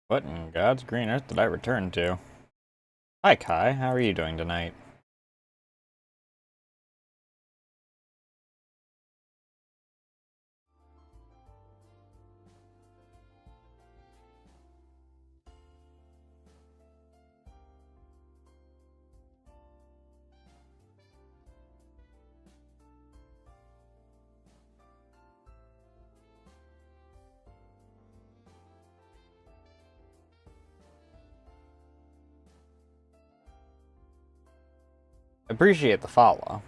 What in God's green earth did I return to? Hi, Kai. How are you doing tonight? Appreciate the follow.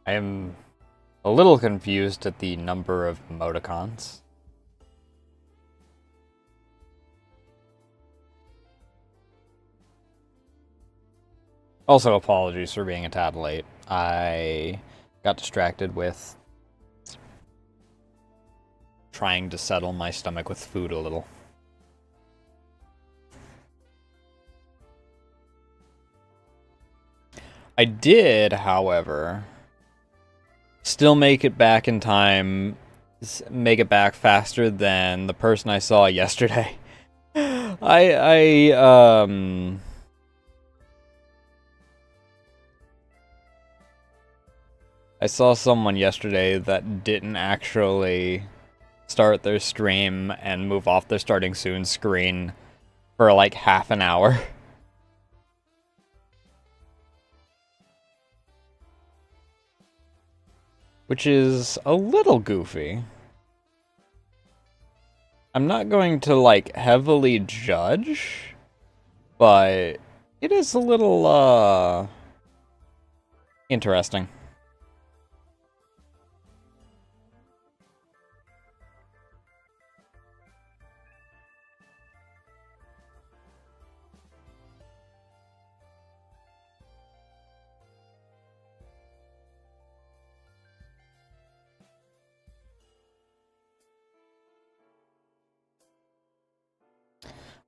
I am a little confused at the number of emoticons. Also, apologies for being a tad late. I got distracted with trying to settle my stomach with food a little. I did, however, still make it back in time, make it back faster than the person I saw yesterday. I saw someone yesterday that didn't actually start their stream and move off their starting soon screen for like half an hour. Which is a little goofy. I'm not going to like heavily judge, but it is a little interesting.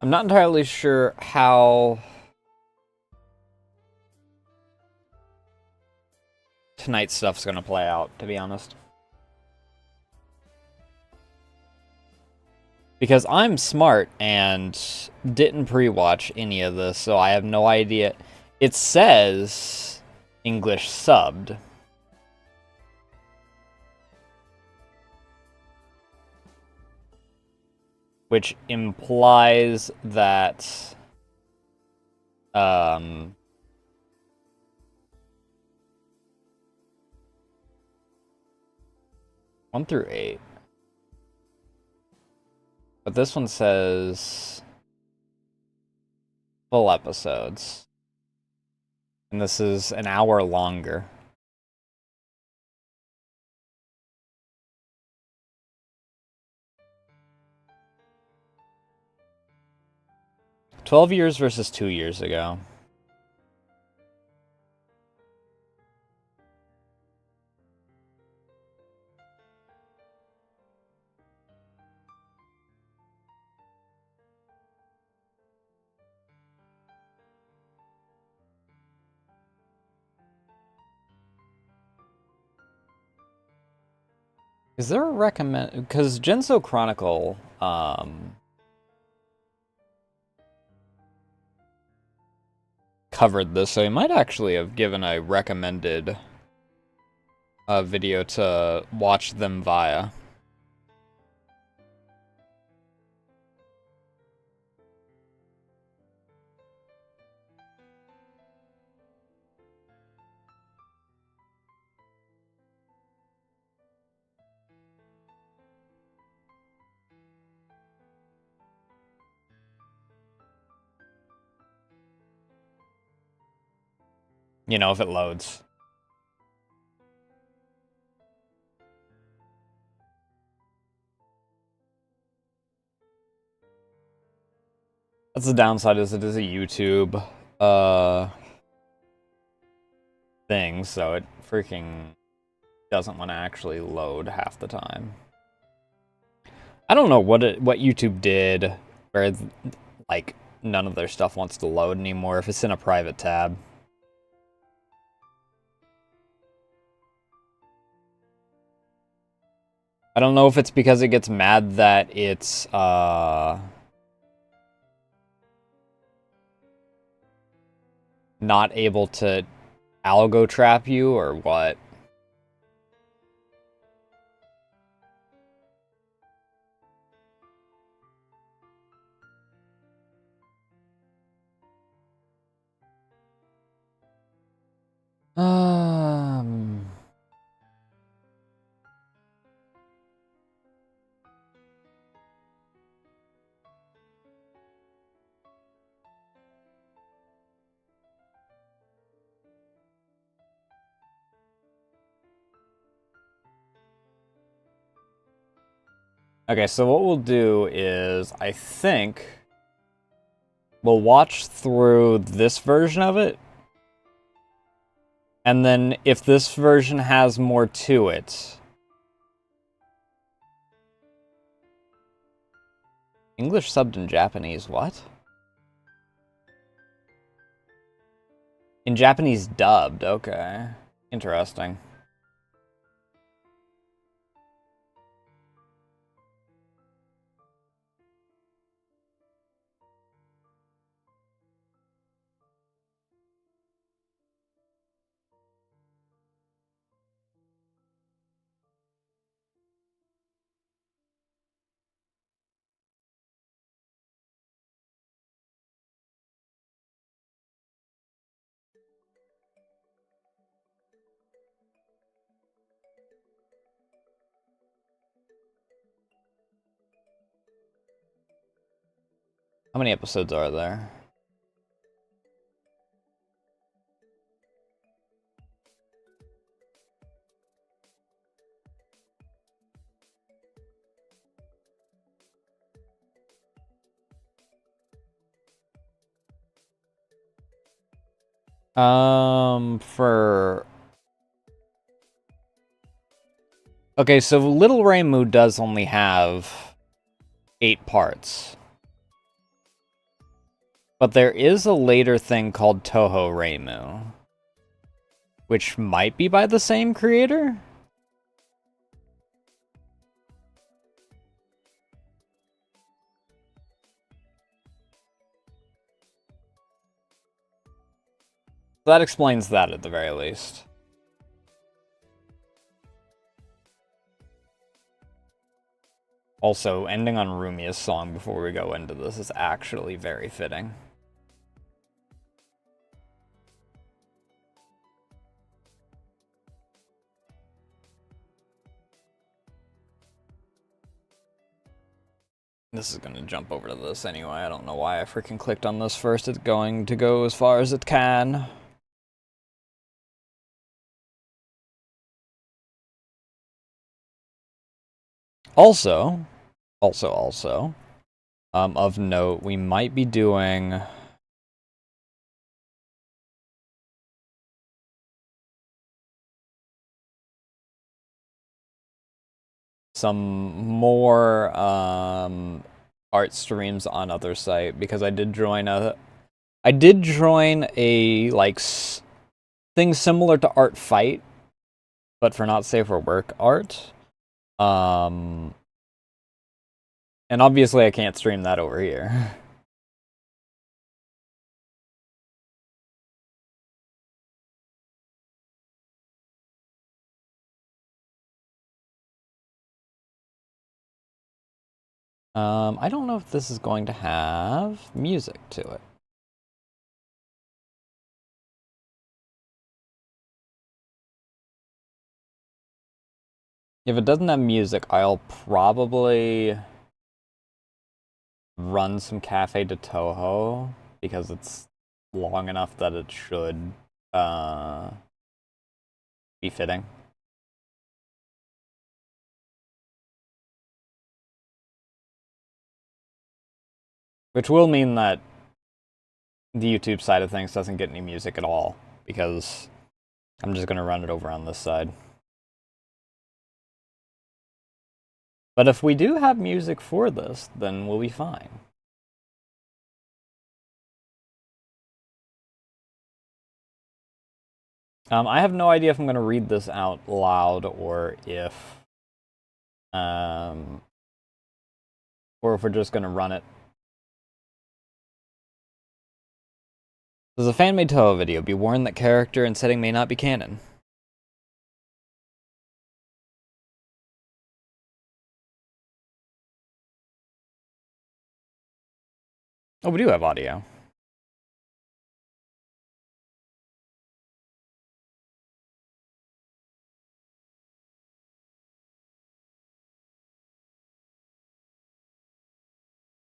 I'm not entirely sure how tonight's stuff's gonna play out, to be honest. Because I'm smart and didn't pre-watch any of this, so I have no idea. It says English subbed. Which implies that 1 through 8. But this one says full episodes. And this is an hour longer. "12 years versus 2 years ago." Is there a recommend? Because Genso Chronicle, covered this, so he might actually have given a recommended video to watch them via. You know, if it loads. That's the downside, is it is a YouTube thing, so it freaking doesn't want to actually load half the time. I don't know what YouTube did where like none of their stuff wants to load anymore if it's in a private tab. I don't know if it's because it gets mad that it's, not able to algo trap you or what. Um... Okay, so what we'll do is, I think, we'll watch through this version of it, and then if this version has more to it... English subbed in Japanese, what? In Japanese dubbed, okay. Interesting. How many episodes are there? For... Okay, so Little Reimu does only have 8 parts. But there is a later thing called Toho Reimu, which might be by the same creator? That explains that at the very least. Also, ending on Rumia's song before we go into this is actually very fitting. This is going to jump over to this anyway. I don't know why I freaking clicked on this first. It's going to go as far as it can. Also, of note, we might be doing some more art streams on other site because I did join a like thing similar to Art Fight, but for not safe for work art. And obviously I can't stream that over here. I don't know if this is going to have music to it. If it doesn't have music, I'll probably run some Cafe de Toho because it's long enough that it should be fitting. Which will mean that the YouTube side of things doesn't get any music at all, because I'm just going to run it over on this side. But if we do have music for this, then we'll be fine. I have no idea if I'm going to read this out loud or if Um, or if we're just gonna run it. There's a fan-made Toho video. Be warned that character and setting may not be canon. Oh, we do have audio.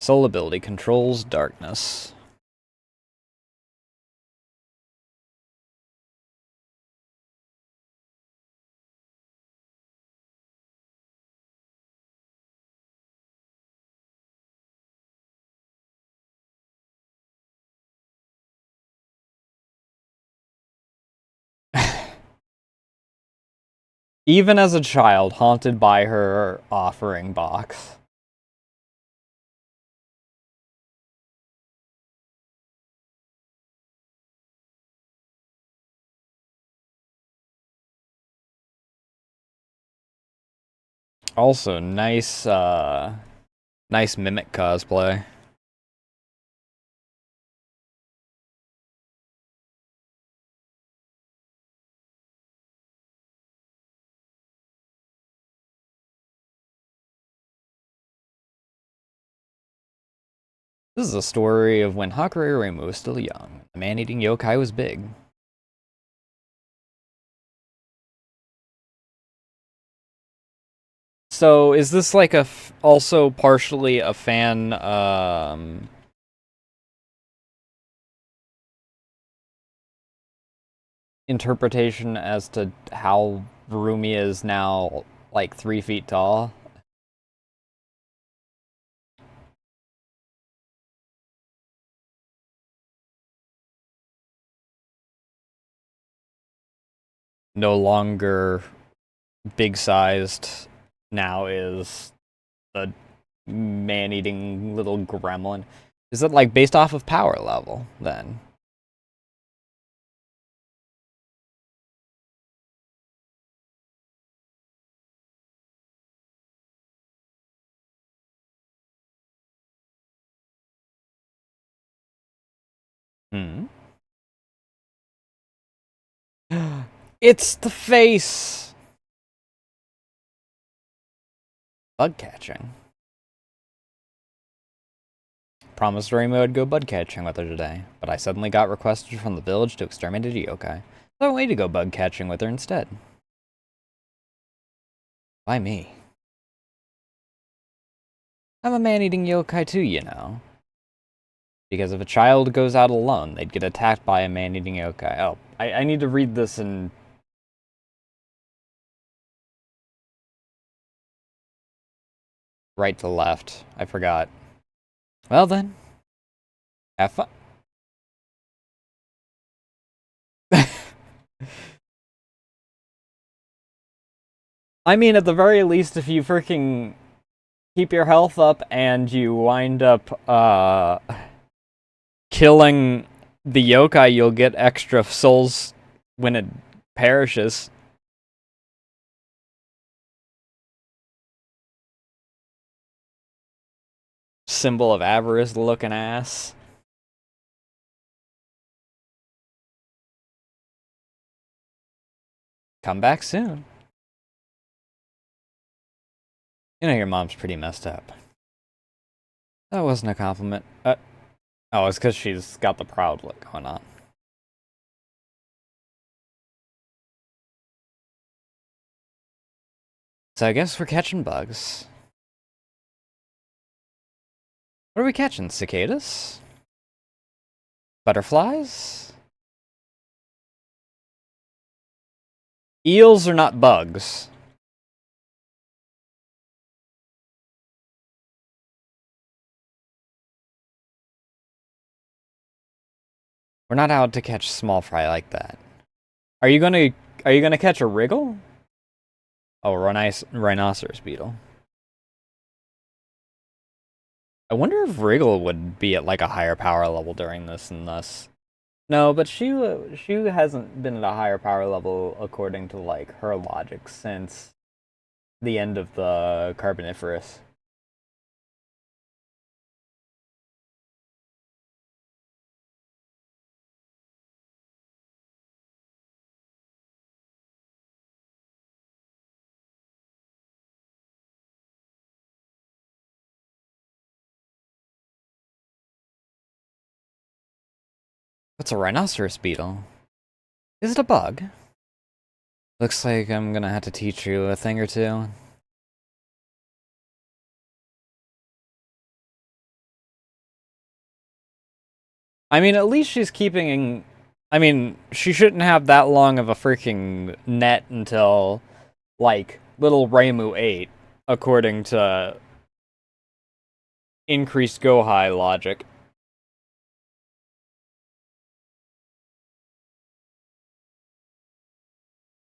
Soul ability controls darkness. Even as a child, haunted by her offering box. Also, nice, nice mimic cosplay. This is a story of when Hakurei Reimu was still young. The man-eating yokai was big. So, is this like also partially a fan, interpretation as to how Rumi is now, like, 3 feet tall? No longer big-sized, now is a man-eating little gremlin. Is it, like, based off of power level, then? Hmm. It's the face! Bug catching. Promised Reimu I'd go bug catching with her today, but I suddenly got requested from the village to exterminate a yokai. So I went to go bug catching with her instead. Why me? I'm a man-eating yokai too, you know. Because if a child goes out alone, they'd get attacked by a man-eating yokai. Oh, I need to read this in... right to left. I forgot. Well then. Have fun. I mean, at the very least, if you freaking keep your health up and you wind up, killing the yokai, you'll get extra souls when it perishes. Symbol of avarice looking ass. Come back soon. You know your mom's pretty messed up. That wasn't a compliment. Oh, it's because she's got the proud look going on. So I guess we're catching bugs. What are we catching? Cicadas? Butterflies? Eels are not bugs. We're not out to catch small fry like that. Are you gonna catch a wriggle? Oh, rhinoceros beetle. I wonder if Wriggle would be at like a higher power level during this and thus. No, but she hasn't been at a higher power level according to like her logic since the end of the Carboniferous. What's a rhinoceros beetle? Is it a bug? Looks like I'm gonna have to teach you a thing or two. I mean, at least she's keeping... I mean, she shouldn't have that long of a freaking net until, like, little reimu 8, according to increased go-high logic.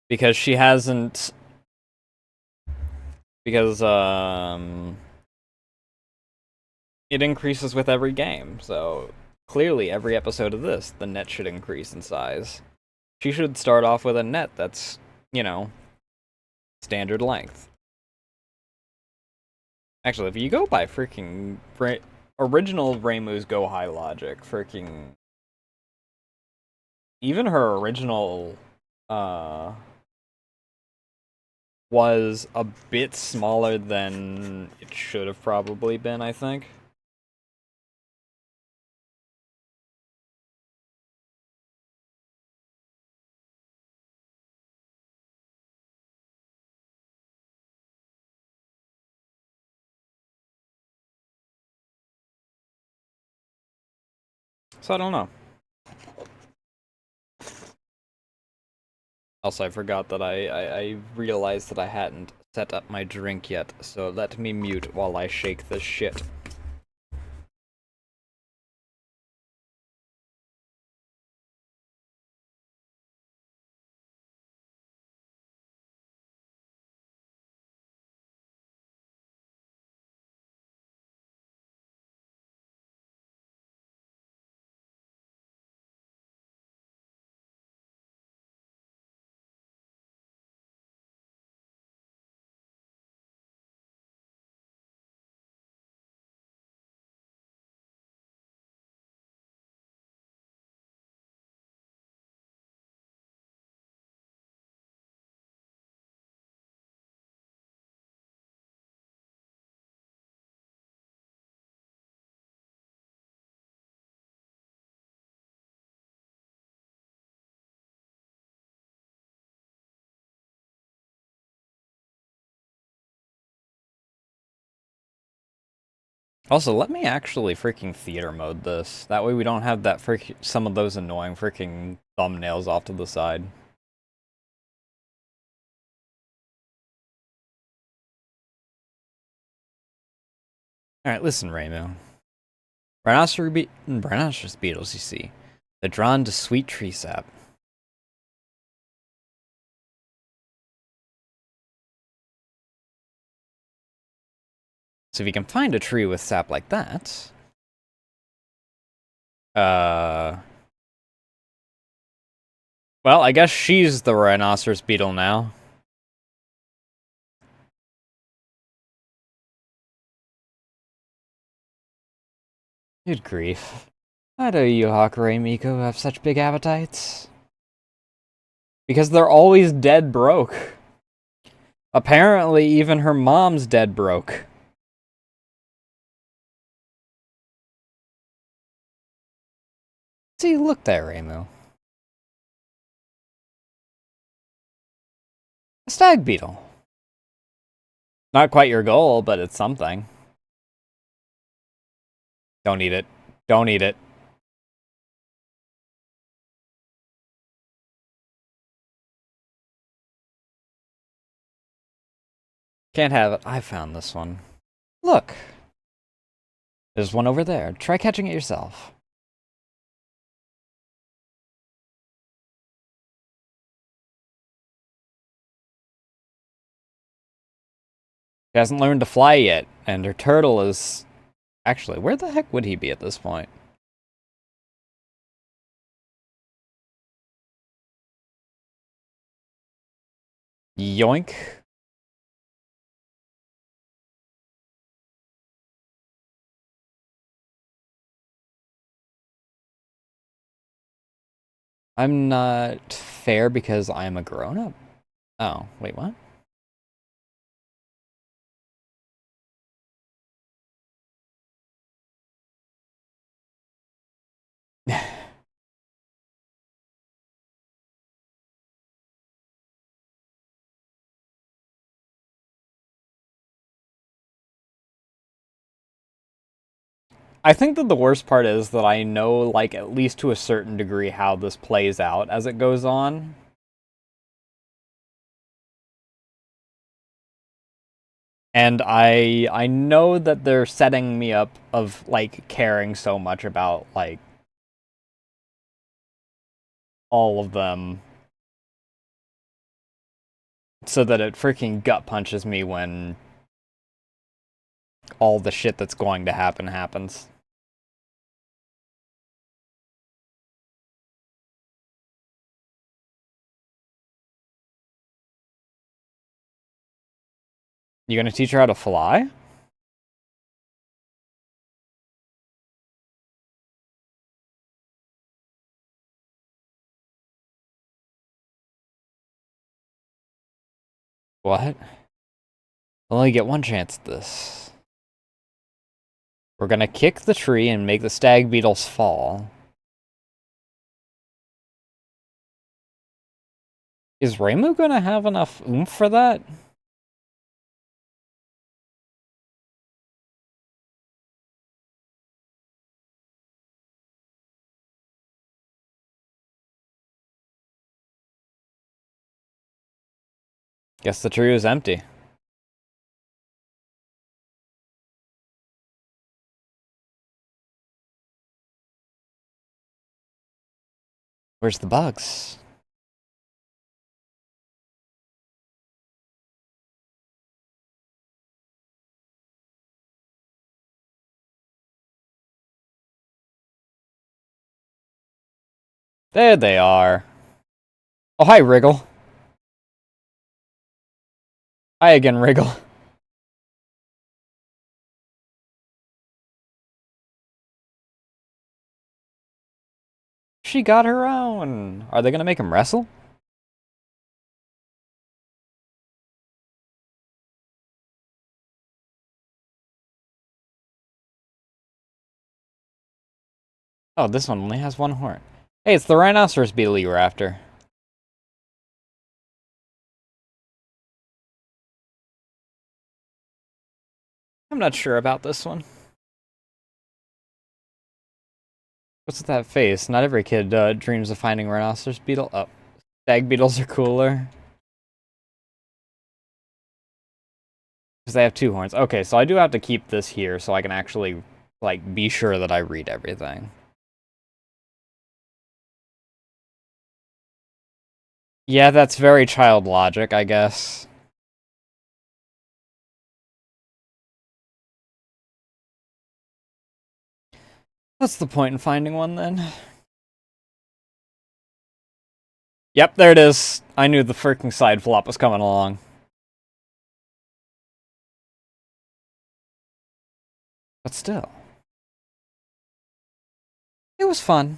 Because she hasn't... Because, it increases with every game, so clearly every episode of this, the net should increase in size. She should start off with a net that's, you know, standard length. Actually, if you go by freaking original Reimu's Go High logic, freaking even her original was a bit smaller than it should have probably been, I think. So I don't know. Also, I forgot that I realized that I hadn't set up my drink yet, so let me mute while I shake this shit. Also, let me actually freaking theater mode this. That way we don't have that some of those annoying freaking thumbnails off to the side. Alright, listen, Reimu. Rhinoceros beetles, you see. They're drawn to sweet tree sap. So if you can find a tree with sap like that... Well, I guess she's the rhinoceros beetle now. Good grief. Why do you Hakurai Miko have such big appetites? Because they're always dead broke. Apparently, even her mom's dead broke. See, look there, Reimu. A stag beetle. Not quite your goal, but it's something. Don't eat it. Don't eat it. Can't have it. I found this one. Look. There's one over there. Try catching it yourself. She hasn't learned to fly yet, and her turtle is... Actually, where the heck would he be at this point? Yoink. I'm not fair because I'm a grown-up? Oh, wait, what? I think that the worst part is that I know, like, at least to a certain degree how this plays out as it goes on. And I know that they're setting me up of, like, caring so much about, like, all of them so that it freaking gut punches me when all the shit that's going to happen happens. You gonna teach her how to fly? What? I'll only get one chance at this. We're gonna kick the tree and make the stag beetles fall. Is reimu gonna have enough oomph for that? Guess the tree was empty. Where's the bugs? There they are. Oh, hi, Wriggle. Hi again, Wriggle. She got her own. Are they gonna make him wrestle? Oh, this one only has one horn. Hey, it's the rhinoceros beetle you were after. I'm not sure about this one. What's with that face? Not every kid dreams of finding rhinoceros beetle. Oh, stag beetles are cooler. Because they have two horns. Okay, so I do have to keep this here so I can actually, like, be sure that I read everything. Yeah, that's very child logic, I guess. What's the point in finding one, then? Yep, there it is. I knew the freaking side flop was coming along. But still. It was fun.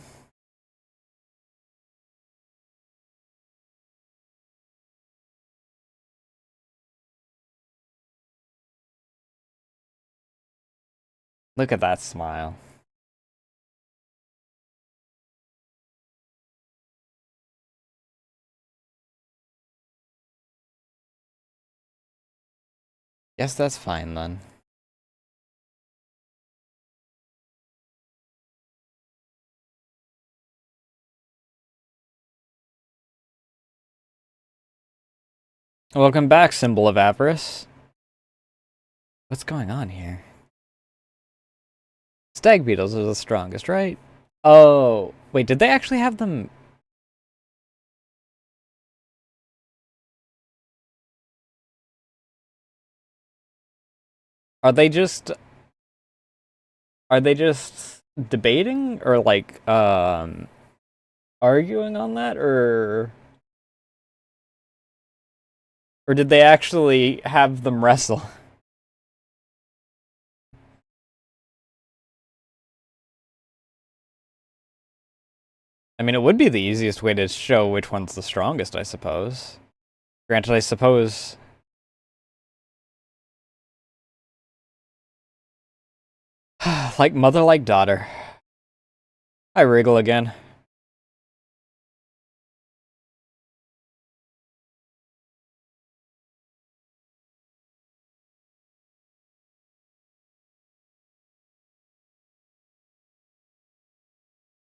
Look at that smile. Yes, that's fine, then. Welcome back, symbol of avarice. What's going on here? Stag beetles are the strongest, right? Oh, wait, did they actually have them? Are they just... Are they just debating? Or, like, arguing on that? Or did they actually have them wrestle? I mean, it would be the easiest way to show which one's the strongest, I suppose. Granted, I suppose... like mother, like daughter. I wriggle again.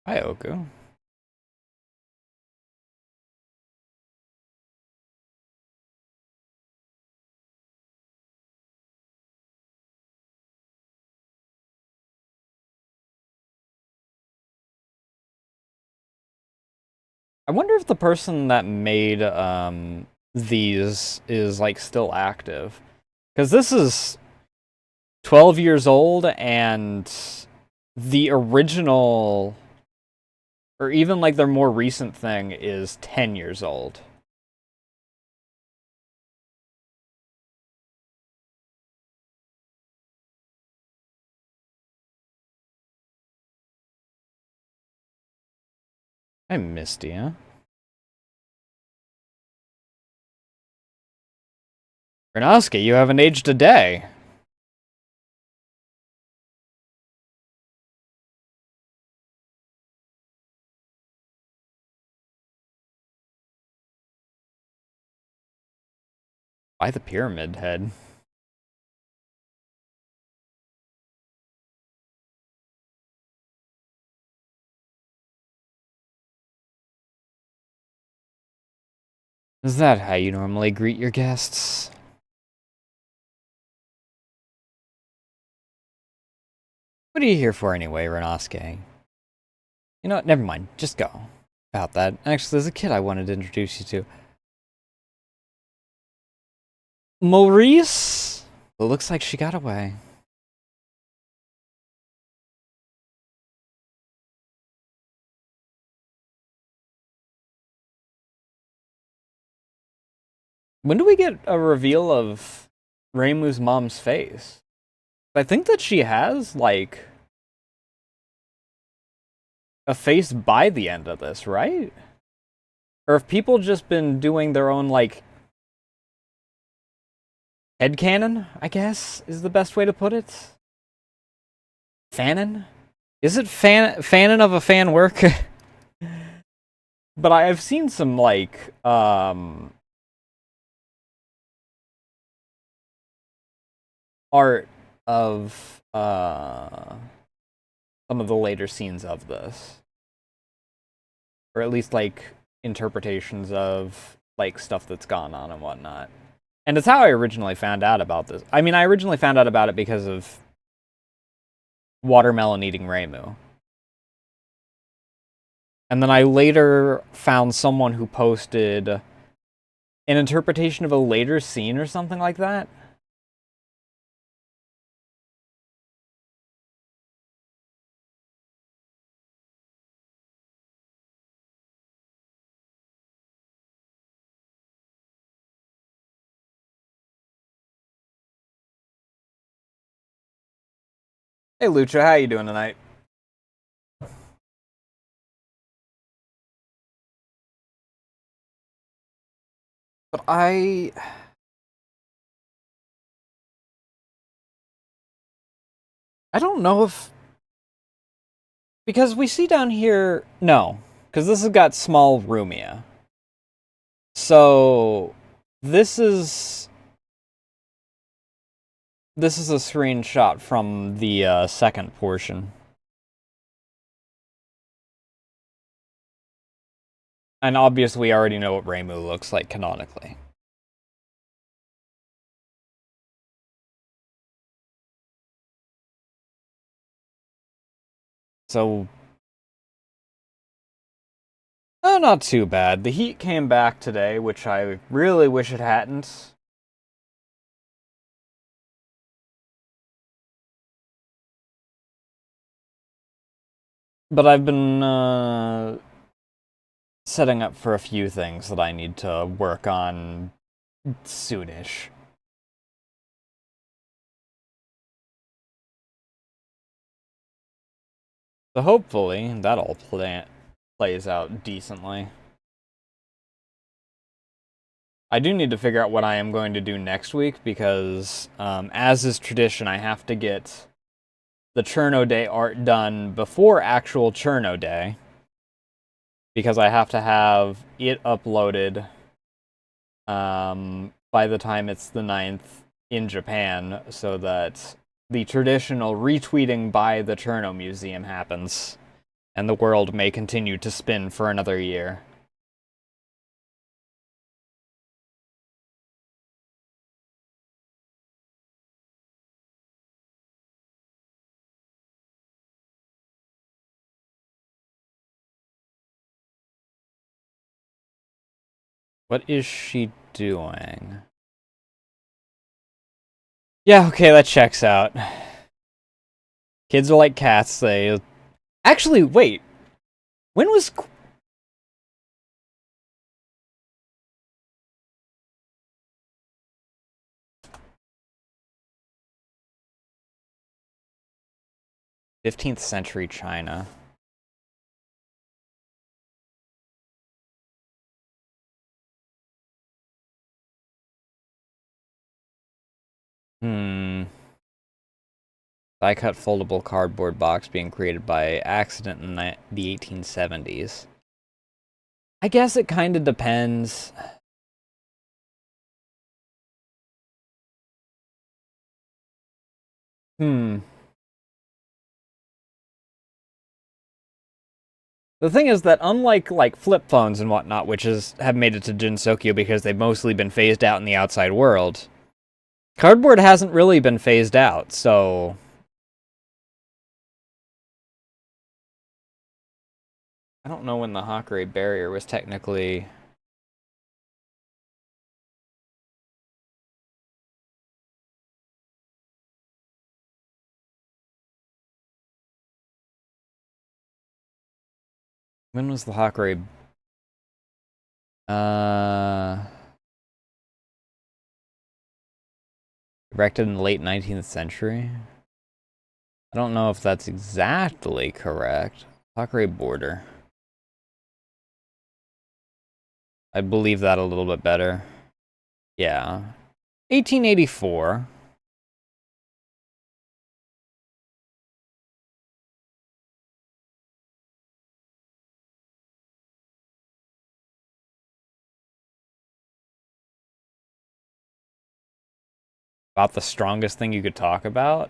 Hi, Oku. I wonder if the person that made these is like still active. Because this is 12 years old and the original, or even like their more recent thing, is 10 years old. I missed you. Renowski, you haven't aged a day. Why the pyramid head? Is that how you normally greet your guests? What are you here for anyway, Renowski? You know what, never mind, just go. About that. Actually, there's a kid I wanted to introduce you to. Maurice? It looks like she got away. When do we get a reveal of Reimu's mom's face? I think that she has, like, a face by the end of this, right? Or have people just been doing their own, like, headcanon, I guess, is the best way to put it? Fanon? Is it fanon of a fan work? But I've seen some, like, art of, some of the later scenes of this. Or at least, like, interpretations of, like, stuff that's gone on and whatnot. And it's how I originally found out about this. I mean, I originally found out about it because of Watermelon eating reimu. And then I later found someone who posted an interpretation of a later scene or something like that. Hey Lucha, how you doing tonight? But I don't know if, because we see down here, no, because this has got small Rumia. So this is a screenshot from the second portion. And obviously we already know what reimu looks like canonically. So, oh, not too bad. The heat came back today, which I really wish it hadn't. But I've been setting up for a few things that I need to work on soonish. So hopefully that'll plays out decently. I do need to figure out what I am going to do next week because, as is tradition, I have to get the Cherno Day art done before actual Cherno Day because I have to have it uploaded by the time it's the 9th in Japan so that the traditional retweeting by the Cherno Museum happens and the world may continue to spin for another year. What is she doing? Yeah, okay, that checks out. Kids are like cats, they... Actually, wait. When was... 15th century China. Die-cut foldable cardboard box being created by accident in the 1870s. I guess it kind of depends. The thing is that unlike like flip phones and whatnot, which have made it to Jinsokyo because they've mostly been phased out in the outside world, cardboard hasn't really been phased out, so... I don't know when the Hakurei barrier was technically... When was the Hakurei... Erected in the late 19th century? I don't know if that's exactly correct. Hakurei border. I believe that a little bit better. Yeah. 1884. About the strongest thing you could talk about?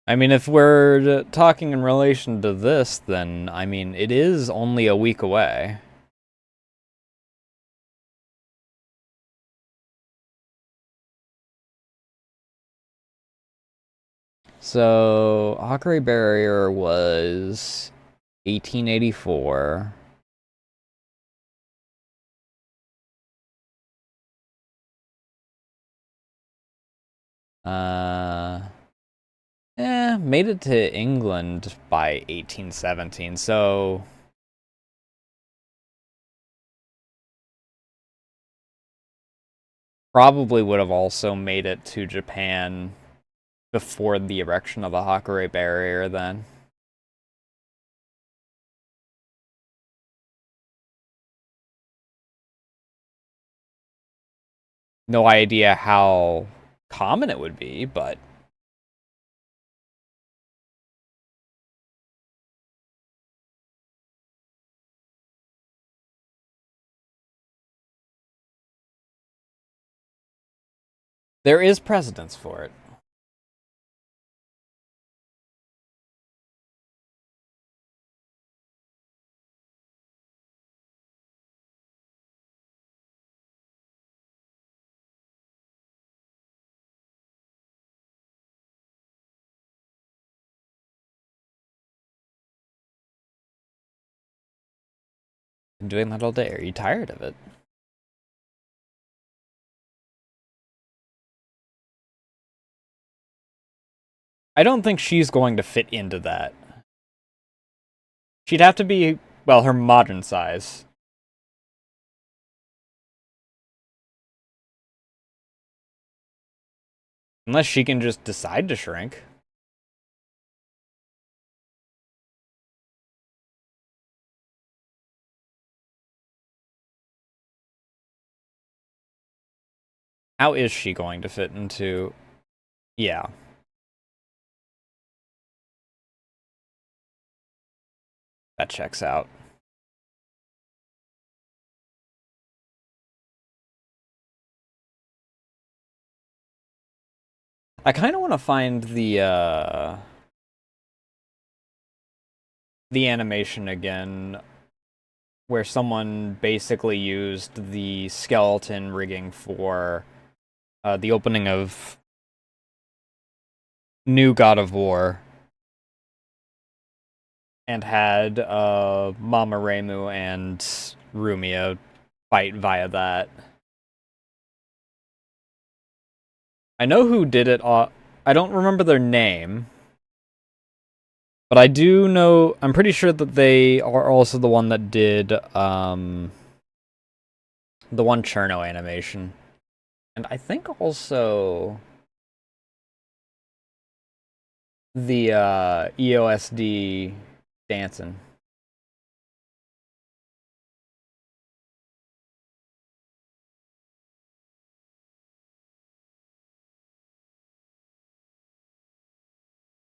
I mean, if we're talking in relation to this, then, I mean, it is only a week away. So, Hakurei Barrier was 1884. Made it to England by 1817, so... Probably would have also made it to Japan before the erection of the Hakurei Barrier then. No idea how common it would be, but... There is precedence for it. Been doing that all day. Are you tired of it? I don't think she's going to fit into that. She'd have to be, well, her modern size. Unless she can just decide to shrink. How is she going to fit into... Yeah. That checks out. I kind of want to find the animation again where someone basically used the skeleton rigging for the opening of New God of War and had Mama Reimu and Rumia fight via that. I know who did it. I don't remember their name. But I do know, I'm pretty sure that they are also the one that did the one Cherno animation. And I think also the EOSD dancing.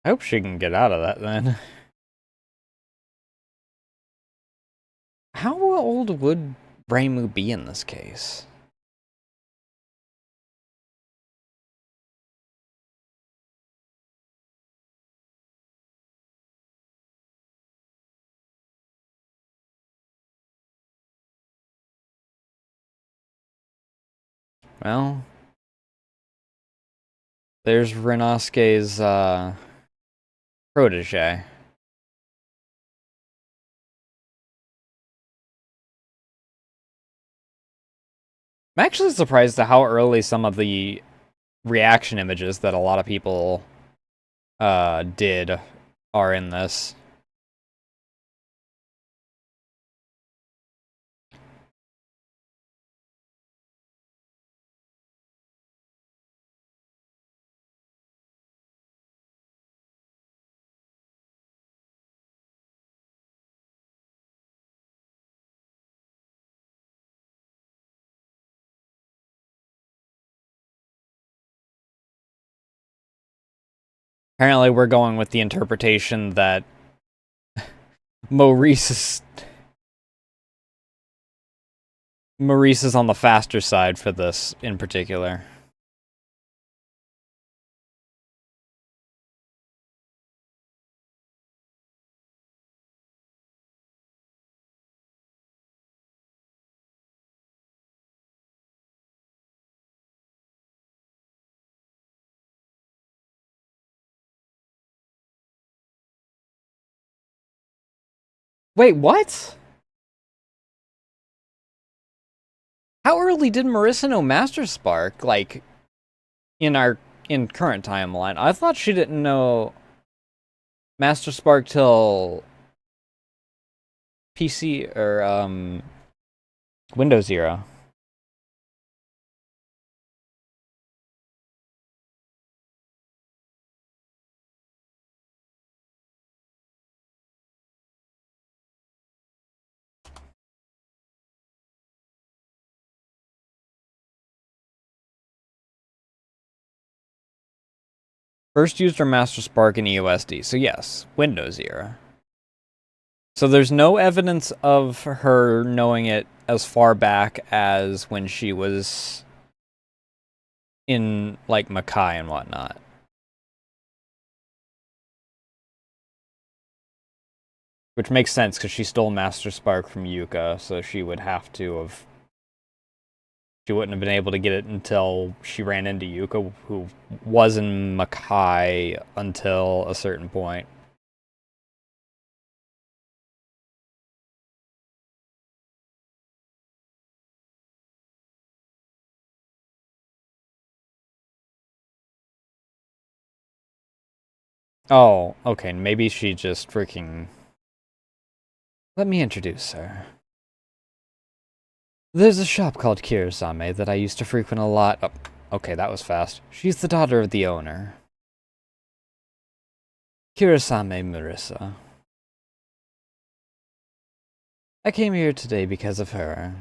I hope she can get out of that then. How old would Reimu be in this case? Well, there's Renosuke's protege. I'm actually surprised at how early some of the reaction images that a lot of people did are in this. Apparently, we're going with the interpretation that Maurice is on the faster side for this in particular. Wait, what? How early did Marissa know Master Spark? Like, in current timeline, I thought she didn't know Master Spark till PC or Windows era. First used her Master Spark in EOSD, so yes, Windows era. So there's no evidence of her knowing it as far back as when she was in, like, Makai and whatnot. Which makes sense, because she stole Master Spark from Yuka, so she would have to have... She wouldn't have been able to get it until she ran into Yuka, who was in Makai until a certain point. Oh, okay, maybe she just freaking... Let me introduce her. There's a shop called Kirisame that I used to frequent a lot. Oh, Okay, that was fast. She's the daughter of the owner. Kirasame Murisa. I came here today because of her.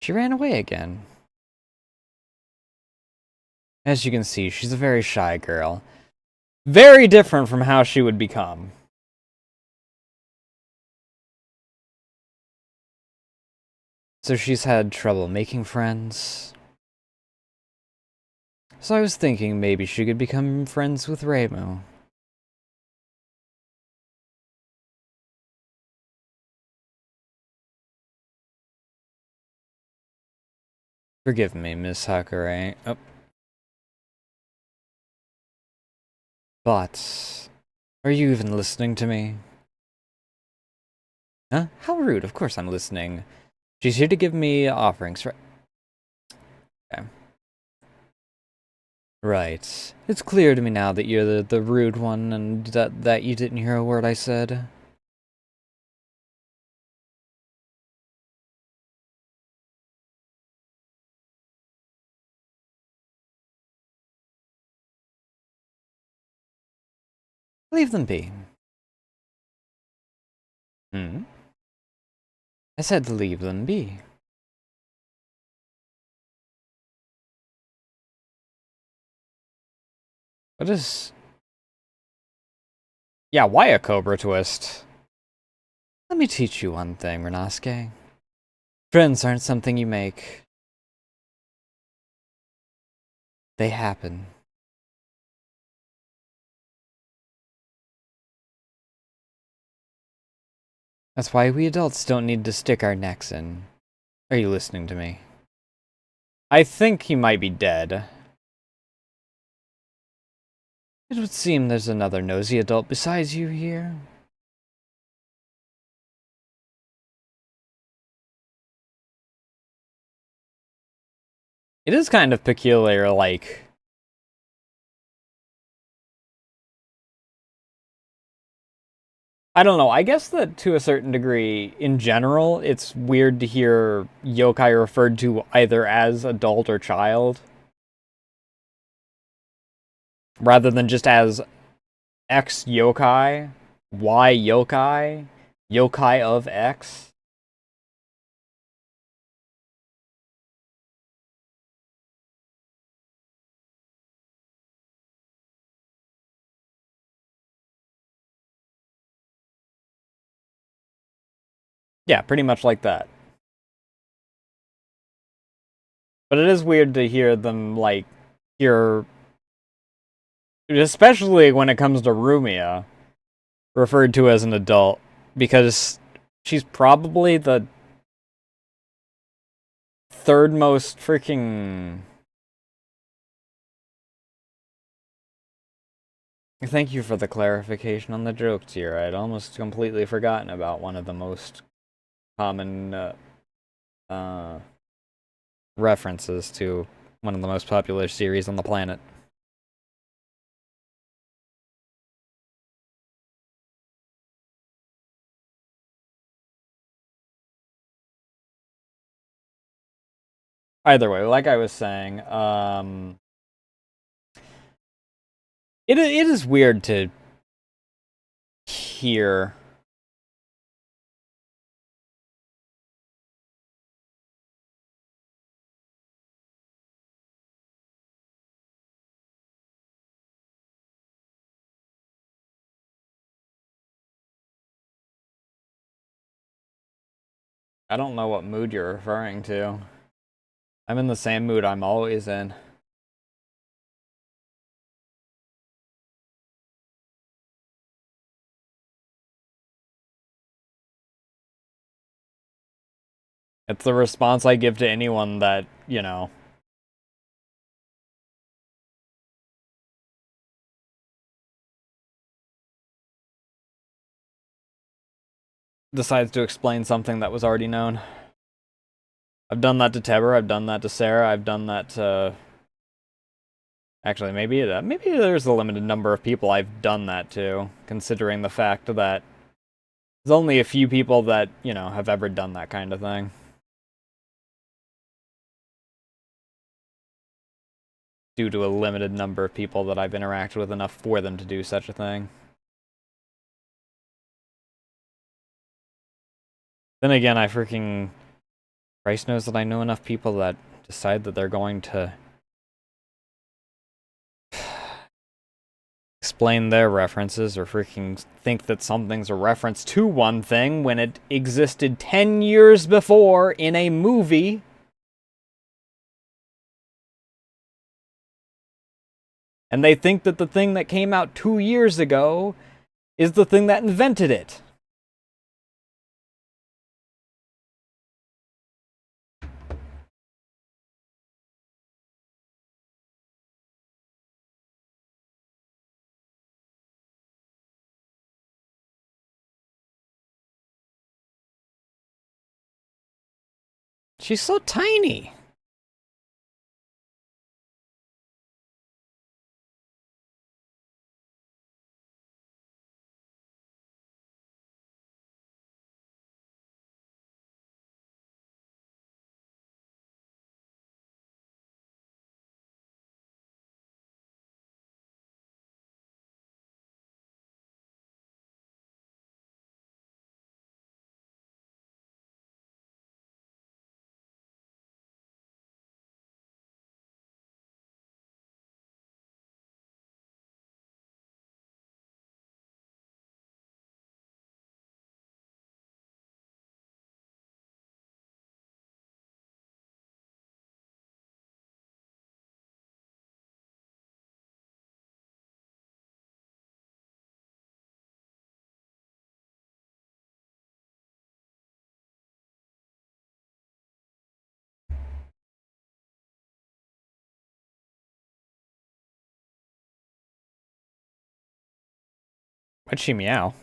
She ran away again. As you can see, she's a very shy girl. Very different from how she would become. So she's had trouble making friends. So I was thinking maybe she could become friends with Reimu. Forgive me, Miss Hakurei. Oh. But are you even listening to me? Huh? How rude. Of course I'm listening. She's here to give me offerings, right? Okay. Right. It's clear to me now that you're the rude one and that you didn't hear a word I said. Leave them be. Hmm? I said leave them be. What is... Yeah, why a Cobra twist? Let me teach you one thing, Renasuke. Friends aren't something you make. They happen. That's why we adults don't need to stick our necks in. Are you listening to me? I think he might be dead. It would seem there's another nosy adult besides you here. It is kind of peculiar, like... I don't know, I guess that to a certain degree, in general, it's weird to hear yokai referred to either as adult or child. Rather than just as X yokai, Y yokai, yokai of X. Yeah, pretty much like that. But it is weird to hear them, like, hear... Especially when it comes to Rumia, referred to as an adult, because she's probably the third most freaking... Thank you for the clarification on the joke tier. I'd almost completely forgotten about one of the most common references to one of the most popular series on the planet. Either way, like I was saying, it is weird to hear. I don't know what mood you're referring to. I'm in the same mood I'm always in. It's the response I give to anyone that, you know, decides to explain something that was already known. I've done that to Teber, I've done that to Sarah, I've done that to Actually, maybe there's a limited number of people I've done that to, considering the fact that there's only a few people that, you know, have ever done that kind of thing. Due to a limited number of people that I've interacted with enough for them to do such a thing. Then again, Christ knows that I know enough people that decide that they're going to explain their references or freaking think that something's a reference to one thing when it existed 10 years before in a movie. And they think that the thing that came out 2 years ago is the thing that invented it. She's so tiny. What'd she meow?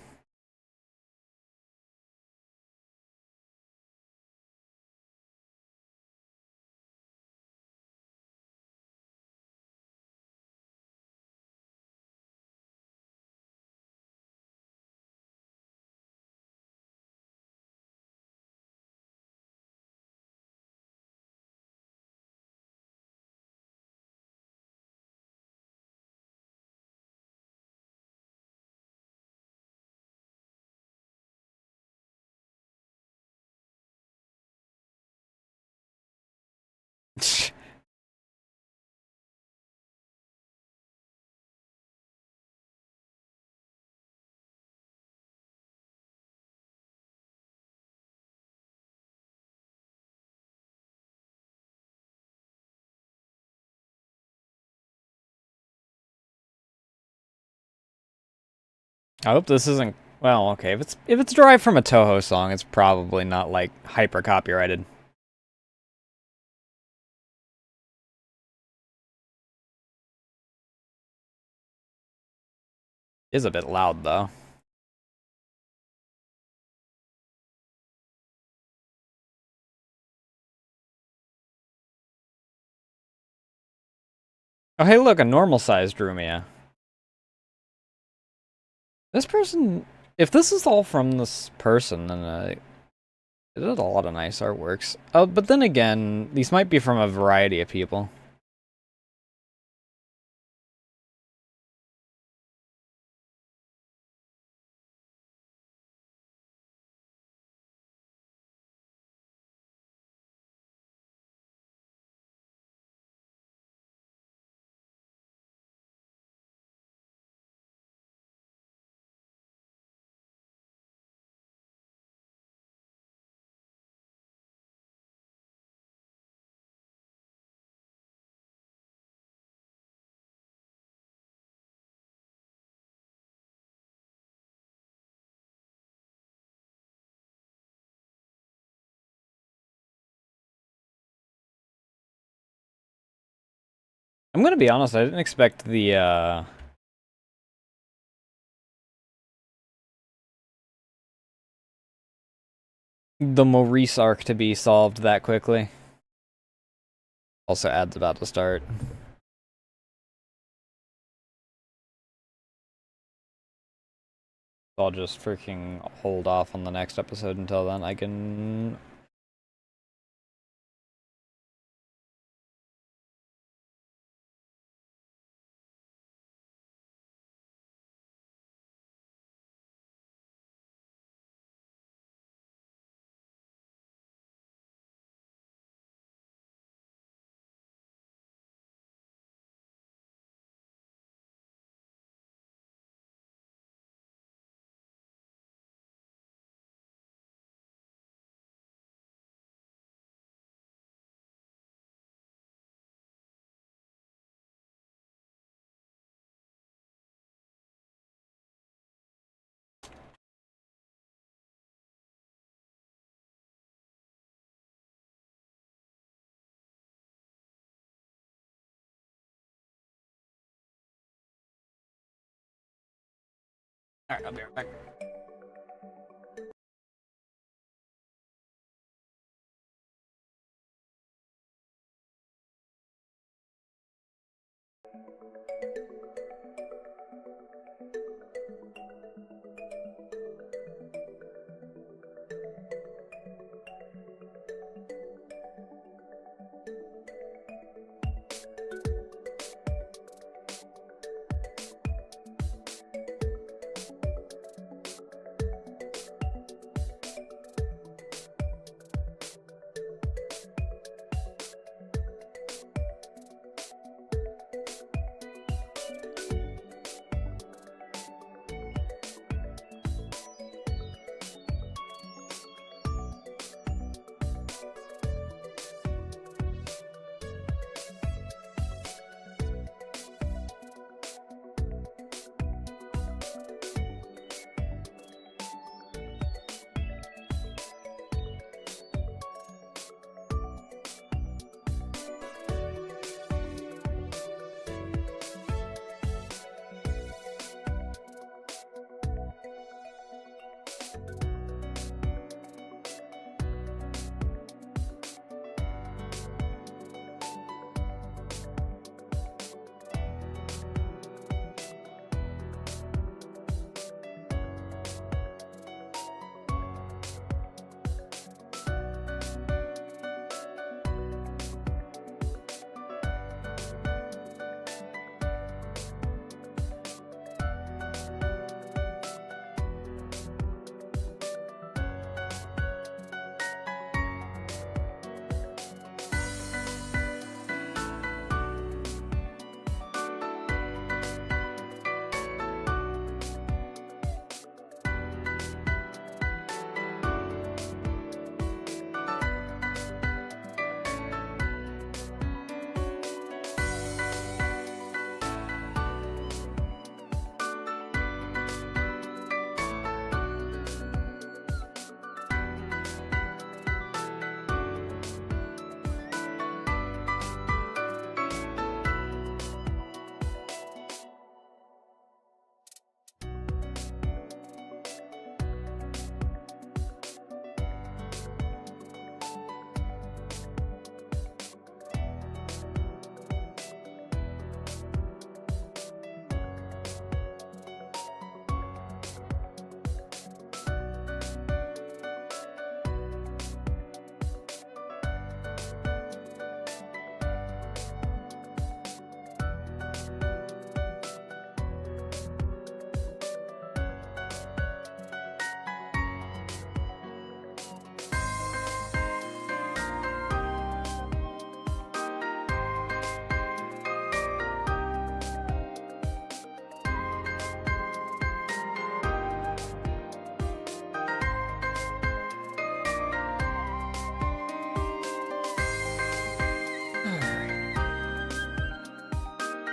I hope this isn't. Well, okay. If it's derived from a Toho song, it's probably not like hyper copyrighted. Is a bit loud though. Oh, hey, look, a normal-sized Rumia. This person, if this is all from this person, then it did a lot of nice artworks. Oh, but then again, these might be from a variety of people. I'm gonna be honest, I didn't expect the Maurice arc to be solved that quickly. Also, ads about to start. So I'll just freaking hold off on the next episode until then. I can... Alright, I'll be right back.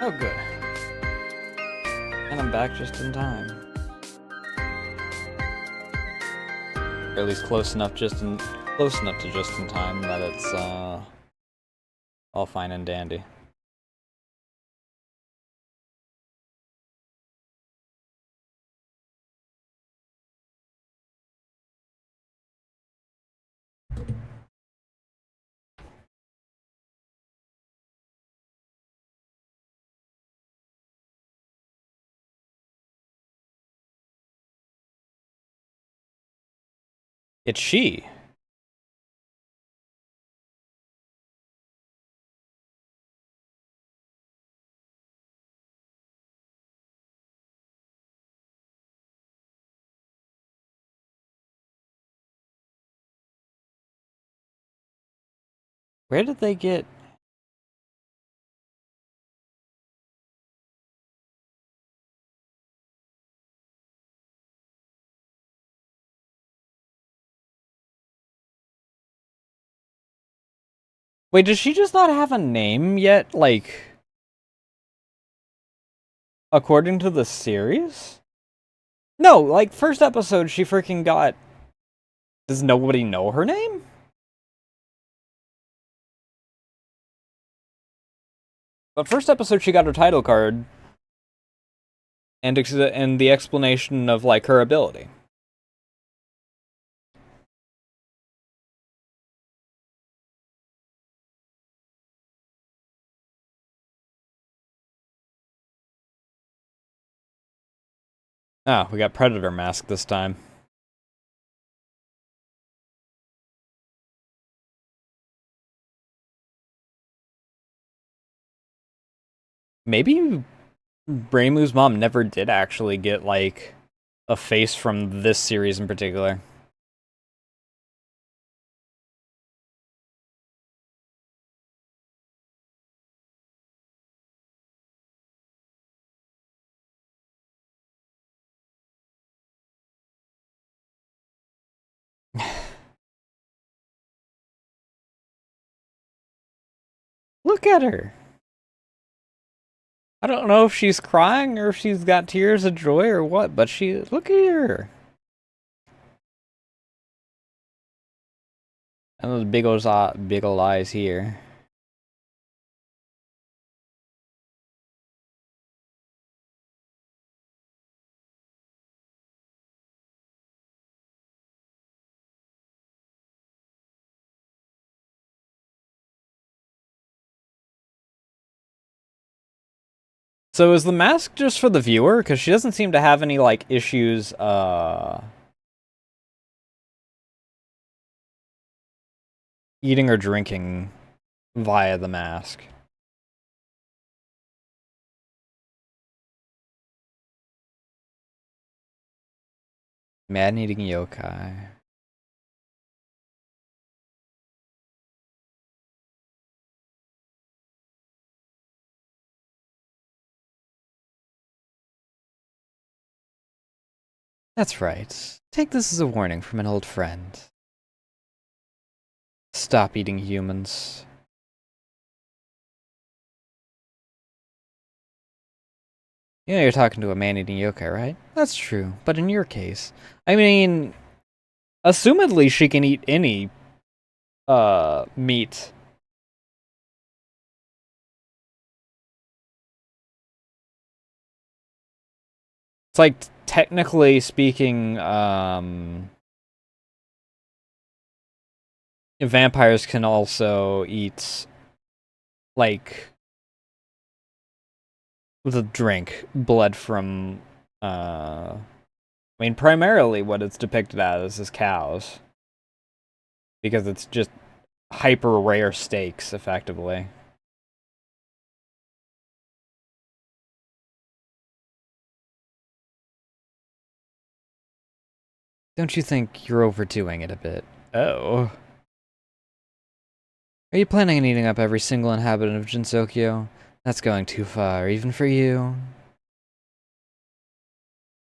Oh, good. And I'm back just in time. Or at least close enough to just in time that it's all fine and dandy. It's she. Where did they get... Wait, does she just not have a name yet? Like, according to the series? No, like, first episode, she freaking got... Does nobody know her name? But first episode, she got her title card. And the explanation of, like, her ability. Ah, we got Predator Mask this time. Maybe Reimu's mom never did actually get, like, a face from this series in particular. Look at her. I don't know if she's crying or if she's got tears of joy or what, but look at her. And those big old eyes here. So is the mask just for the viewer? Because she doesn't seem to have any, like, issues, eating or drinking via the mask. Man-eating yokai. That's right. Take this as a warning from an old friend. Stop eating humans. You know you're talking to a man-eating yokai, right? That's true, but in your case... I mean... Assumedly she can eat any, meat. It's like, technically speaking, vampires can also eat, like, the drink blood from, I mean, primarily what it's depicted as is cows. Because it's just hyper rare steaks, effectively. Don't you think you're overdoing it a bit? Oh. Are you planning on eating up every single inhabitant of Jinsokyo? That's going too far, even for you.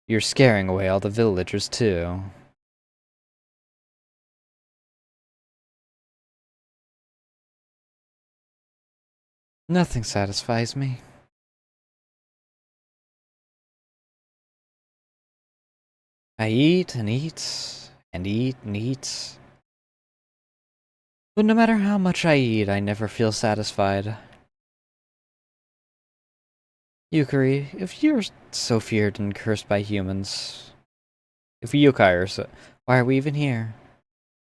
You're scaring away all the villagers, too. Nothing satisfies me. I eat and eat and eat and eat. But no matter how much I eat, I never feel satisfied. Yukari, if you're so feared and cursed by humans, if yokai are so, why are we even here?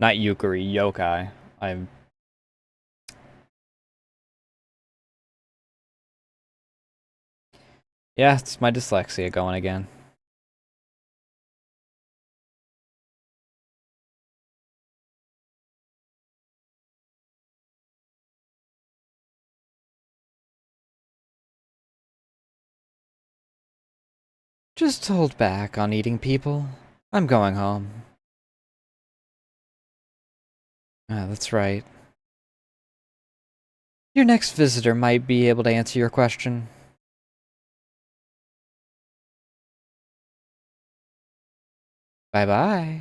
Not Yukari, yokai. I'm... Yeah, it's my dyslexia going again. Just hold back on eating people. I'm going home. Ah, that's right. Your next visitor might be able to answer your question. Bye-bye.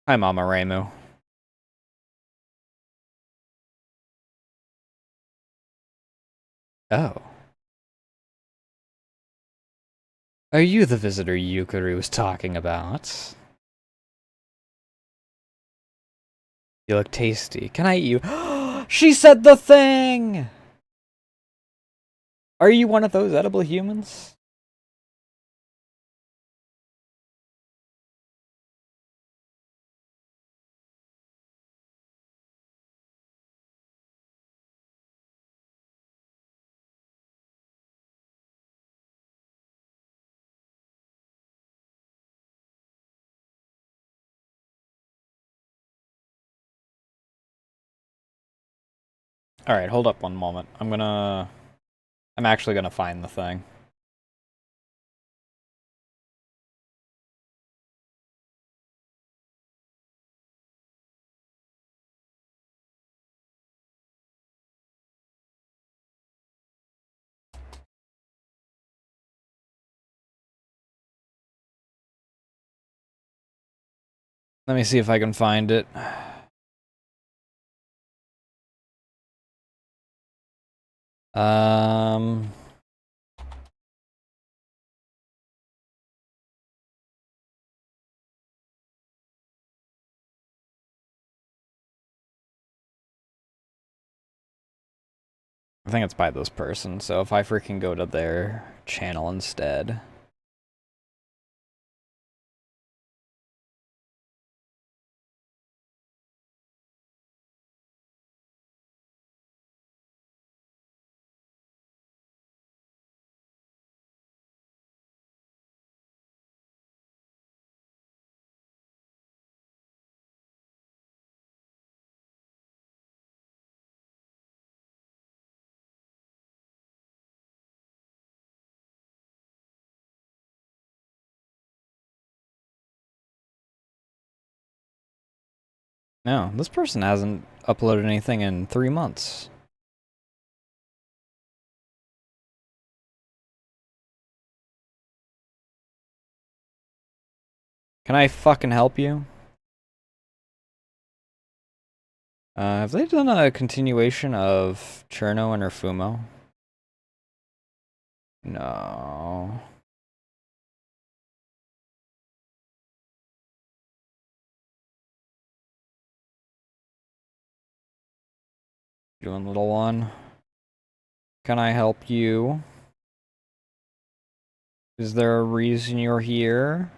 Hi, Mama Reimu. Oh. Are you the visitor Yukari was talking about? You look tasty. Can I eat you? She said the thing! Are you one of those edible humans? Alright, hold up one moment. I'm actually gonna find the thing. Let me see if I can find it. Um... I think it's by this person, so if I freaking go to their channel instead. No, this person hasn't uploaded anything in 3 months. Can I fucking help you? Have they done a continuation of Cherno and Fumo? No. Doing little one. Can I help you? Is there a reason you're here?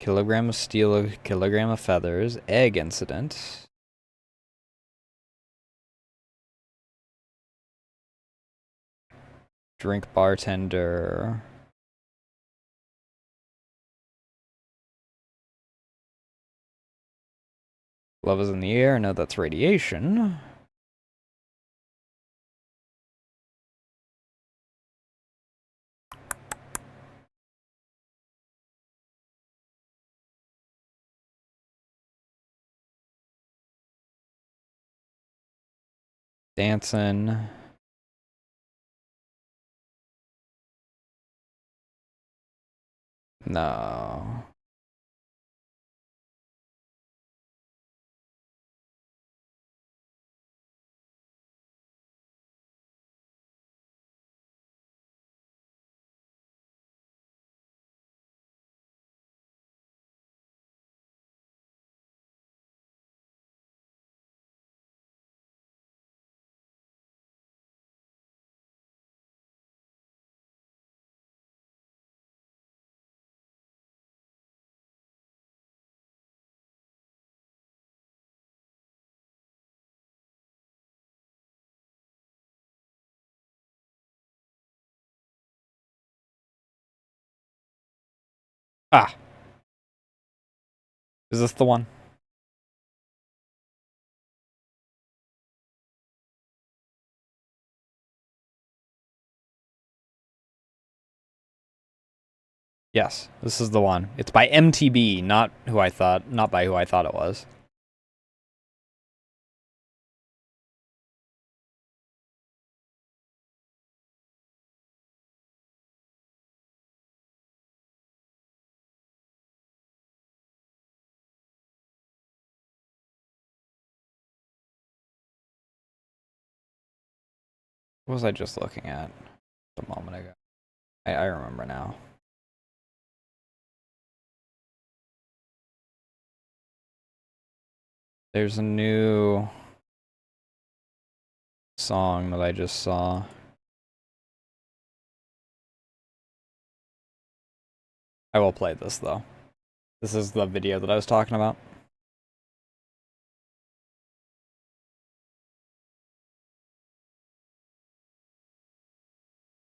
Kilogram of steel, a kilogram of feathers, egg incident. Drink bartender. Love is in the air. No, that's radiation. Dancing. No. Ah. Is this the one? Yes, this is the one. It's by MTB, not by who I thought it was. What was I just looking at a moment ago? I remember now. There's a new song that I just saw. I will play this though. This is the video that I was talking about.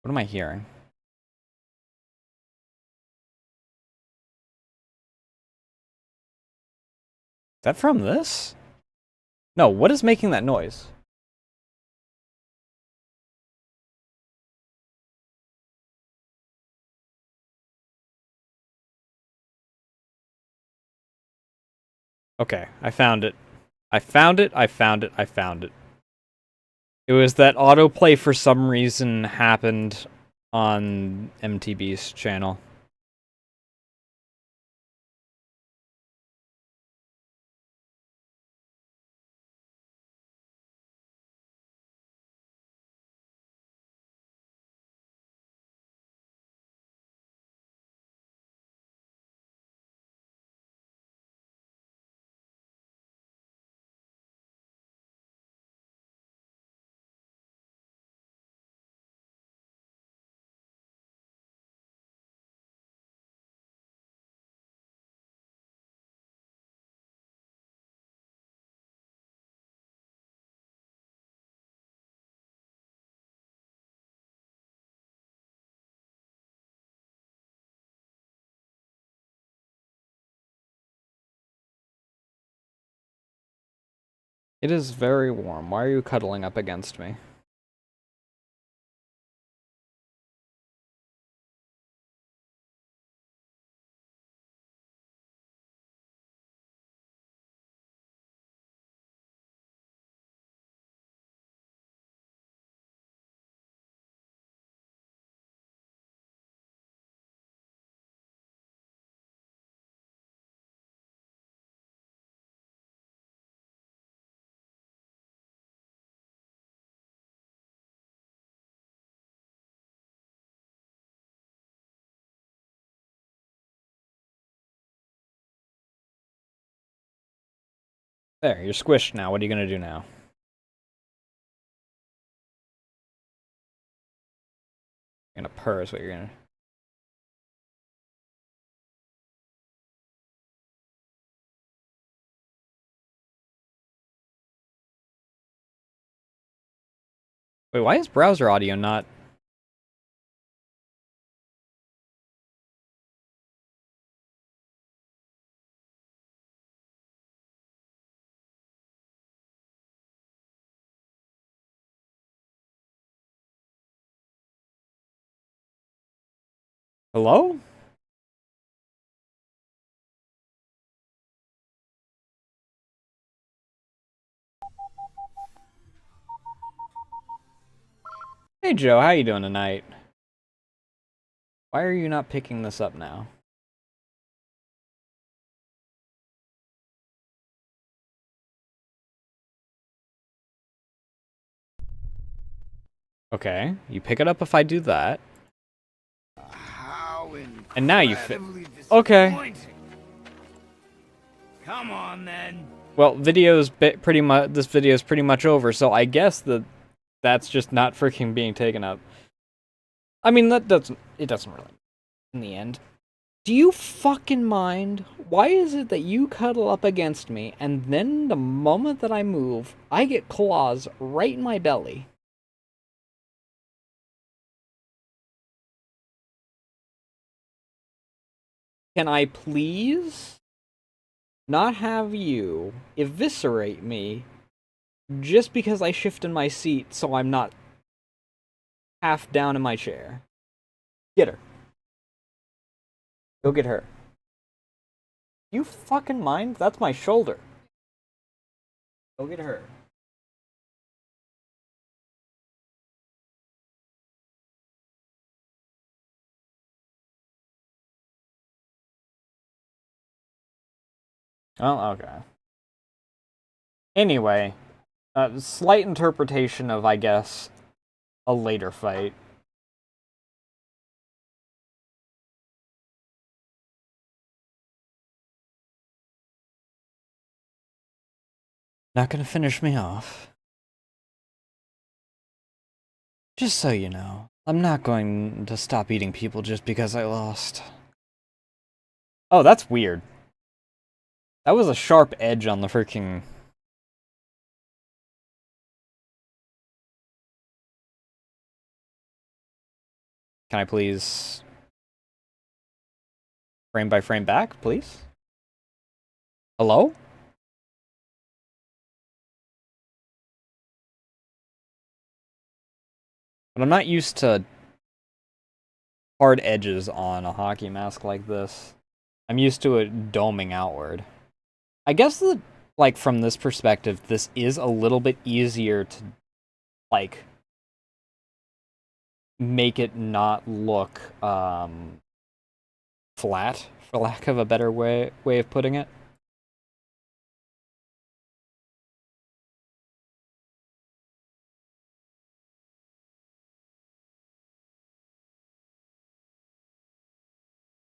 What am I hearing? Is that from this? No, what is making that noise? Okay, I found it. I found it. It was that autoplay for some reason happened on MTB's channel. It is very warm. Why are you cuddling up against me? There, you're squished now. What are you gonna do now? You're gonna purr is what you're gonna... Wait, why is browser audio not... Hello? Hey Joe, how you doing tonight? Why are you not picking this up now? Okay, you pick it up if I do that. And now you fit. Okay. Come on then. Well, video's pretty much. This video is pretty much over, so I guess that's just not freaking being taken up. I mean, it doesn't really. In the end, do you fucking mind? Why is it that you cuddle up against me, and then the moment that I move, I get claws right in my belly? Can I please not have you eviscerate me just because I shift in my seat so I'm not half down in my chair? Get her. Go get her. You fucking mind? That's my shoulder. Go get her. Oh, okay. Anyway, slight interpretation of, I guess, a later fight. Not gonna finish me off. Just so you know, I'm not going to stop eating people just because I lost. Oh, that's weird. That was a sharp edge on the freaking... Can I please... frame by frame back, please? Hello? But I'm not used to hard edges on a hockey mask like this. I'm used to it doming outward. I guess that, like, from this perspective, this is a little bit easier to, like, make it not look, flat, for lack of a better way of putting it.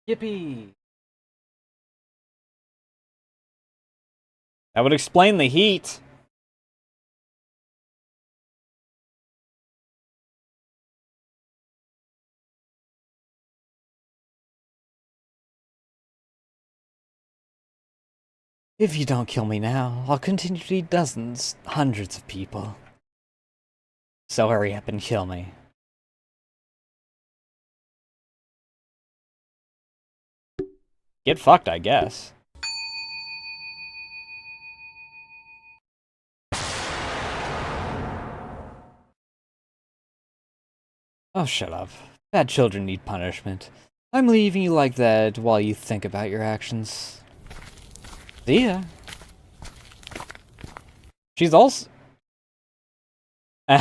Yippee! That would explain the heat. If you don't kill me now, I'll continue to eat dozens, hundreds of people. So hurry up and kill me. Get fucked, I guess. Oh, shut up. Bad children need punishment. I'm leaving you like that while you think about your actions. See ya. She's also... But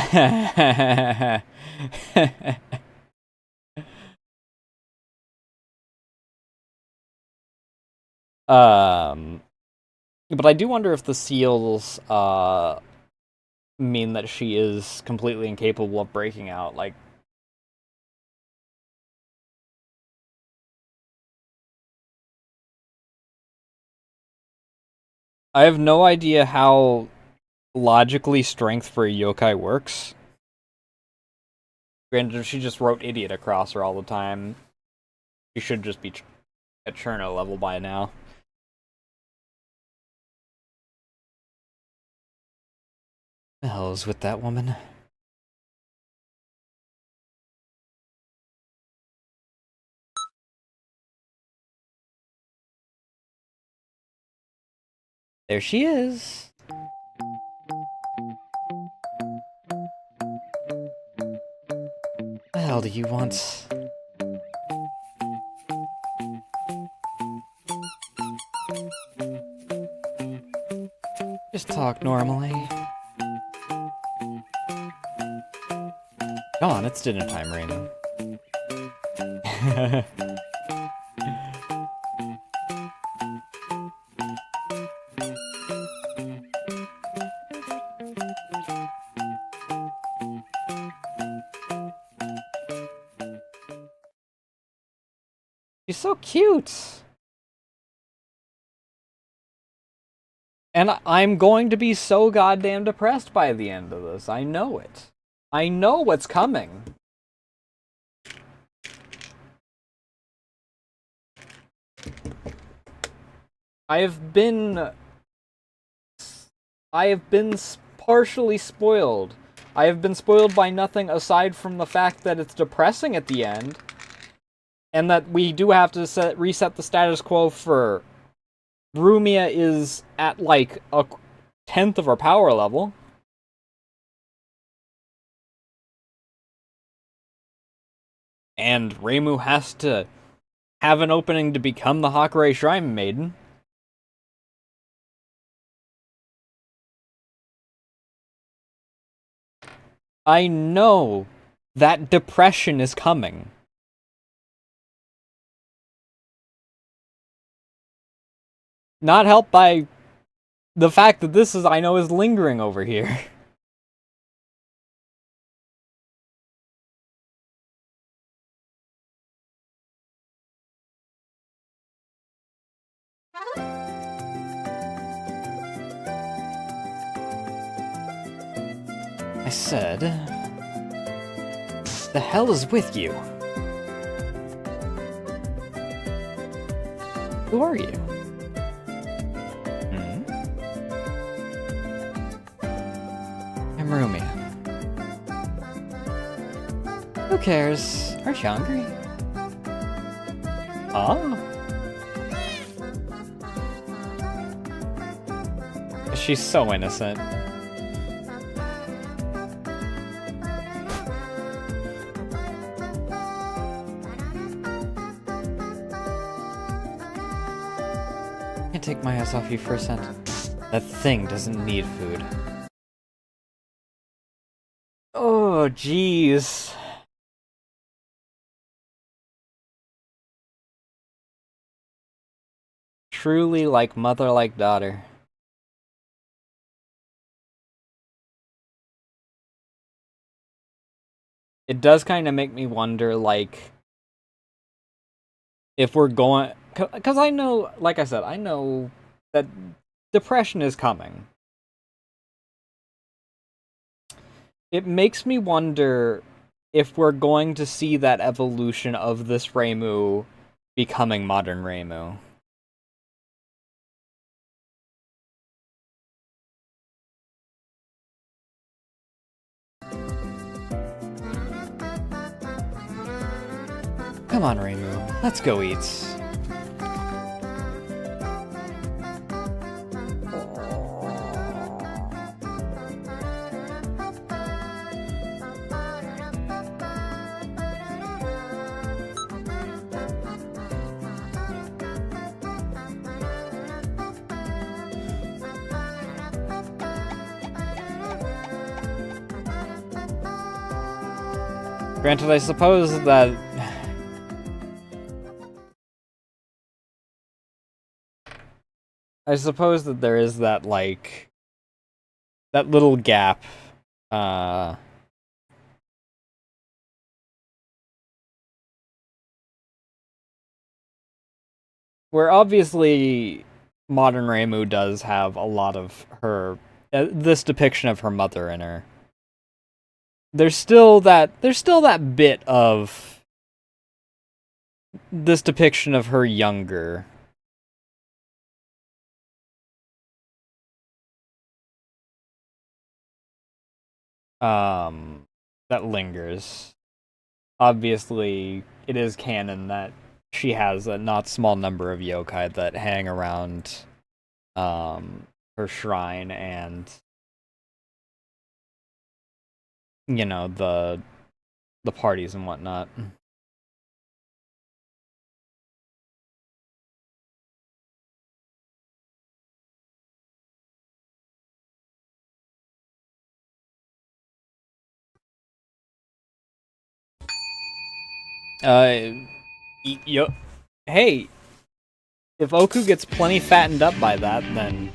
I do wonder if the seals, mean that she is completely incapable of breaking out, like... I have no idea how logically strength for a yokai works. Granted, if she just wrote idiot across her all the time, she should just be at Cherno level by now. The hell is with that woman? There she is. The hell do you want? Just talk normally. Come on, it's dinner time, Reimu. She's so cute! And I'm going to be so goddamn depressed by the end of this. I know it. I know what's coming. I have been partially spoiled. I have been spoiled by nothing aside from the fact that it's depressing at the end. And that we do have to reset the status quo for... Rumia is at, like, a 10th of her power level. And Reimu has to have an opening to become the Hakurei Shrine Maiden. I know that depression is coming. Not helped by the fact that this is, I know, is lingering over here. I said, the hell is with you? Who are you? I'm Rumia. Who cares? Aren't you hungry? Oh. She's so innocent. Can't take my eyes off you for a second. That thing doesn't need food. Oh, jeez. Truly like mother, like daughter. It does kind of make me wonder, like, if we're going... Because I know, like I said, I know that depression is coming. It makes me wonder if we're going to see that evolution of this Reimu becoming modern Reimu. Come on, Reimu. Let's go eat. Granted, I suppose that... I suppose that there is that, like... that little gap. Where obviously modern Reimu does have a lot of her... this depiction of her mother in her. There's still that bit of this depiction of her younger. That lingers. Obviously, it is canon that she has a not small number of yokai that hang around her shrine and, you know, the parties and whatnot. Hey, if Oku gets plenty fattened up by that, then...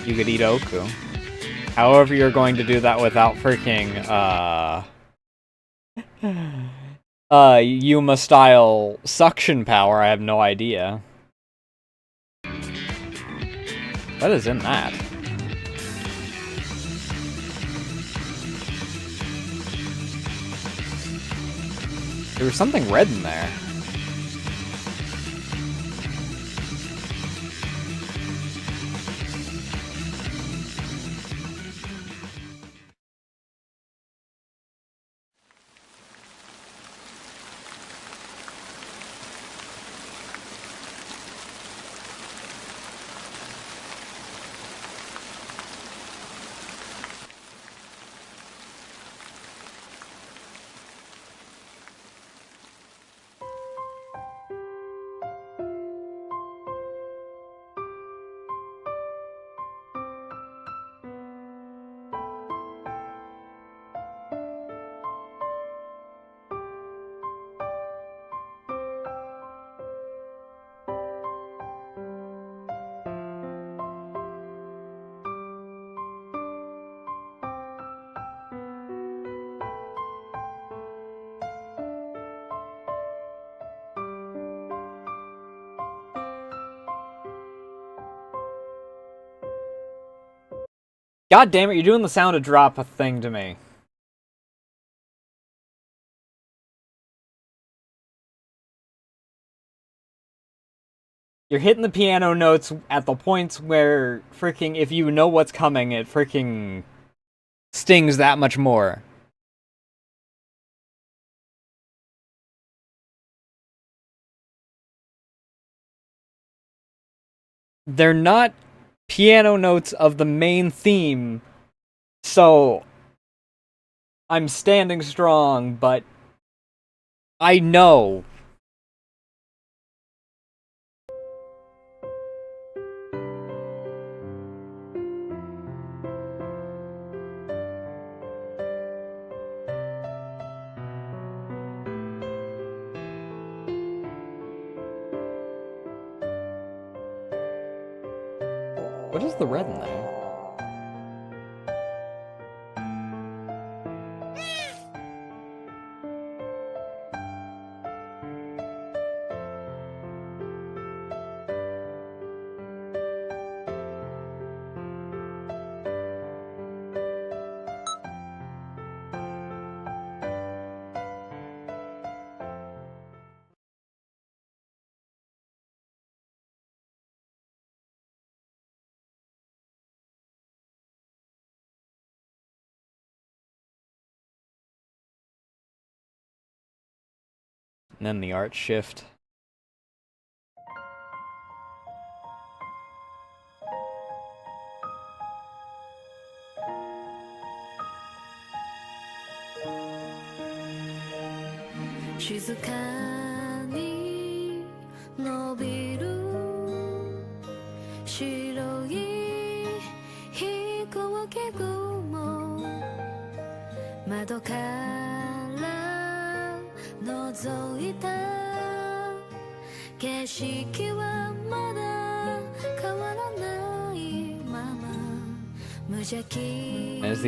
you could eat Oku. However you're going to do that without freaking, Yuma-style suction power, I have no idea. What is in that? There was something red in there. God damn it, you're doing the sound of drop a thing to me. You're hitting the piano notes at the points where freaking, if you know what's coming, it freaking stings that much more. They're not piano notes of the main theme, so I'm standing strong, but I know. What is the red in there? And then the art shift. As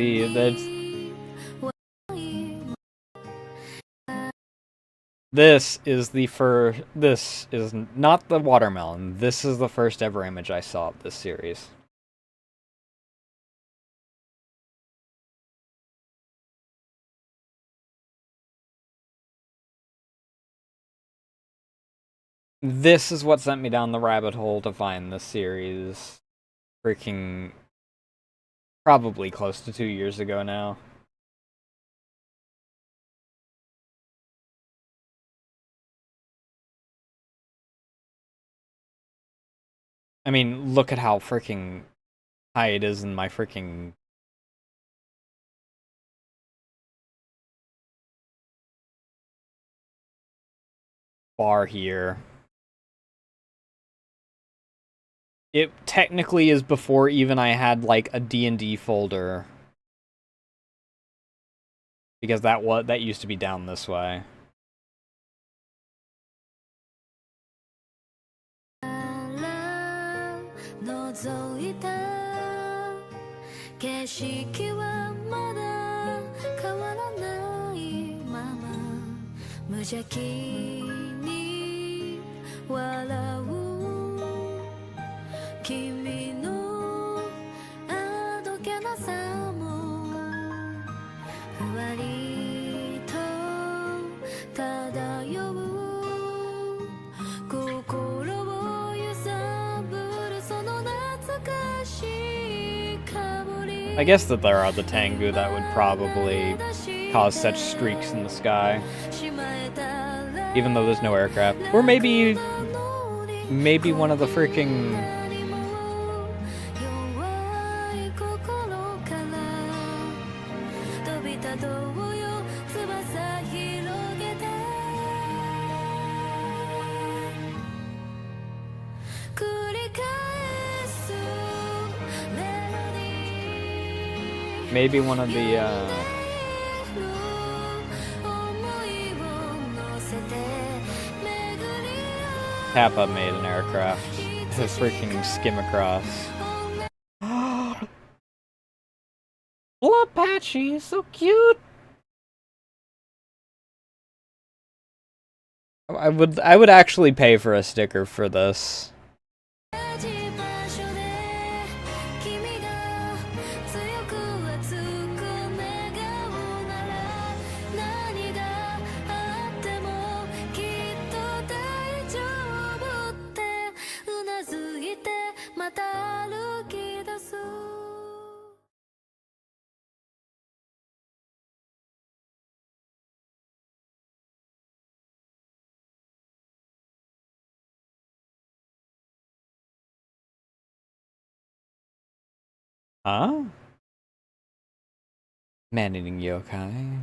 this is the first. This is not the watermelon. This is the first ever image I saw of this series. This is what sent me down the rabbit hole to find this series. Freaking. Probably close to 2 years ago now. I mean, look at how freaking high it is in my freaking bar here. It technically is before even I had like a D&D folder. Because that used to be down this way. I guess that there are the Tengu that would probably cause such streaks in the sky. Even though there's no aircraft. Or maybe one of the freaking... Maybe one of the, Kappa made an aircraft to freaking skim across. Blood Patchy, so cute! I would actually pay for a sticker for this. Huh? Man-eating yokai.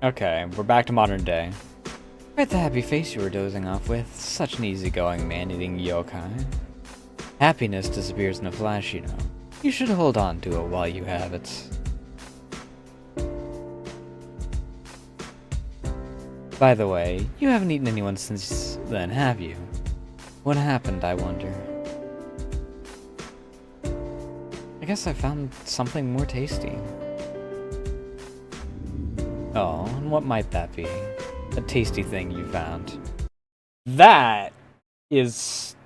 Okay, we're back to modern day. Quite the happy face you were dozing off with. Such an easygoing man-eating yokai. Happiness disappears in a flash, you know. You should hold on to it while you have it. By the way, you haven't eaten anyone since then, have you? What happened, I wonder? I guess I found something more tasty. Oh, and what might that be? A tasty thing you found. That is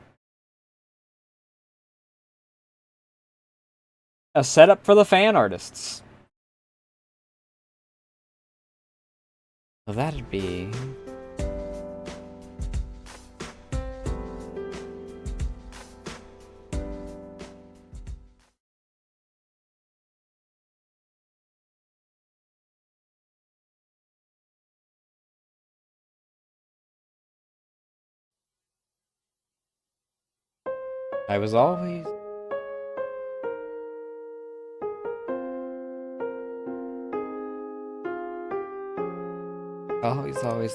a setup for the fan artists. So that'd be... I was always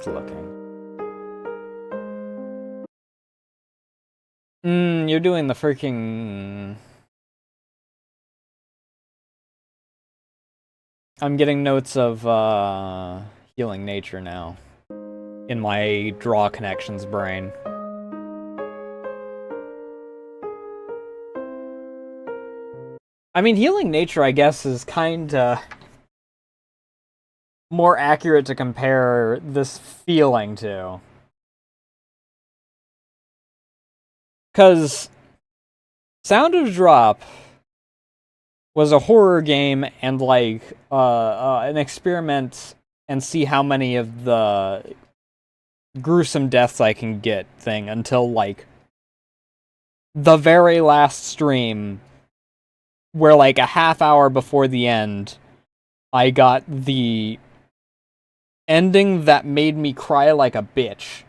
looking. You're doing the freaking... I'm getting notes of, healing nature now. In my draw connections brain. I mean, healing nature, I guess, is kinda more accurate to compare this feeling to. Because Sound of Drop was a horror game and, like, an experiment and see how many of the gruesome deaths I can get thing until, like, the very last stream, where, like, a half hour before the end, I got the ending that made me cry like a bitch.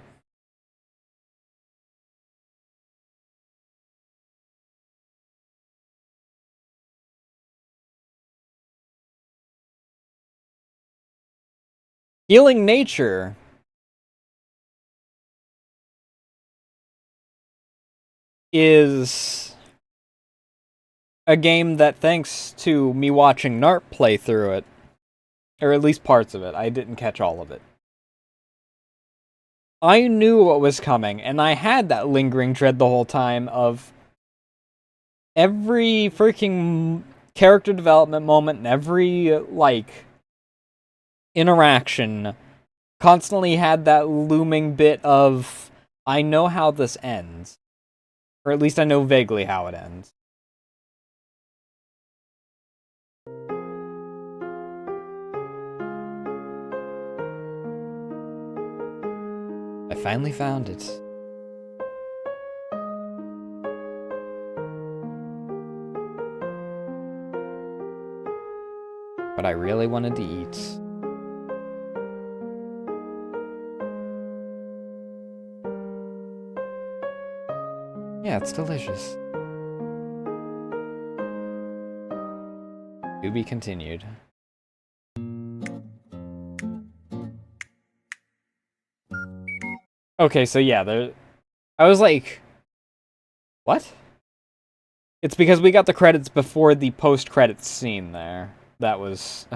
Healing Nature is a game that, thanks to me watching Narp play through it, or at least parts of it, I didn't catch all of it, I knew what was coming, and I had that lingering dread the whole time of every freaking character development moment and every, like, interaction constantly had that looming bit of, I know how this ends. Or at least I know vaguely how it ends. I finally found it. But I really wanted to eat. Yeah, it's delicious. To be continued. Okay, so yeah, I was like, what? It's because we got the credits before the post-credits scene there. That was...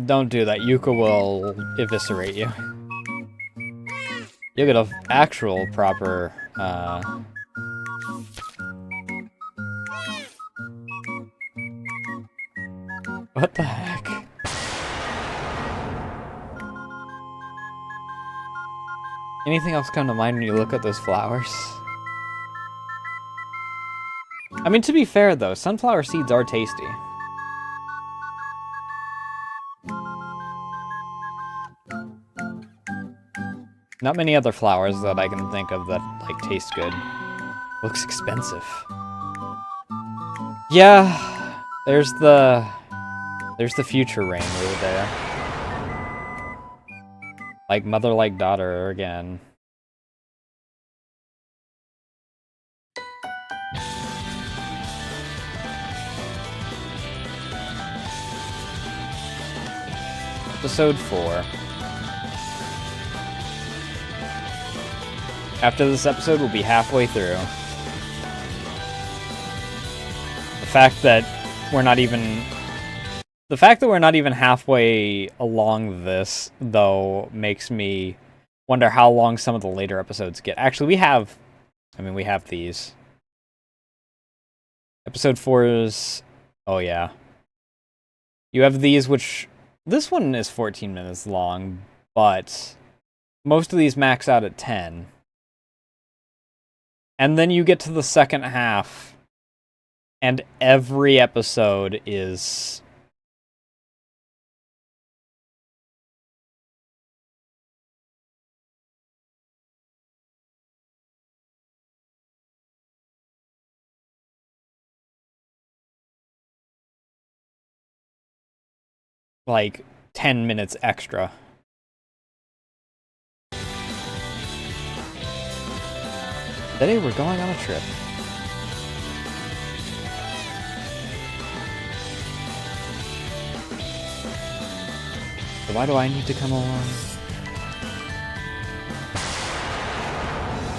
Don't do that. Yuka will eviscerate you. You'll get an actual proper, What the heck? Anything else come to mind when you look at those flowers? I mean, to be fair, though, sunflower seeds are tasty. Not many other flowers that I can think of that, like, taste good. Looks expensive. Yeah, there's the future reimu there. Like mother, like daughter again. Episode 4. After this episode, we'll be halfway through. The fact that we're not even halfway along this, though, makes me wonder how long some of the later episodes get. Actually, we have these. Episode 4 is... Oh, yeah. You have these, which... This one is 14 minutes long, but most of these max out at 10. And then you get to the second half, and every episode is... like 10 minutes extra. Today we're going on a trip. So why do I need to come along?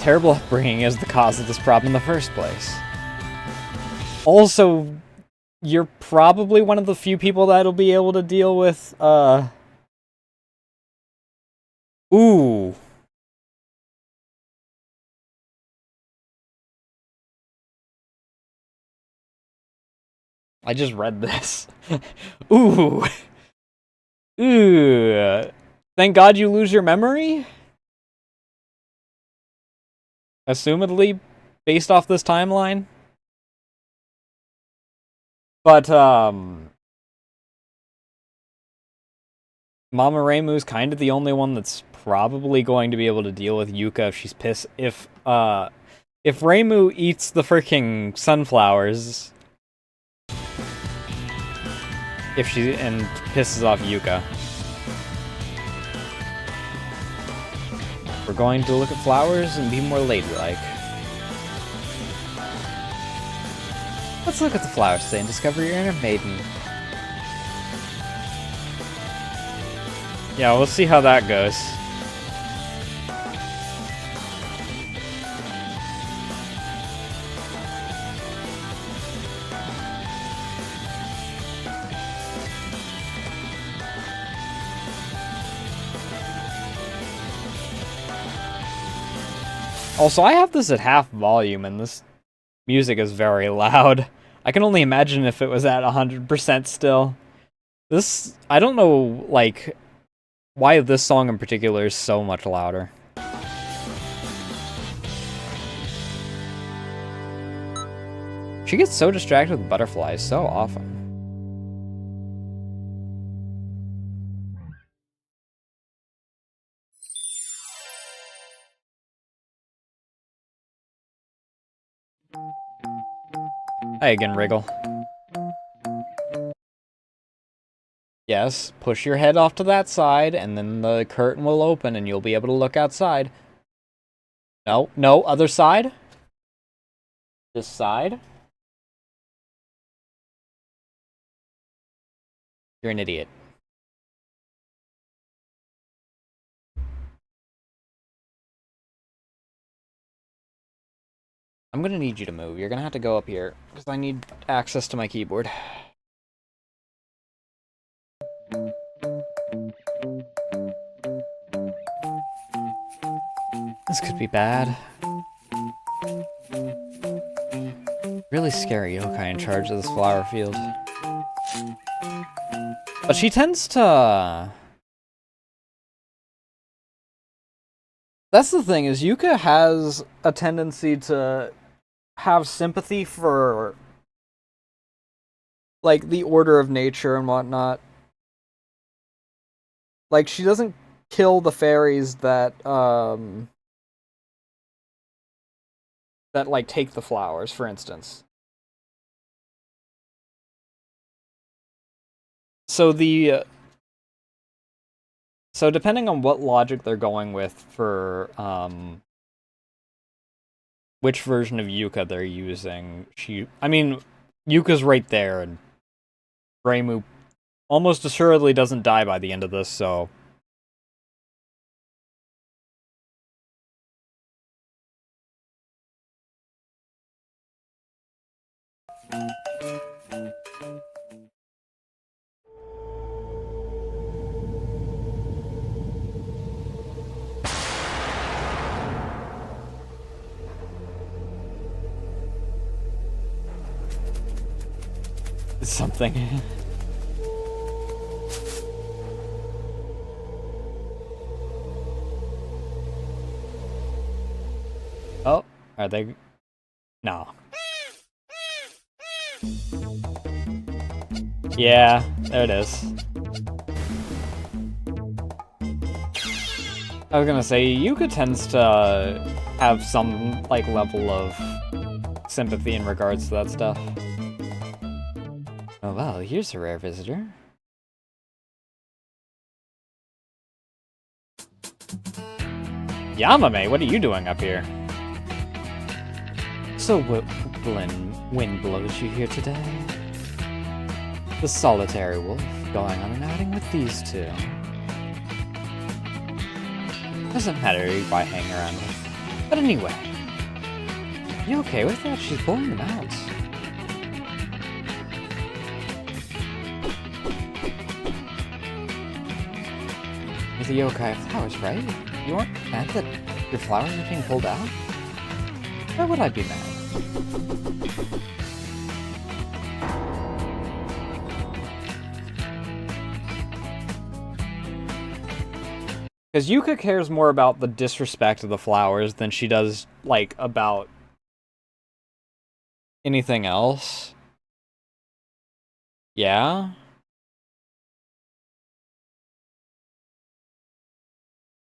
Terrible upbringing is the cause of this problem in the first place. Also, you're probably one of the few people that'll be able to deal with, Ooh. I just read this. Ooh. Ooh. Thank God you lose your memory? Assumedly, based off this timeline. But, Mama Reimu's kind of the only one that's probably going to be able to deal with Yuka if she's pissed. If Reimu eats the freaking sunflowers... and pisses off Yuka. We're going to look at flowers and be more ladylike. Let's look at the flowers today and discover your inner maiden. Yeah, we'll see how that goes. Also, I have this at half volume, and this music is very loud. I can only imagine if it was at 100% still. This... I don't know, like, why this song in particular is so much louder. She gets so distracted with butterflies so often. Hi again, Wriggle. Yes, push your head off to that side, and then the curtain will open and you'll be able to look outside. No, no, other side. This side. You're an idiot. I'm gonna need you to move. You're gonna have to go up here, because I need access to my keyboard. This could be bad. Really scary yokai in charge of this flower field. But she tends to... That's the thing, is Yuka has a tendency to have sympathy for, like, the order of nature and whatnot. Like, she doesn't kill the fairies that that like take the flowers, for instance. So the so depending on what logic they're going with for which version of Yuka they're using, I mean, Yuka's right there, and Reimu almost assuredly doesn't die by the end of this, so it's something. Oh, are they? No. Yeah, there it is. I was gonna say, Yuka tends to have some, like, level of sympathy in regards to that stuff. Oh well, here's a rare visitor. Yamame, what are you doing up here? So what wind blows you here today? The solitary wolf going on an outing with these two. Doesn't matter who I hang around with. But anyway, you okay with that? She's pulling them out. You're the yokai of flowers, right? You aren't mad that your flowers are being pulled out? Why would I be mad? Because Yuka cares more about the disrespect of the flowers than she does, like, about anything else. Yeah?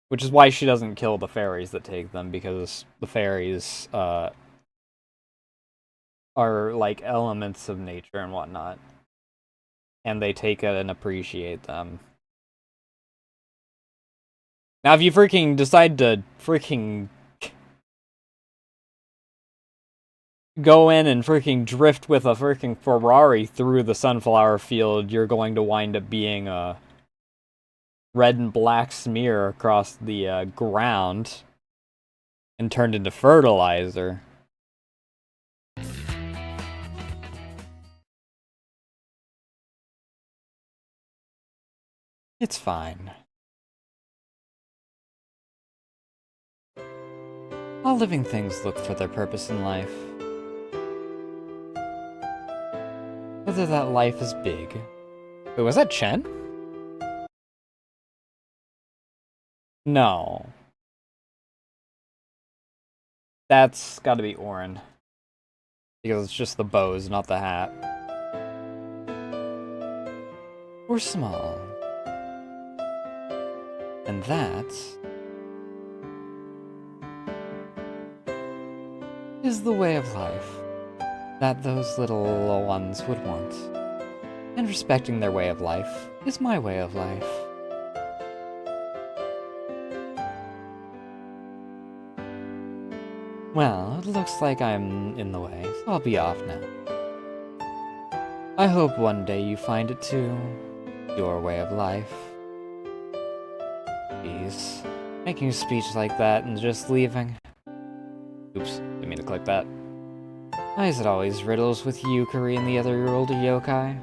Which is why she doesn't kill the fairies that take them, because the fairies, are, like, elements of nature and whatnot. And they take it and appreciate them. Now, if you freaking decide to freaking go in and freaking drift with a freaking Ferrari through the sunflower field, you're going to wind up being a red and black smear across the ground and turned into fertilizer. It's fine. All living things look for their purpose in life. Whether that life is big. Wait, was that Chen? No. That's gotta be Orin. Because it's just the bows, not the hat. We're small. And that is the way of life that those little ones would want. And respecting their way of life is my way of life. Well, it looks like I'm in the way, so I'll be off now. I hope one day you find it too. Your way of life. Jeez. Making a speech like that and just leaving. Oops, didn't mean to click that. Why is it always riddles with Yukari and the other older yokai?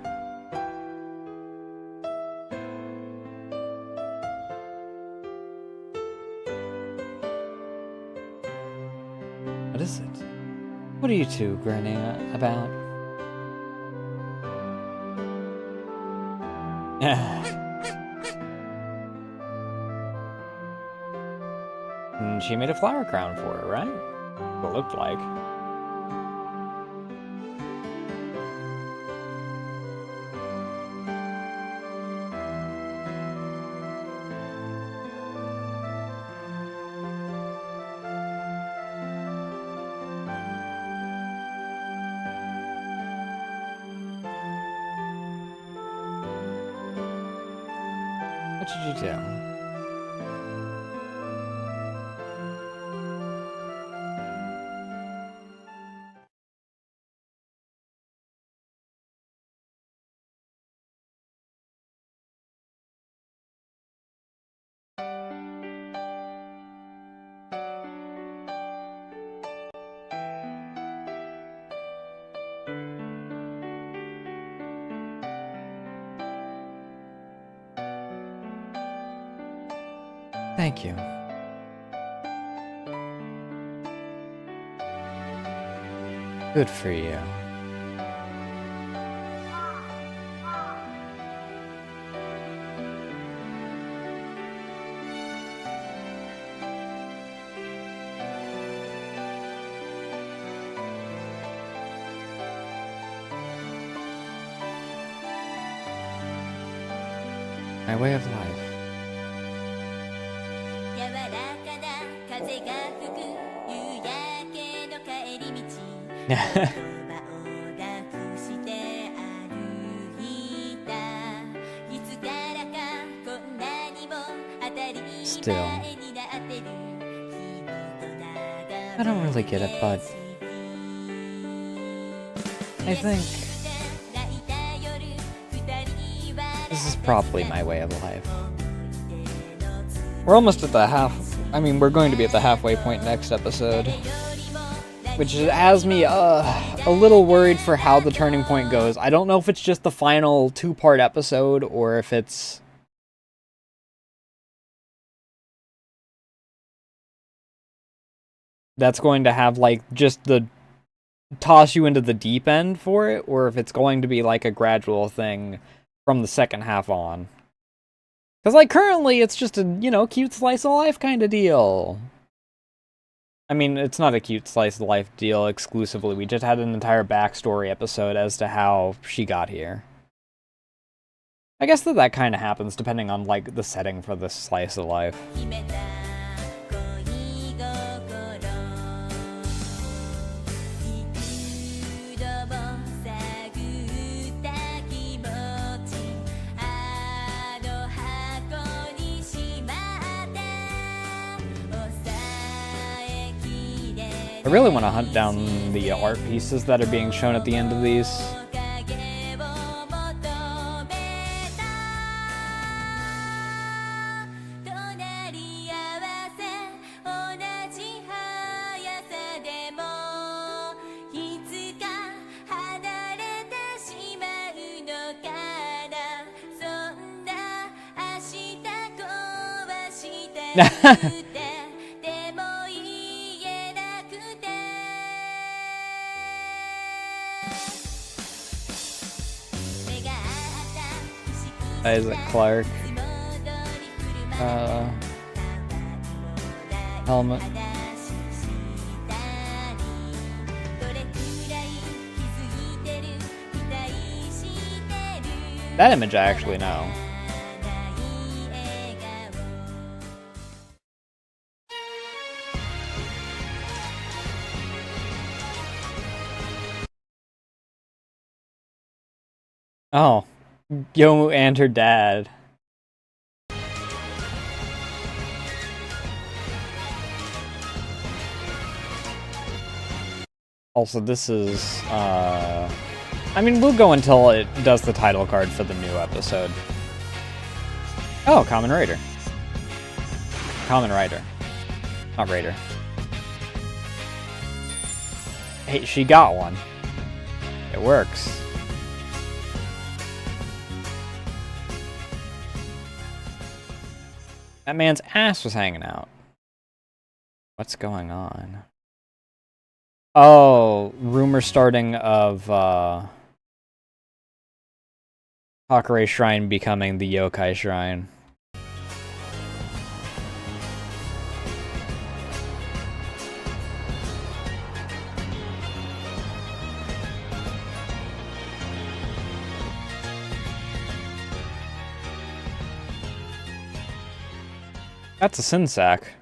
What is it? What are you two grinning about? And she made a flower crown for it, right? What it looked like. What did you do? Thank you. Good for you. My way of life. Still, I don't really get it, but I think this is probably my way of life. We're almost at the we're going to be at the halfway point next episode, which has me a little worried for how the turning point goes. I don't know if it's just the final 2-part episode or if it's that's going to have like just the toss you into the deep end for it, or if it's going to be like a gradual thing from the second half on. Because like currently it's just a, cute slice of life kind of deal. I mean, it's not a cute slice of life deal exclusively. We just had an entire backstory episode as to how she got here. I guess that kind of happens depending on like the setting for this slice of life. I really want to hunt down the art pieces that are being shown at the end of these. Isaac Clarke. Helmet. That image I actually know. Oh. Yomu and her dad. Also, this is, I mean, we'll go until it does the title card for the new episode. Oh, Common Raider. Common Rider. Not Raider. Hey, she got one. It works. That man's ass was hanging out. What's going on? Oh, rumor starting of Hakurei Shrine becoming the Yokai Shrine. That's a sin sack.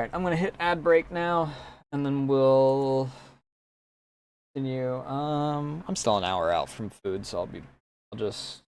Alright, I'm gonna hit ad break now, and then we'll continue. I'm still an hour out from food, so I'll just...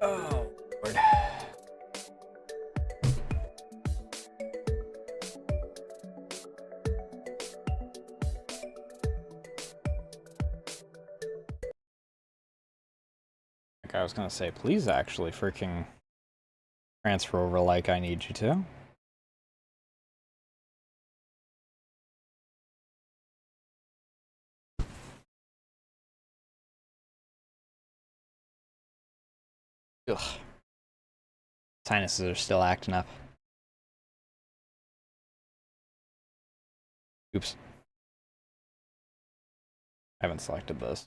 Oh, Lord. Like I was gonna say, please actually freaking transfer over like I need you to. Ugh. Sinuses are still acting up. Oops. I haven't selected this.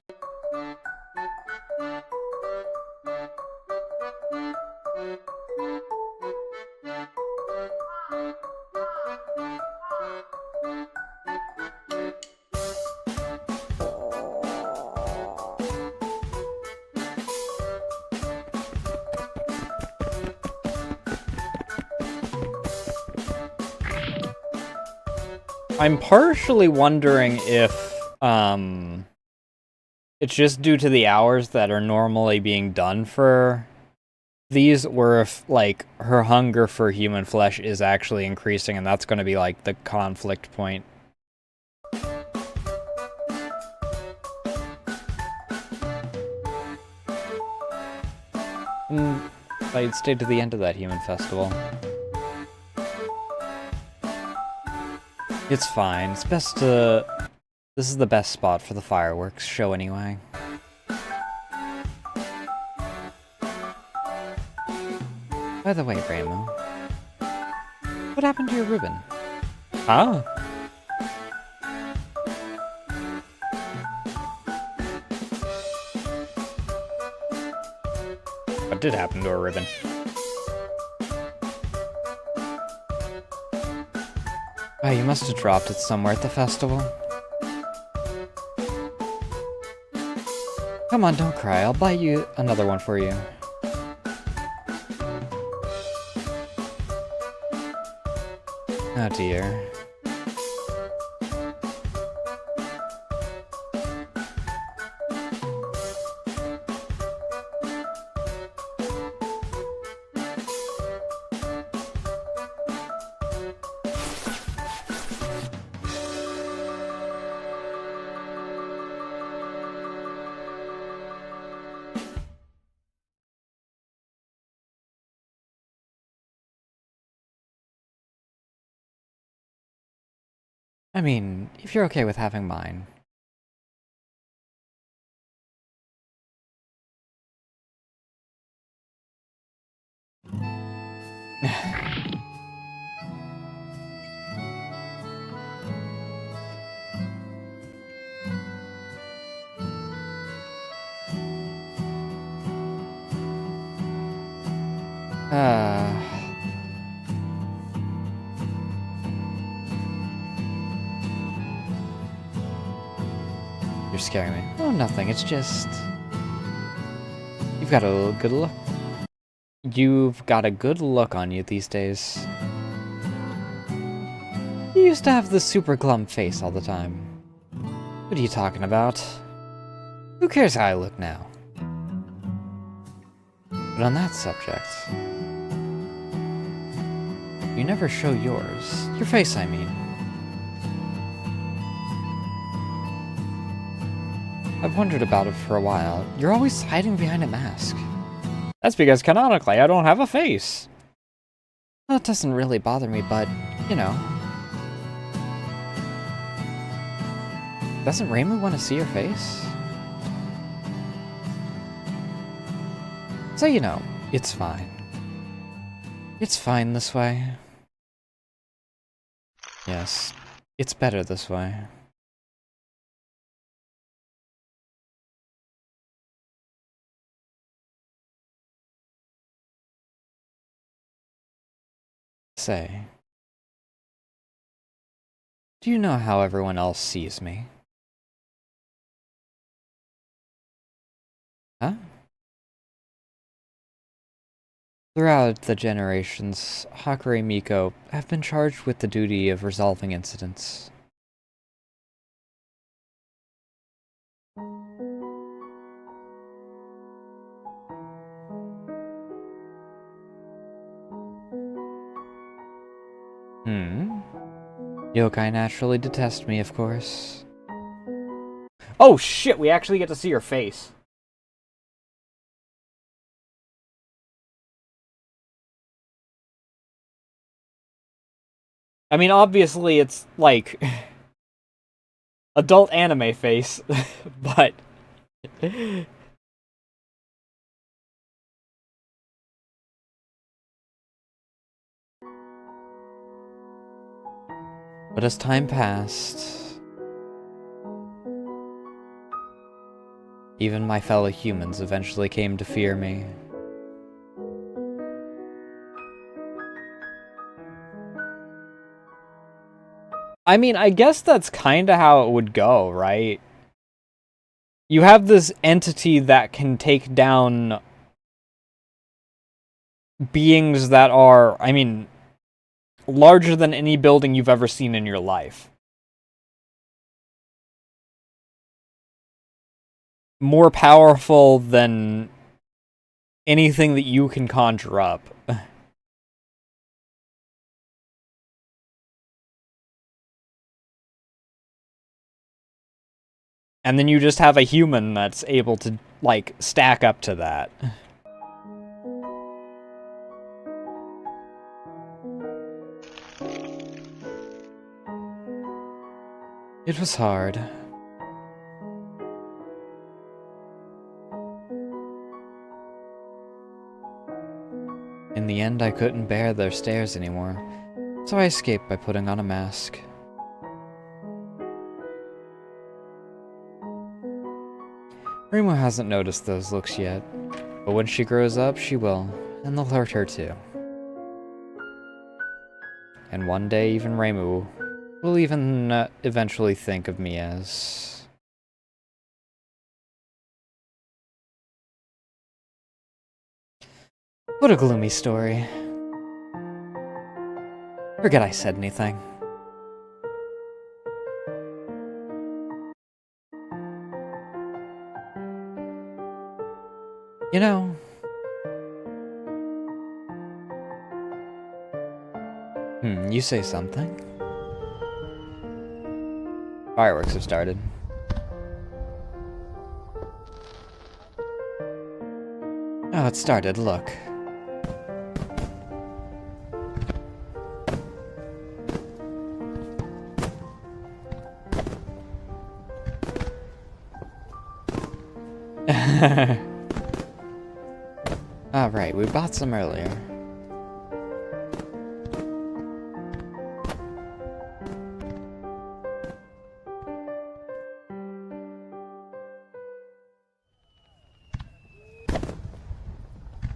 I'm partially wondering if it's just due to the hours that are normally being done for these, or if like her hunger for human flesh is actually increasing, and that's going to be like the conflict point. I'd stay to the end of that human festival. It's fine. It's best to... This is the best spot for the fireworks show anyway. By the way, reimu, what happened to your ribbon? Huh? What did happen to her ribbon? Oh, you must have dropped it somewhere at the festival. Come on, don't cry. I'll buy you another one for you. Oh dear. I mean, if you're okay with having mine. You're scaring me. Oh, nothing. It's just... You've got a good look. You've got a good look on you these days. You used to have this super glum face all the time. What are you talking about? Who cares how I look now? But on that subject... You never show yours. Your face, I mean. I've wondered about it for a while. You're always hiding behind a mask. That's because canonically I don't have a face. Well, it doesn't really bother me, but, you know. Doesn't reimu want to see your face? So, you know, it's fine. It's fine this way. Yes, it's better this way. Say, do you know how everyone else sees me? Huh? Throughout the generations, Hakure and Miko have been charged with the duty of resolving incidents. Yokai naturally detest me, of course. Oh shit, we actually get to see her face. I mean, obviously it's, like, adult anime face, but... But as time passed, even my fellow humans eventually came to fear me. I mean, I guess that's kind of how it would go, right? You have this entity that can take down beings that are, I mean, larger than any building you've ever seen in your life. More powerful than anything that you can conjure up. And then you just have a human that's able to, like, stack up to that. It was hard. In the end, I couldn't bear their stares anymore, so I escaped by putting on a mask. Reimu hasn't noticed those looks yet, but when she grows up, she will, and they'll hurt her too. And one day, even Reimu will even eventually think of me as... What a gloomy story. Forget I said anything. You know... you say something? Fireworks have started. Oh, it started, look. Ah, right, we bought some earlier.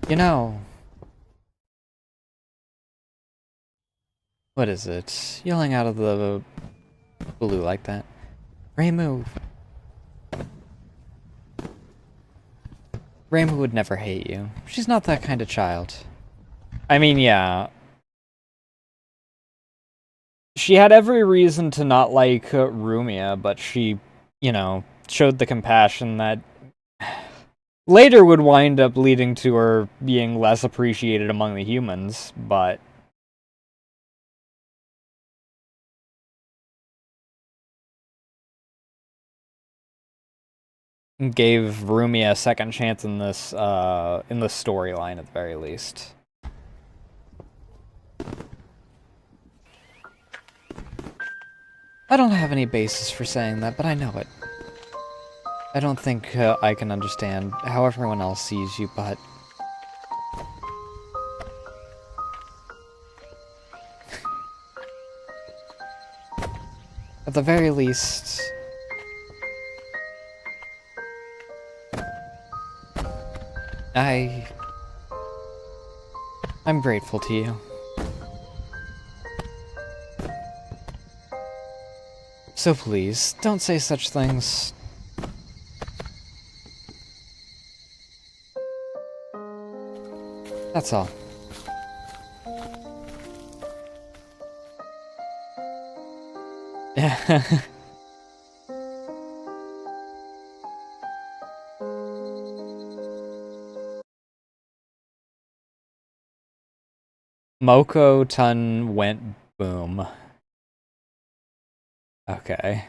You know... What is it? Yelling out of the blue like that. Reimu! Reimu would never hate you. She's not that kind of child. I mean, yeah. She had every reason to not like Rumia, but she, you know, showed the compassion that later would wind up leading to her being less appreciated among the humans, but... gave Rumia a second chance in this storyline at the very least. I don't have any basis for saying that, but I know it. I don't think I can understand how everyone else sees you, but... at the very least... I'm grateful to you. So please, don't say such things. That's all. Moko Tun went boom. Okay.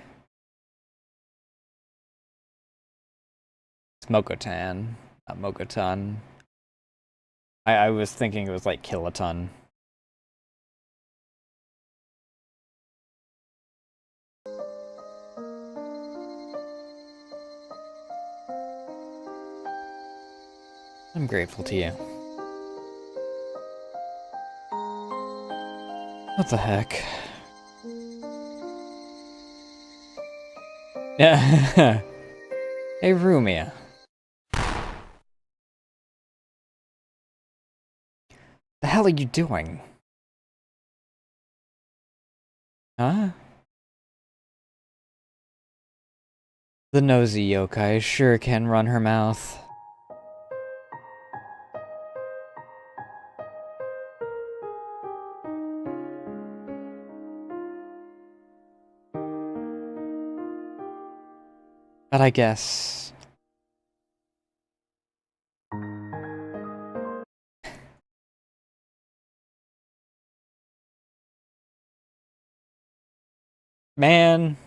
It's Mokotan, not Mokotan. I was thinking it was like Kiloton. I'm grateful to you. What the heck? Yeah. Hey, Rumia. The hell are you doing? Huh? The nosy yokai sure can run her mouth. But I guess... Man...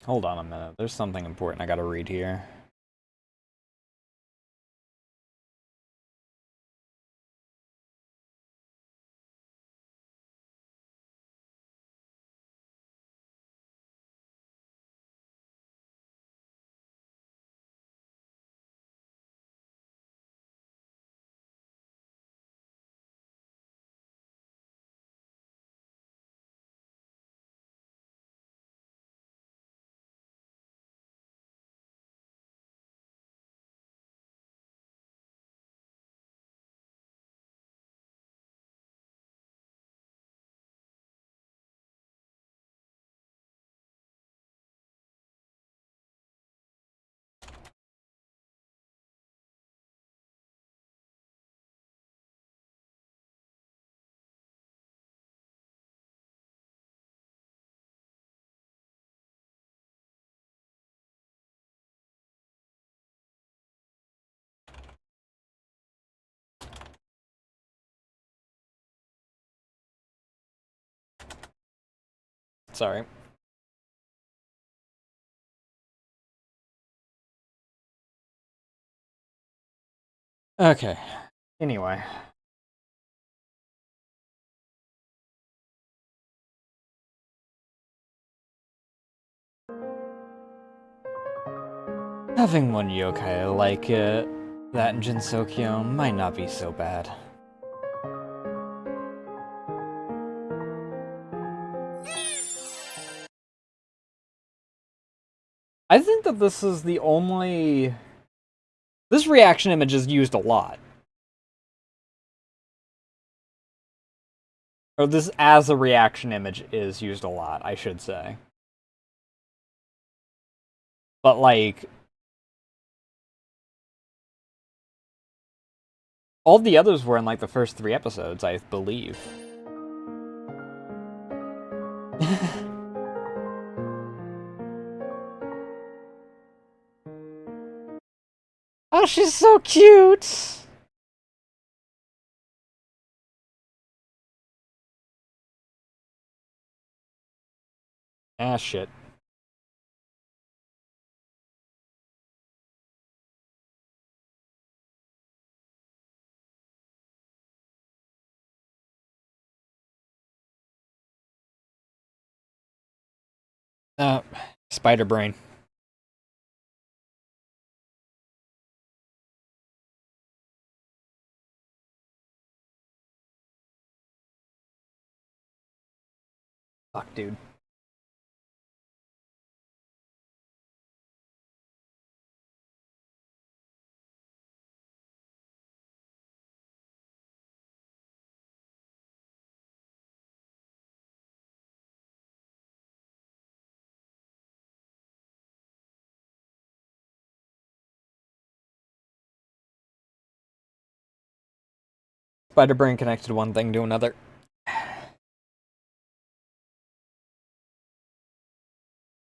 Hold on a minute, there's something important I gotta read here. Sorry. Okay. Anyway. Having one yokai like that in Jinsokyo might not be so bad. I think that this is the only... This reaction image is used a lot. Or this as a reaction image is used a lot, I should say. But, like... all the others were in, like, the first 3 episodes, I believe. Oh, she's so cute! Ah, shit. Spider brain. Fuck, dude. Spider brain connected one thing to another.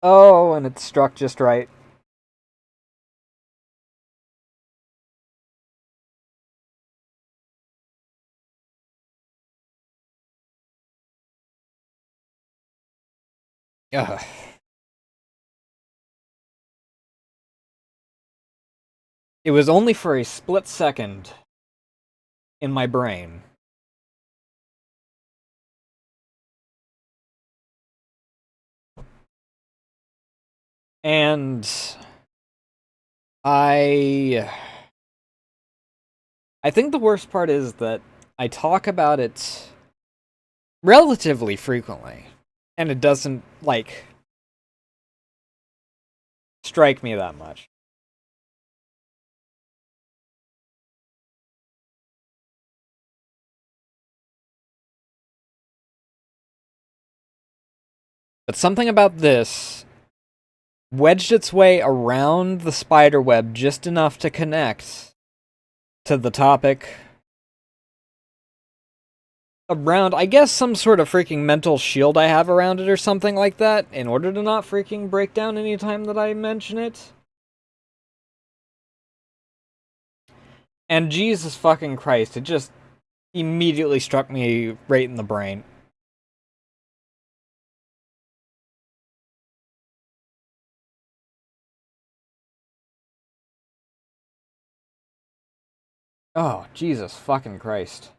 Oh, and it struck just right. Ugh. It was only for a split second in my brain. And I think the worst part is that I talk about it relatively frequently, and it doesn't, like, strike me that much. But something about this wedged its way around the spider web just enough to connect to the topic around, I guess, some sort of freaking mental shield I have around it or something like that, in order to not freaking break down any time that I mention it. And Jesus fucking Christ, it just immediately struck me right in the brain. Oh, Jesus fucking Christ.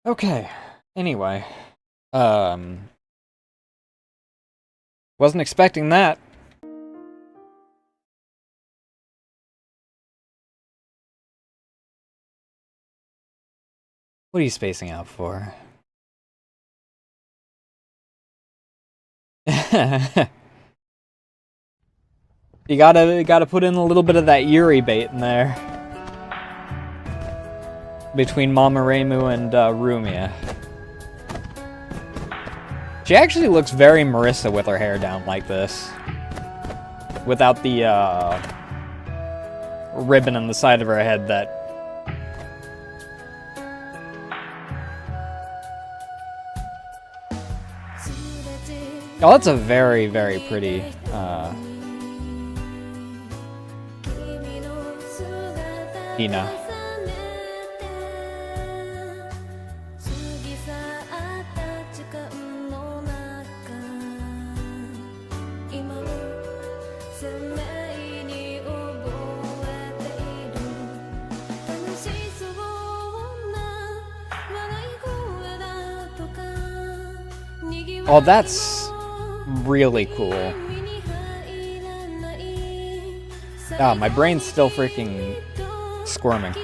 Okay, anyway. Wasn't expecting that. What are you spacing out for? You gotta put in a little bit of that Yuri bait in there. Between Mama Reimu and Rumia. She actually looks very Marissa with her hair down like this. Without the ribbon on the side of her head that... Oh, that's a very, very pretty Hina. Oh, that's really cool. Ah, my brain's still freaking squirming.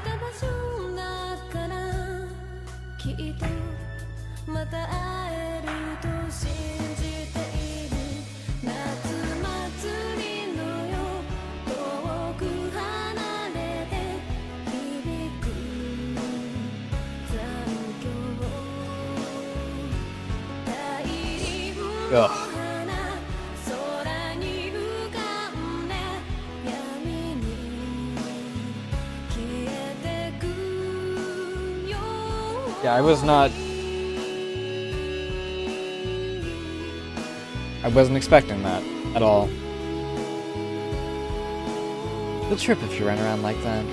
Ugh. Yeah, I wasn't expecting that at all. You'll trip if you run around like that.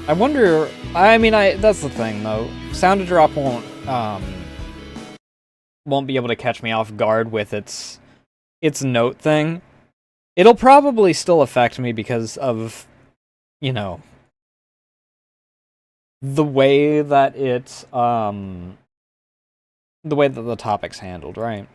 I wonder, I mean, that's the thing though. Sound Drop won't be able to catch me off guard with its note thing. It'll probably still affect me because of, you know, the way that it's the way that the topic's handled, right?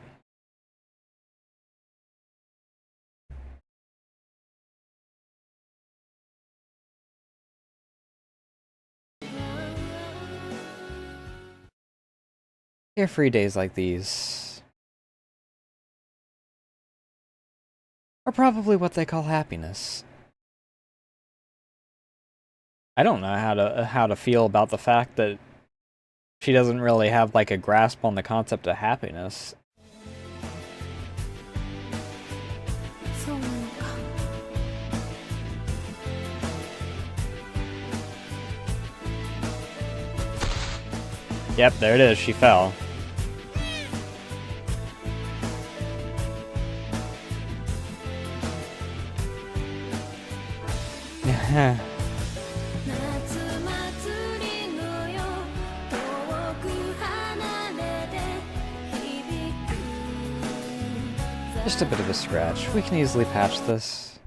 Carefree days like these are probably what they call happiness. I don't know how to feel about the fact that she doesn't really have like a grasp on the concept of happiness. Yep, there it is. She fell. Just a bit of a scratch. We can easily patch this.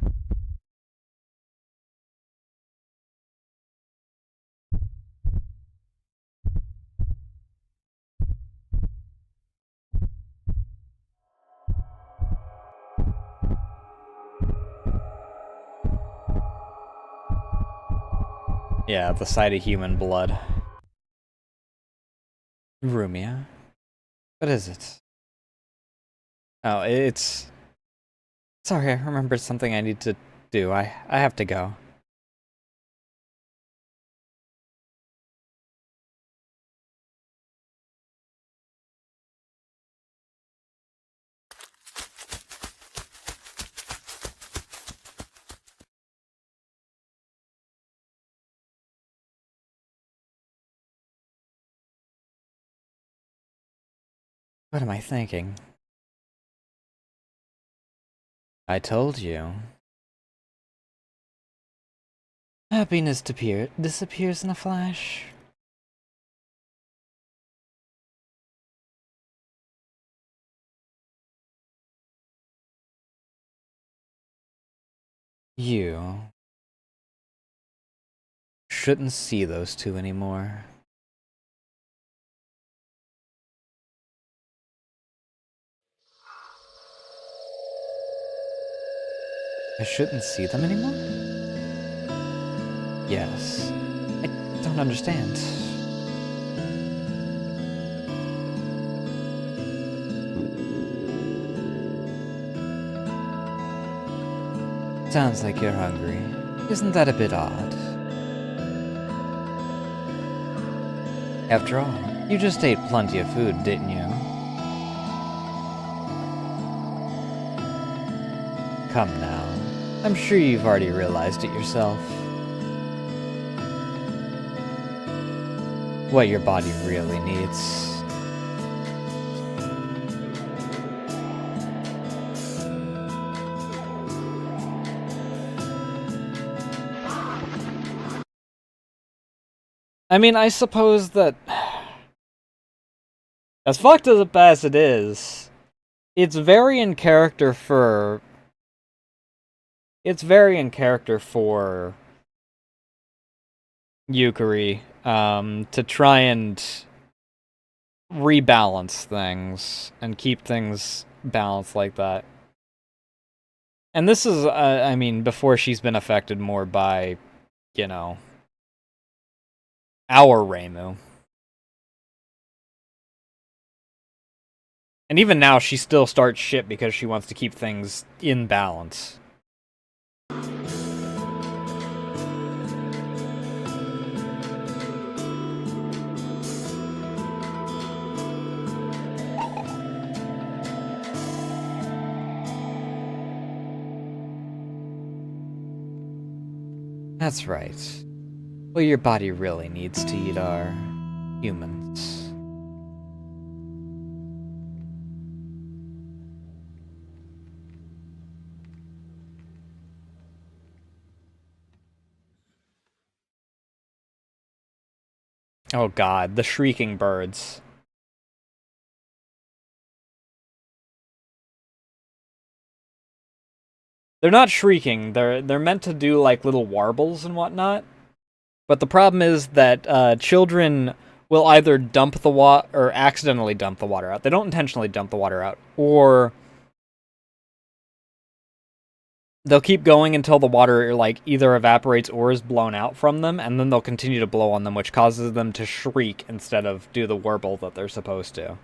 Yeah, the sight of human blood. Rumia? What is it? Oh, it's... Sorry, I remembered something I need to do. I have to go. What am I thinking? I told you. Happiness disappears in a flash. You shouldn't see those two anymore. I shouldn't see them anymore? Yes. I don't understand. Sounds like you're hungry. Isn't that a bit odd? After all, you just ate plenty of food, didn't you? Come now. I'm sure you've already realized it yourself. What your body really needs. I mean, I suppose that... As fucked up as it is, it's very in character for... It's very in character for Yukari, to try and rebalance things and keep things balanced like that. And this is, I mean, before she's been affected more by, you know, our reimu. And even now, she still starts shit because she wants to keep things in balance. That's right. What your body really needs to eat are humans. Oh god, the shrieking birds. They're not shrieking, they're meant to do like little warbles and whatnot. But the problem is that children will either dump the water or accidentally dump the water out. They don't intentionally dump the water out, or they'll keep going until the water like either evaporates or is blown out from them, and then they'll continue to blow on them, which causes them to shriek instead of do the warble that they're supposed to.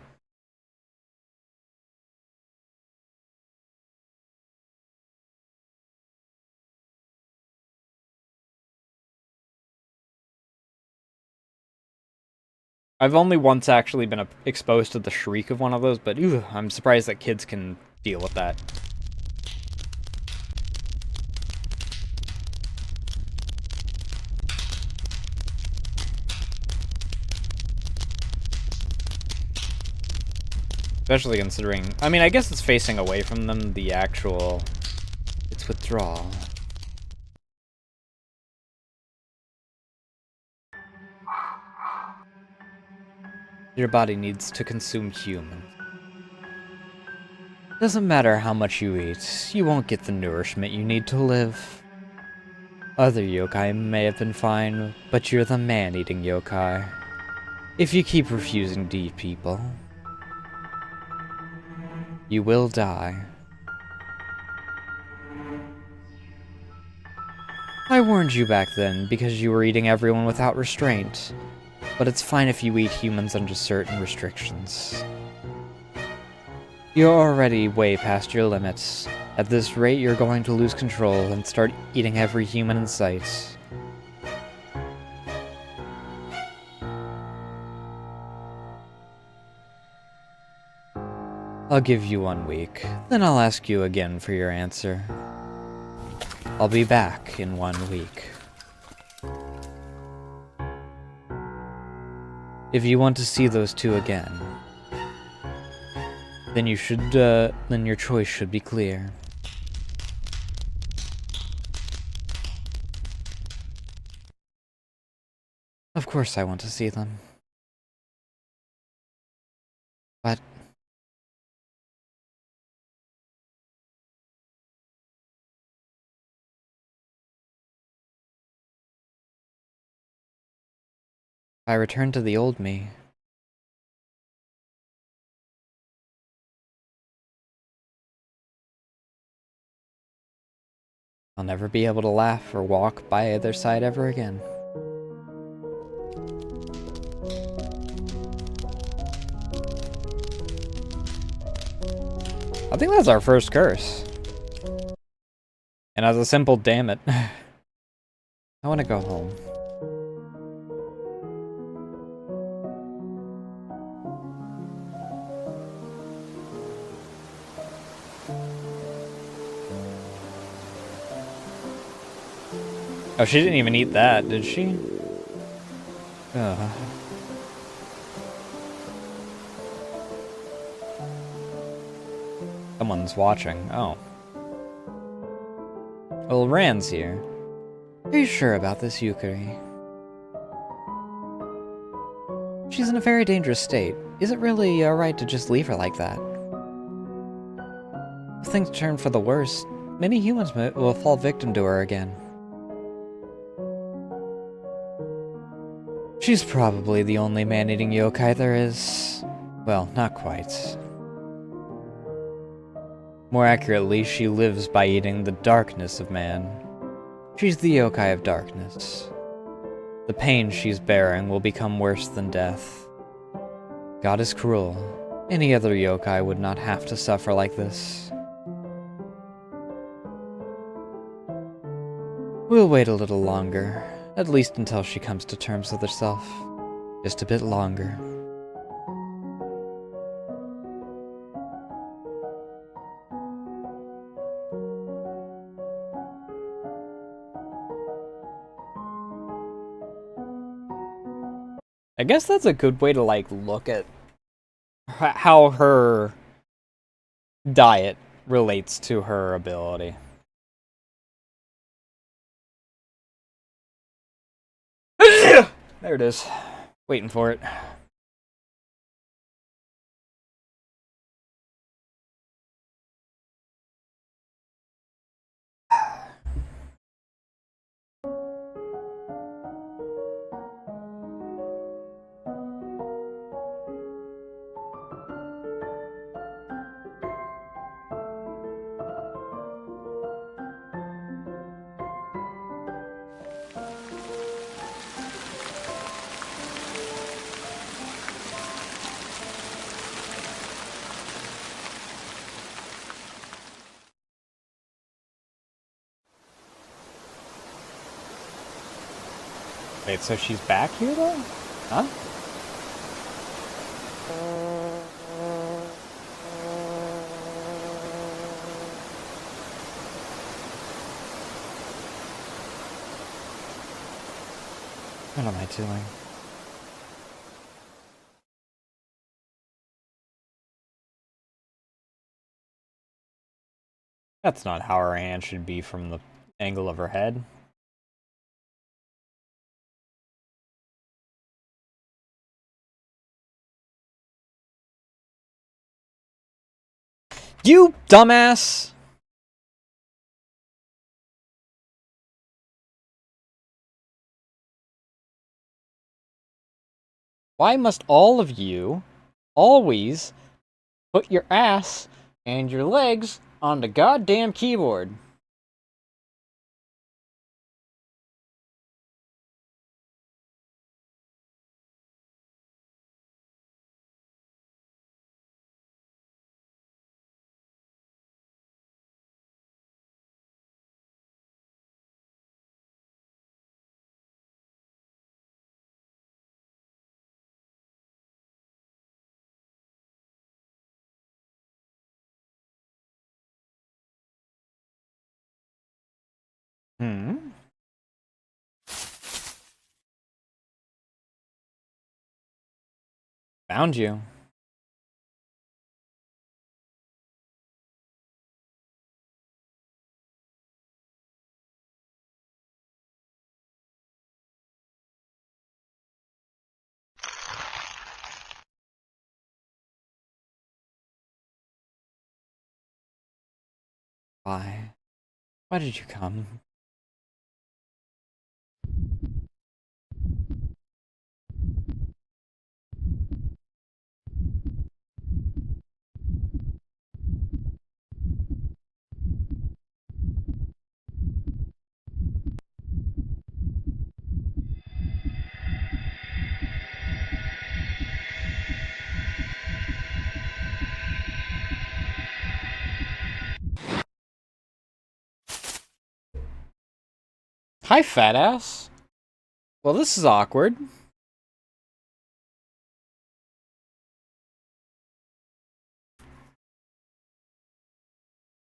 I've only once actually been exposed to the shriek of one of those, but I'm surprised that kids can deal with that. Especially considering... I mean, I guess it's facing away from them, the actual... It's withdrawal. Your body needs to consume humans. Doesn't matter how much you eat, you won't get the nourishment you need to live. Other yokai may have been fine, but you're the man-eating yokai. If you keep refusing to eat people, you will die. I warned you back then because you were eating everyone without restraint, but it's fine if you eat humans under certain restrictions. You're already way past your limits. At this rate, you're going to lose control and start eating every human in sight. I'll give you 1 week, then I'll ask you again for your answer. I'll be back in 1 week. If you want to see those two again, then your choice should be clear. Of course I want to see them. But if I return to the old me, I'll never be able to laugh or walk by either side ever again. I think that's our first curse. And as a simple damn it, I want to go home. Oh, she didn't even eat that, did she? Ugh. Someone's watching. Oh. Well, Rand's here. Are you sure about this Yukari? She's in a very dangerous state. Is it really alright to just leave her like that? If things turn for the worse, many humans will fall victim to her again. She's probably the only man-eating yokai there is. Well, not quite. More accurately, she lives by eating the darkness of man. She's the yokai of darkness. The pain she's bearing will become worse than death. God is cruel. Any other yokai would not have to suffer like this. We'll wait a little longer, at least until she comes to terms with herself. Just a bit longer. I guess that's a good way to, like, look at how her diet relates to her ability. There it is. Waiting for it. Wait, so she's back here though? Huh? What am I doing? That's not how her hand should be from the angle of her head. You dumbass! Why must all of you always put your ass and your legs on the goddamn keyboard? Hmm? Found you. Why? Why did you come? Hi, fat ass. Well, this is awkward.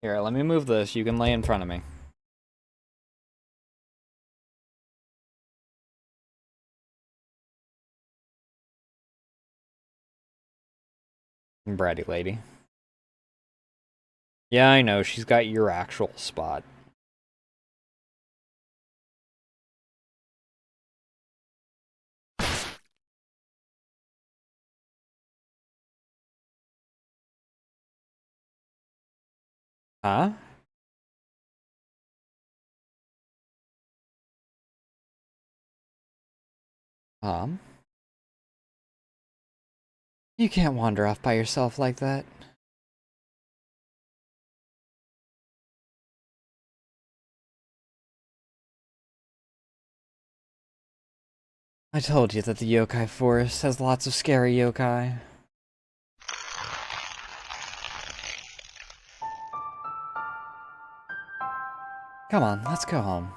Here, let me move this. You can lay in front of me. Bratty lady. Yeah, I know. She's got your actual spot. Huh? You can't wander off by yourself like that. I told you that the yokai forest has lots of scary yokai. Come on, let's go home.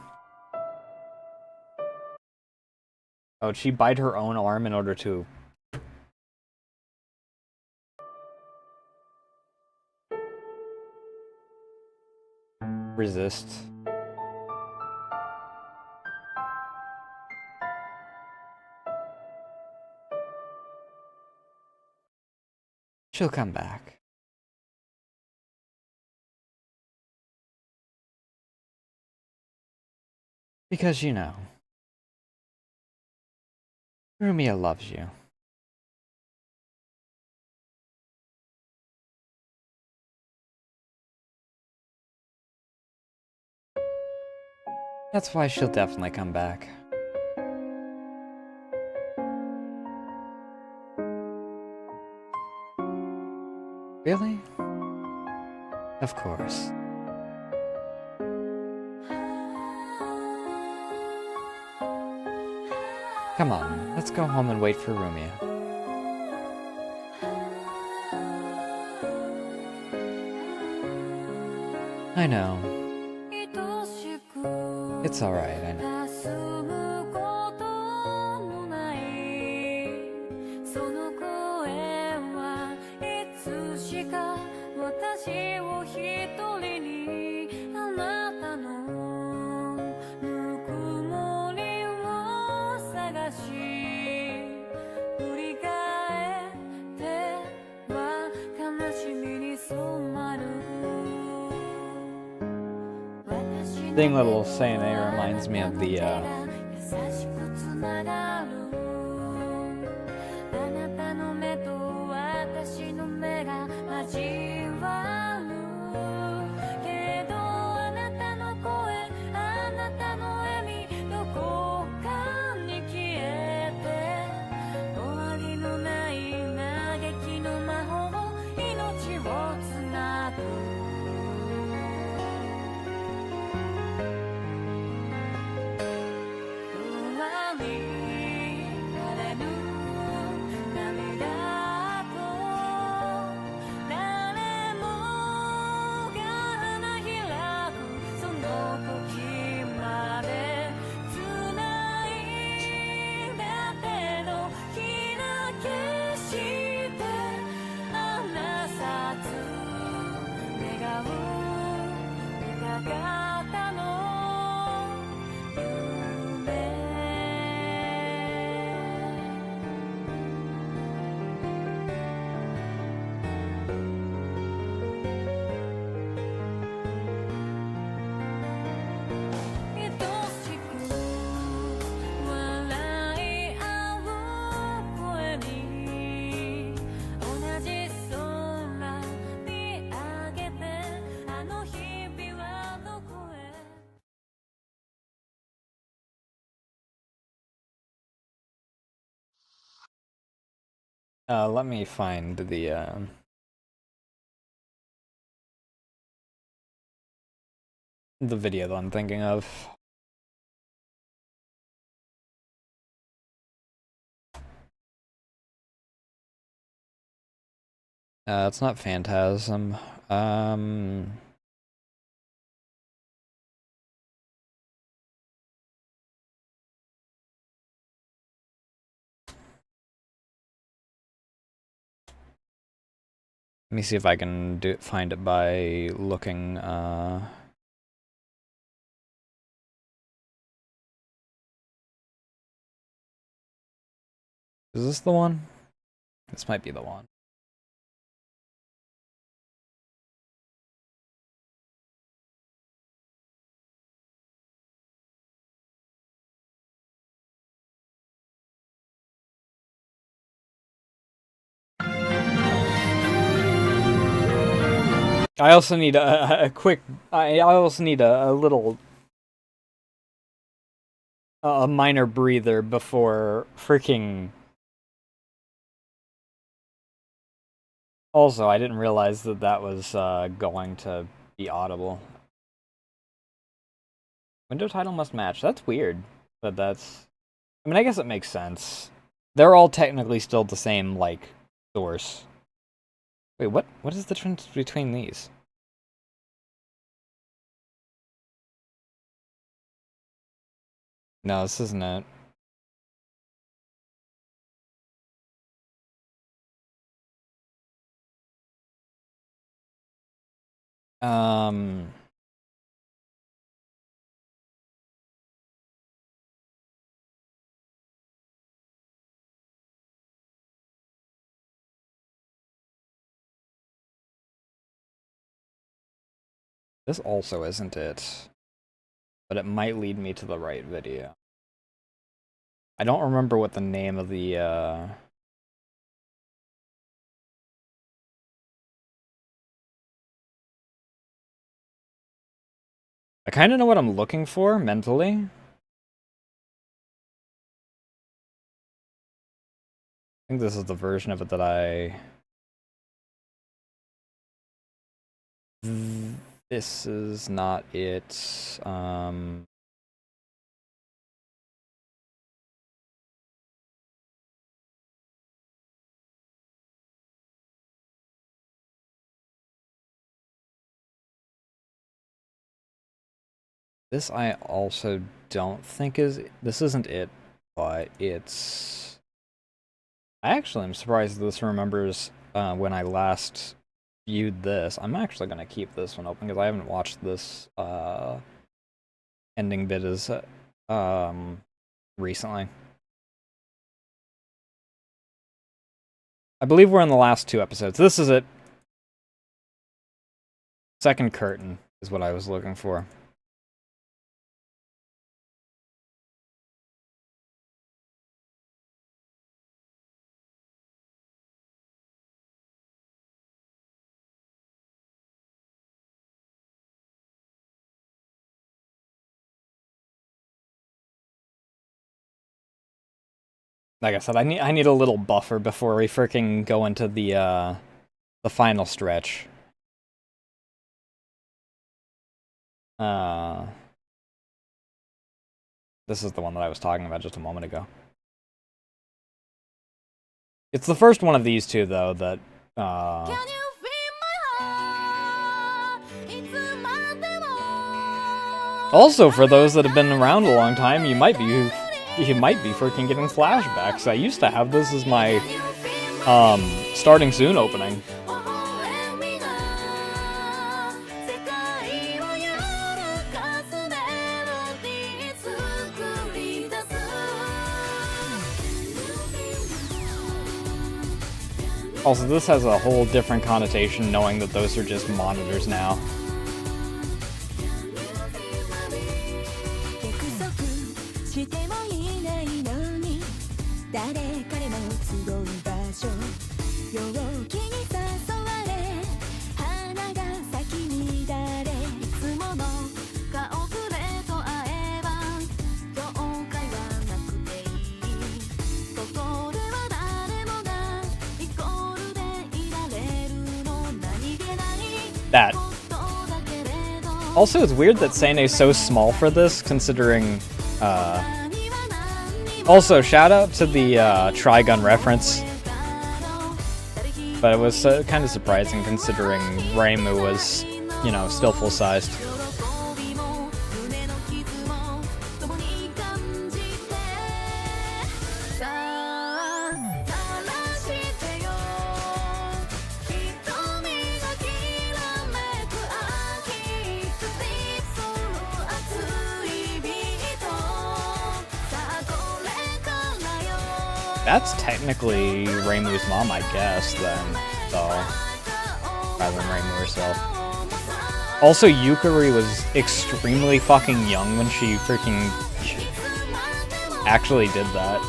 Oh, did she bite her own arm in order to... resist? She'll come back. Because you know, Rumia loves you. That's why she'll definitely come back. Really? Of course. Come on, let's go home and wait for Rumia. I know. It's alright, I know. Seeing little Sayane reminds me of the let me find the video that I'm thinking of. It's not Phantasm. Let me see if I can find it by looking, Is this the one? This might be the one. I also need a quick. I also need a little. A minor breather before freaking. Also, I didn't realize that that was going to be audible. Window title must match. That's weird. But that's. I mean, I guess it makes sense. They're all technically still the same, like, source. Wait, what is the difference between these? No, this isn't it. This also isn't it. But it might lead me to the right video. I don't remember what the name of the, I kind of know what I'm looking for, mentally. I think this is the version of it that I... This is not it. This I also don't think is... This isn't it, but it's... I actually am surprised this remembers when I last viewed this. I'm actually going to keep this one open because I haven't watched this ending bit as recently. I believe we're in the last 2 episodes. This is it. Second curtain is what I was looking for. Like I said, I need a little buffer before we freaking go into the final stretch. This is the one that I was talking about just a moment ago. It's the first one of these two, though, that also, for those that have been around a long time, you might be freaking getting flashbacks. I used to have this as my starting soon opening. Also, this has a whole different connotation knowing that those are just monitors now. That. Also, it's weird that Seine's so small for this, considering, Also, shout out to the, Trigun reference. But it was kind of surprising, considering reimu was, you know, still full-sized. That's technically Reimu's mom, I guess, then, so, rather than Reimu herself. Also, Yukari was extremely fucking young when she freaking actually did that.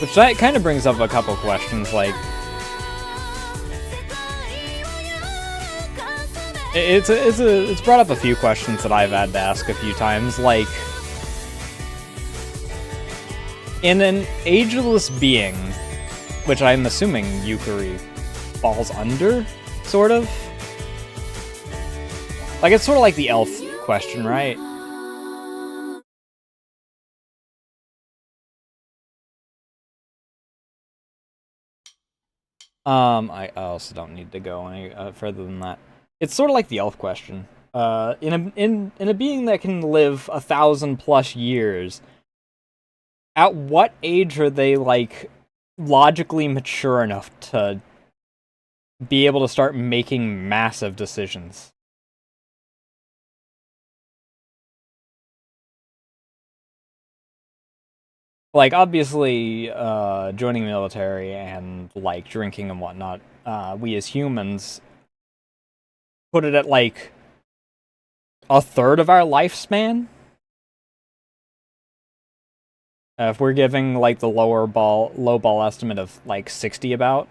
Which that kind of brings up a couple questions, like, it's brought up a few questions that I've had to ask a few times, like, in an ageless being, which I'm assuming Yukari falls under, sort of? Like, it's sort of like the elf question, right? I also don't need to go any further than that. It's sort of like the elf question. In a being that can live 1,000+ years, at what age are they, like, logically mature enough to be able to start making massive decisions? Like, obviously, joining the military and, like, drinking and whatnot, we as humans put it at, like, a third of our lifespan? If we're giving, like, the low ball estimate of, like, 60 about.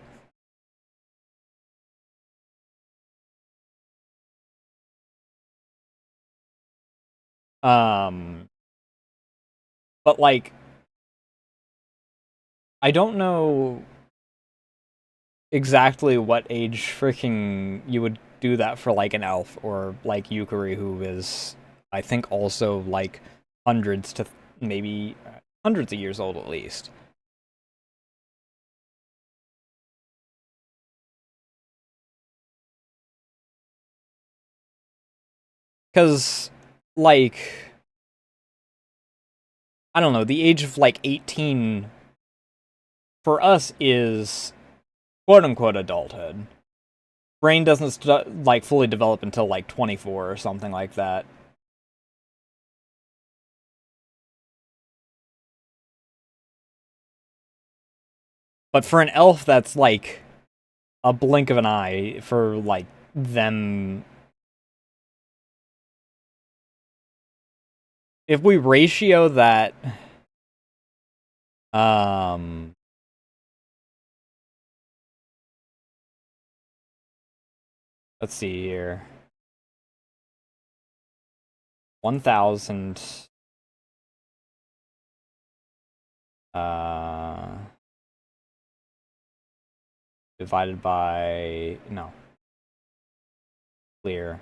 But, like, I don't know exactly what age freaking you would do that for, like, an elf, or, like, Yukari, who is, I think, also, like, hundreds to maybe hundreds of years old at least. Because, like, I don't know, the age of, like, 18 for us is quote-unquote adulthood. Brain doesn't, like, fully develop until, like, 24 or something like that. But for an elf, that's, like, a blink of an eye for, like, them. If we ratio that, let's see here. 1,000 divided by, no, clear,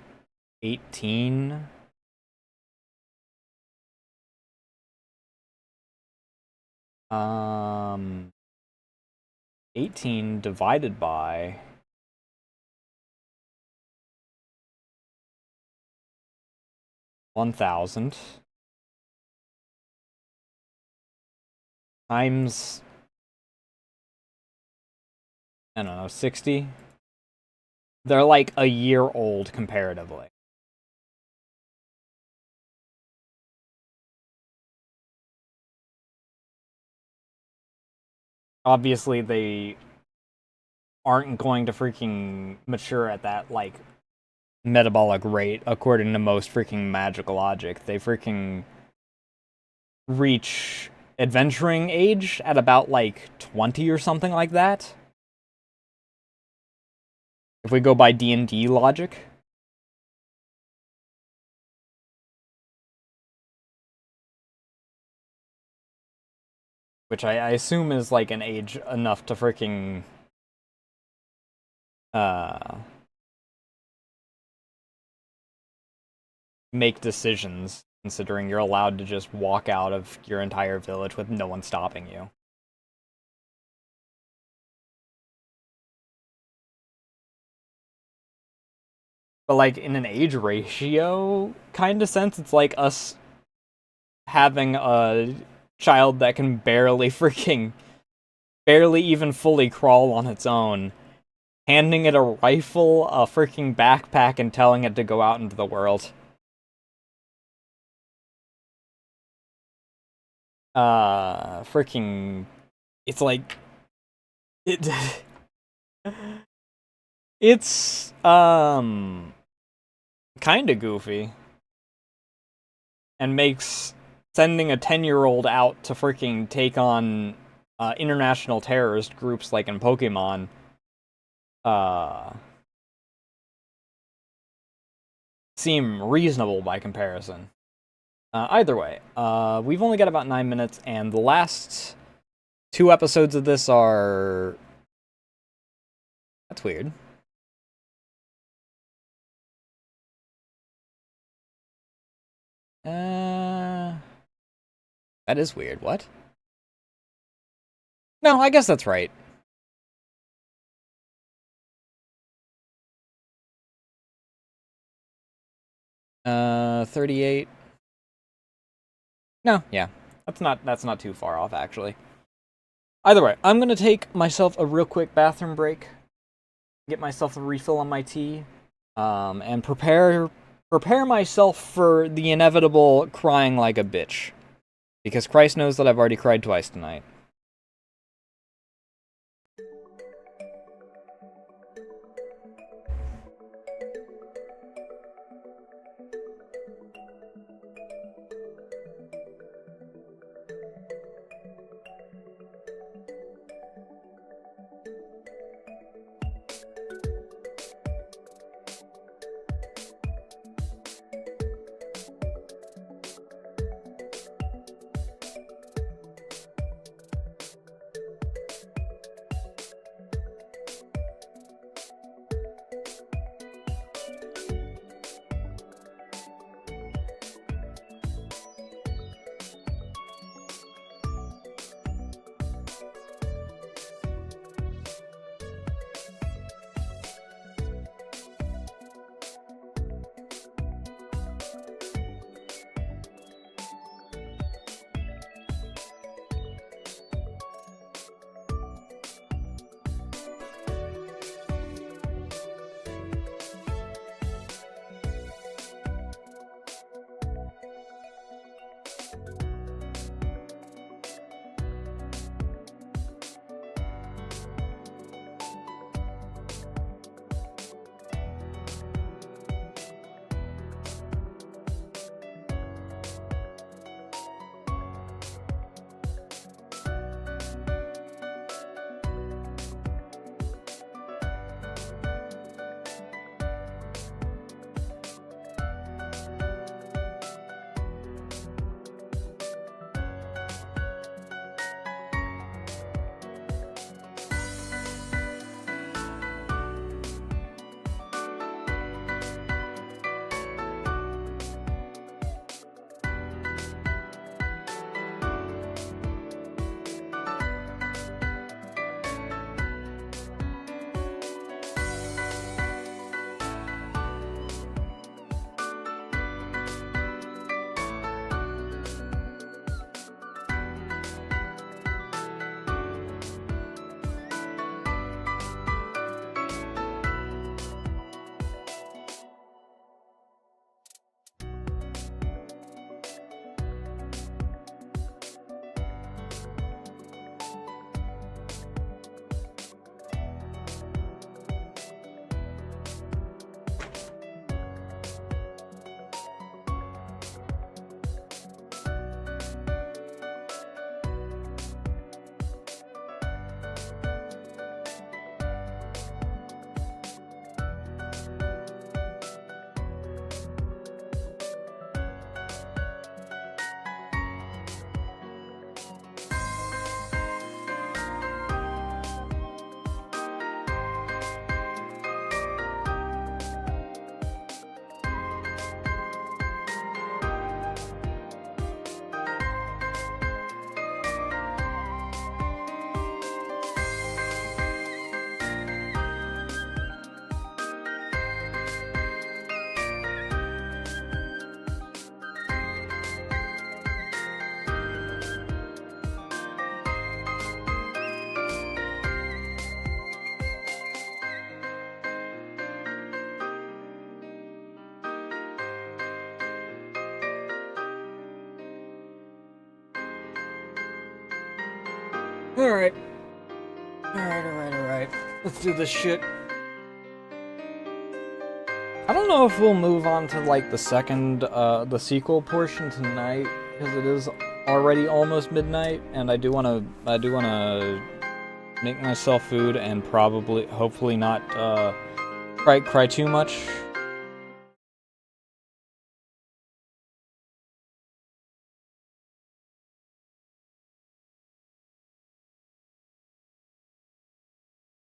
18 18 divided by 1,000 times, I don't know, 60. They're like a year old comparatively. Obviously, they aren't going to freaking mature at that, like, metabolic rate according to most freaking magic logic. They freaking reach adventuring age at about, like, 20 or something like that. If we go by D&D logic. Which I assume is, like, an age enough to freaking make decisions, considering you're allowed to just walk out of your entire village with no one stopping you. But, like, in an age ratio kind of sense, it's like us having a child that can barely even fully crawl on its own, handing it a rifle, a freaking backpack, and telling it to go out into the world. Freaking, it's like, it's, kinda goofy. And makes sending a 10-year-old out to freaking take on, international terrorist groups like in Pokemon, seem reasonable by comparison. Either way, we've only got about 9 minutes, and the last 2 episodes of this are... That's weird. That is weird. What? No, I guess that's right. 38. No, yeah. That's not too far off, actually. Either way, I'm gonna take myself a real quick bathroom break, get myself a refill on my tea, and prepare myself for the inevitable crying like a bitch. Because Christ knows that I've already cried twice tonight. Alright. Alright. Let's do this shit. I don't know if we'll move on to, like, the sequel portion tonight, because it is already almost midnight, and I do wanna make myself food and hopefully not, cry too much.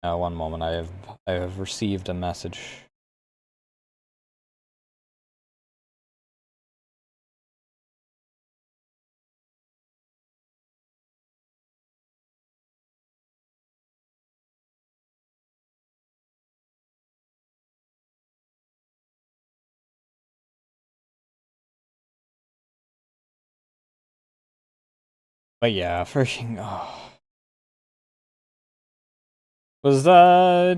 One moment, I have received a message. But yeah, freaking, was,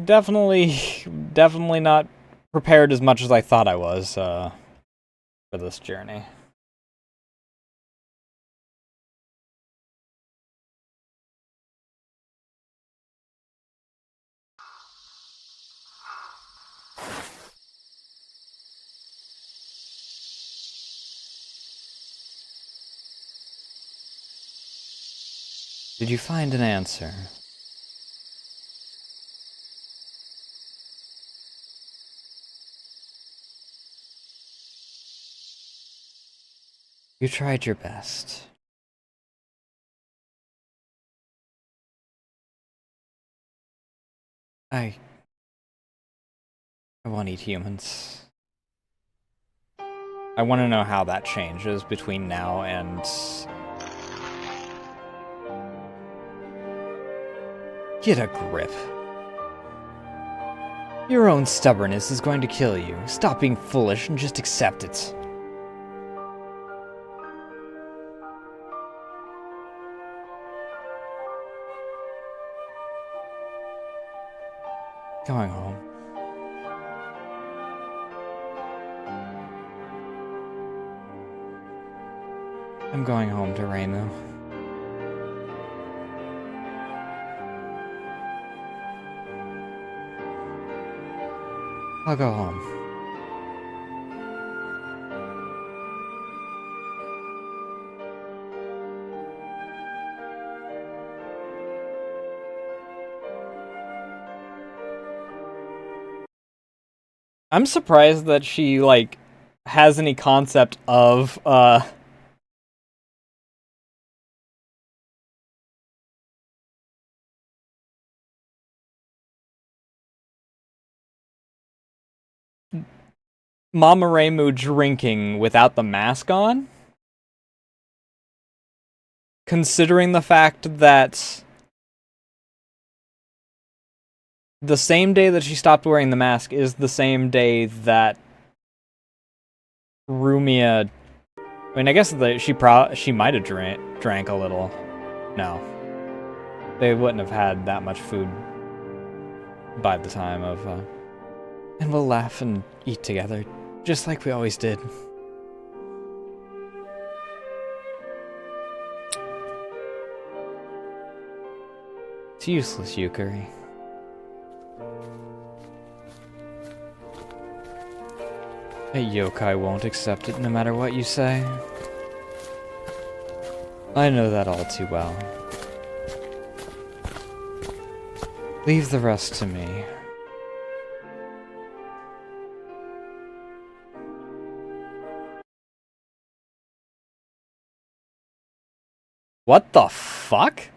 definitely not prepared as much as I thought I was, for this journey. Did you find an answer? You tried your best. I want to eat humans. I want to know how that changes between now and... Get a grip. Your own stubbornness is going to kill you. Stop being foolish and just accept it. Going home. I'm going home to reimu. I'll go home. I'm surprised that she, like, has any concept of, Mama Reimu drinking without the mask on? Considering the fact that the same day that she stopped wearing the mask is the same day that Rumia... I mean, I guess that she might have drank a little. No. They wouldn't have had that much food by the time of, And we'll laugh and eat together, just like we always did. It's useless, Yukari. A yokai won't accept it no matter what you say. I know that all too well. Leave the rest to me. What the fuck?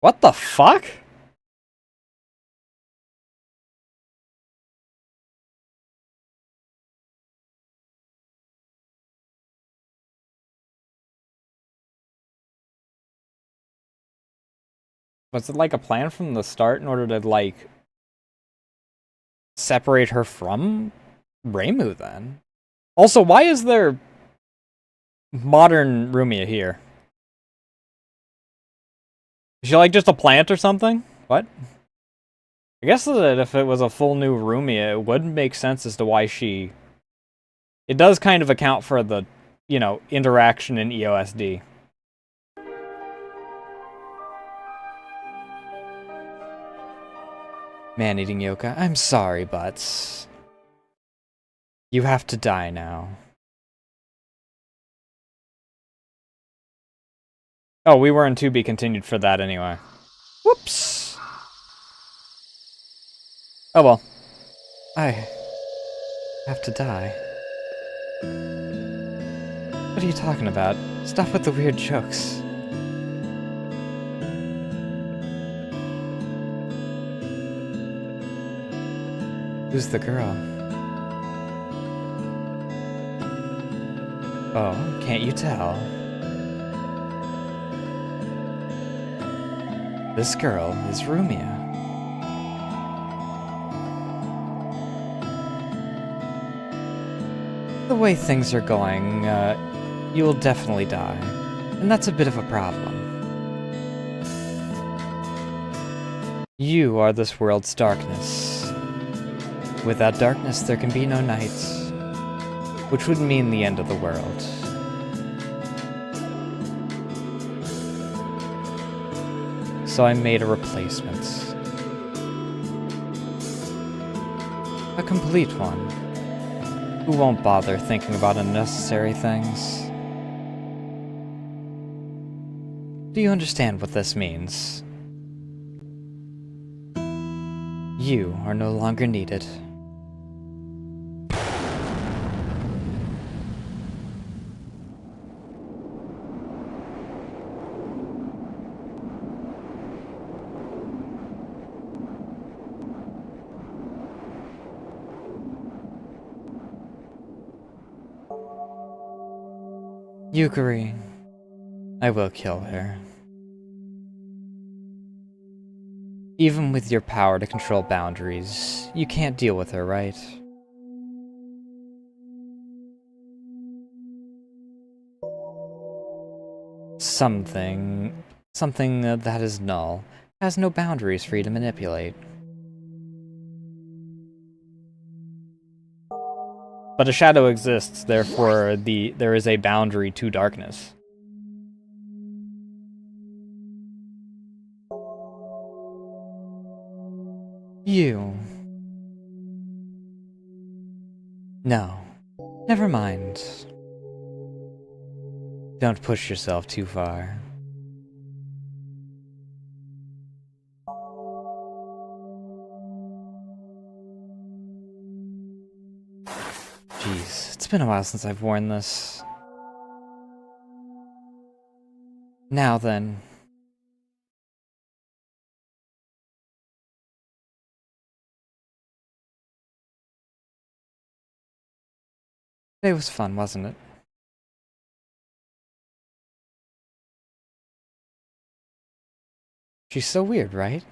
What the fuck? Was it like a plan from the start in order to, like, separate her from Reimu then? Also, why is there modern Rumia here? Is she like just a plant or something? What? I guess that if it was a full new Rumia, it would make sense as to why she... It does kind of account for the, you know, interaction in EOSD. Man-eating Yoka, I'm sorry, but... You have to die now. Oh, we were in to be continued for that anyway. Whoops! Oh well. I have to die. What are you talking about? Stop with the weird jokes. Who's the girl? Oh, can't you tell? This girl is Rumia. The way things are going, you'll definitely die. And that's a bit of a problem. You are this world's darkness. Without darkness, there can be no night, which would mean the end of the world. So I made a replacement. A complete one, who won't bother thinking about unnecessary things. Do you understand what this means? You are no longer needed. Yukari, I will kill her. Even with your power to control boundaries, you can't deal with her, right? Something that is null, has no boundaries for you to manipulate. But a shadow exists, therefore there is a boundary to darkness. You. No. Never mind. Don't push yourself too far. Jeez, it's been a while since I've worn this. Now then. Today was fun, wasn't it? She's so weird, right?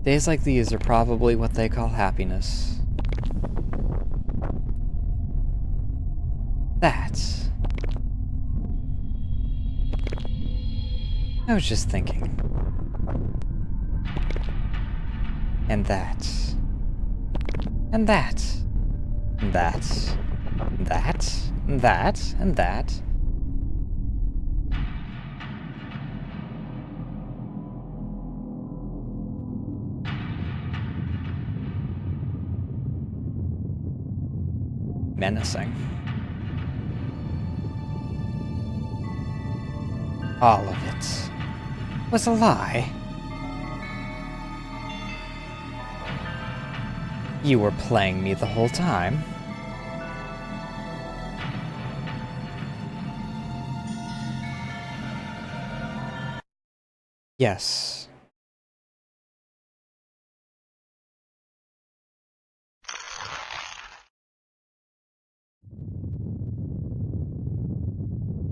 Days like these are probably what they call happiness. That. I was just thinking. And that. And that. And that. And that. And that. And that. Menacing. All of it was a lie. You were playing me the whole time. Yes.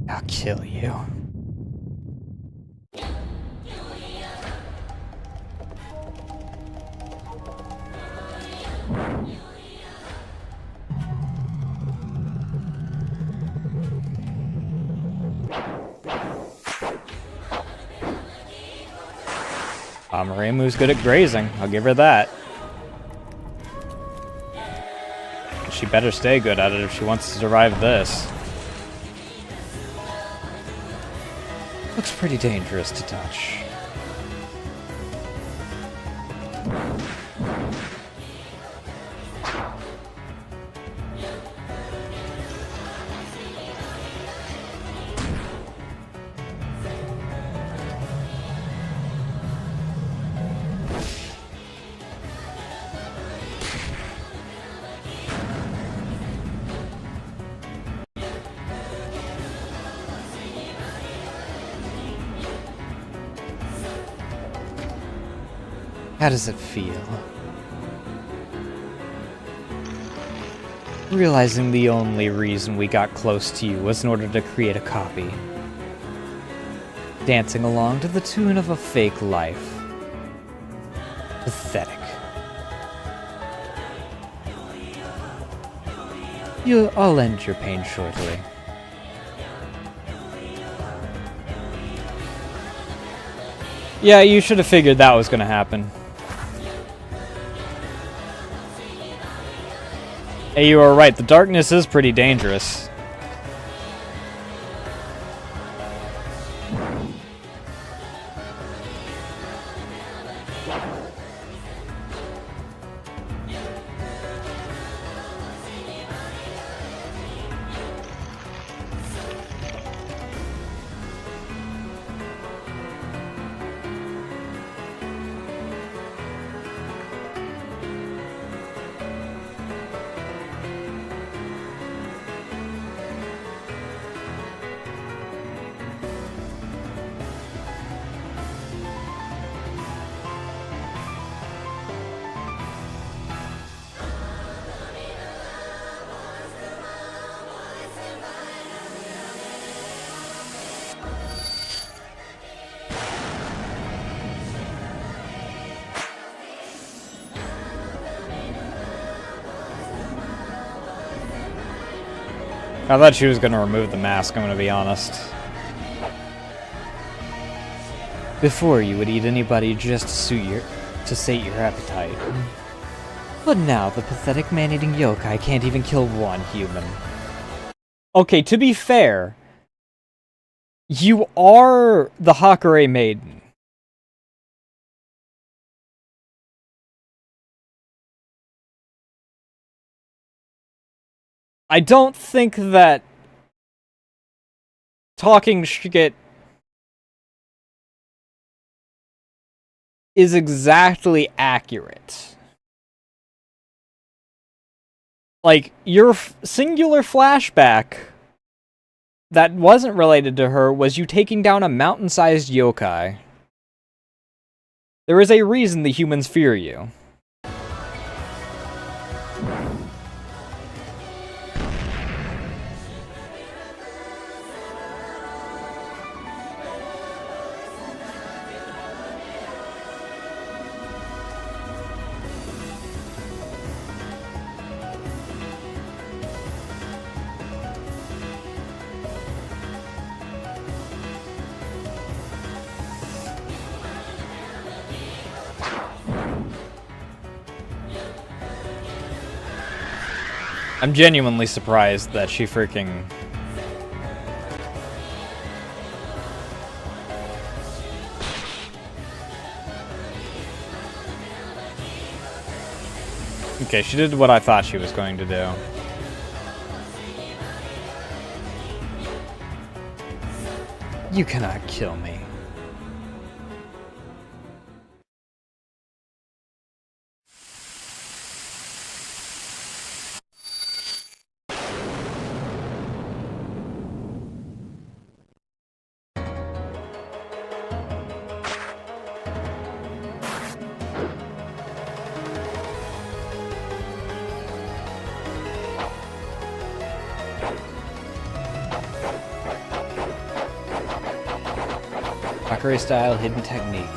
I'll kill you. Reimu's good at grazing, I'll give her that. She better stay good at it if she wants to survive this. Looks pretty dangerous to touch. How does it feel? Realizing the only reason we got close to you was in order to create a copy. Dancing along to the tune of a fake life. Pathetic. I'll end your pain shortly. Yeah, you should have figured that was gonna happen. Hey, you are right. The darkness is pretty dangerous. I thought she was going to remove the mask, I'm going to be honest. Before, you would eat anybody just to sate your appetite. But now, the pathetic man-eating yokai can't even kill one human. Okay, to be fair, you are the Hakure Maiden. I don't think that talking shit is exactly accurate. Like, your singular flashback that wasn't related to her was you taking down a mountain-sized yokai. There is a reason the humans fear you. I'm genuinely surprised that she freaking... Okay, she did what I thought she was going to do. You cannot kill me. Sakurai style hidden technique.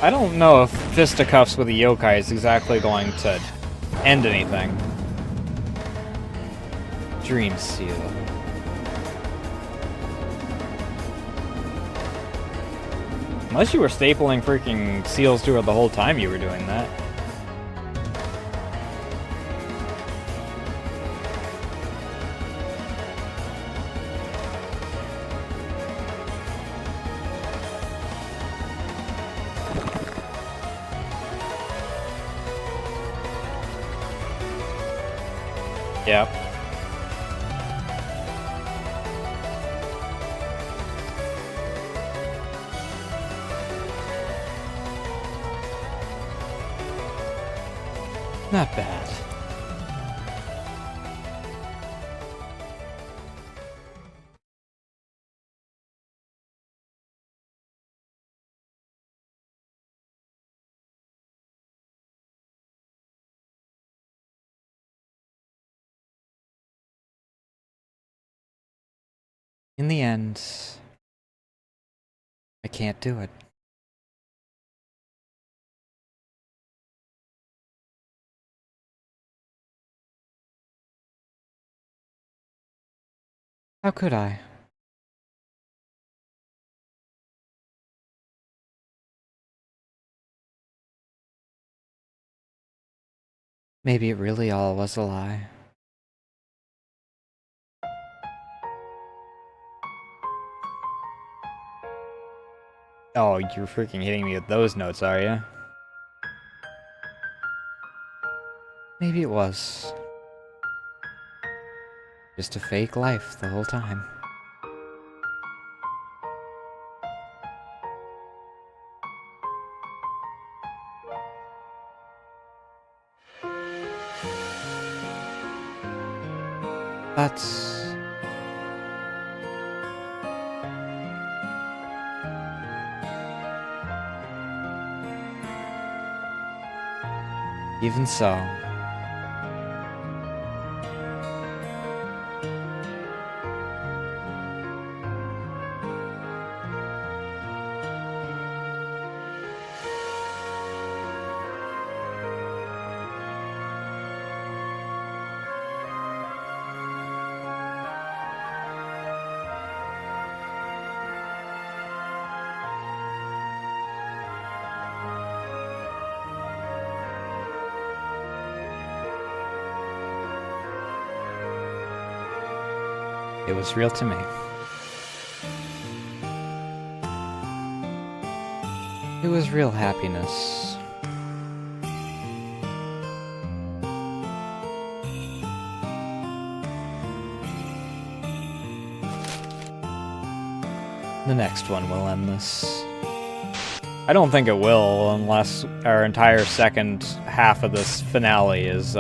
I don't know if fisticuffs with a yokai is exactly going to end anything. Dream Seal. Unless you were stapling freaking seals to her the whole time you were doing that. Yep. Not bad. In the end, I can't do it. How could I? Maybe it really all was a lie. Oh, you're freaking hitting me with those notes, are you? Maybe it was. Just a fake life the whole time. But even so, it was real to me. It was real happiness. The next one will end this. I don't think it will, unless our entire second half of this finale is,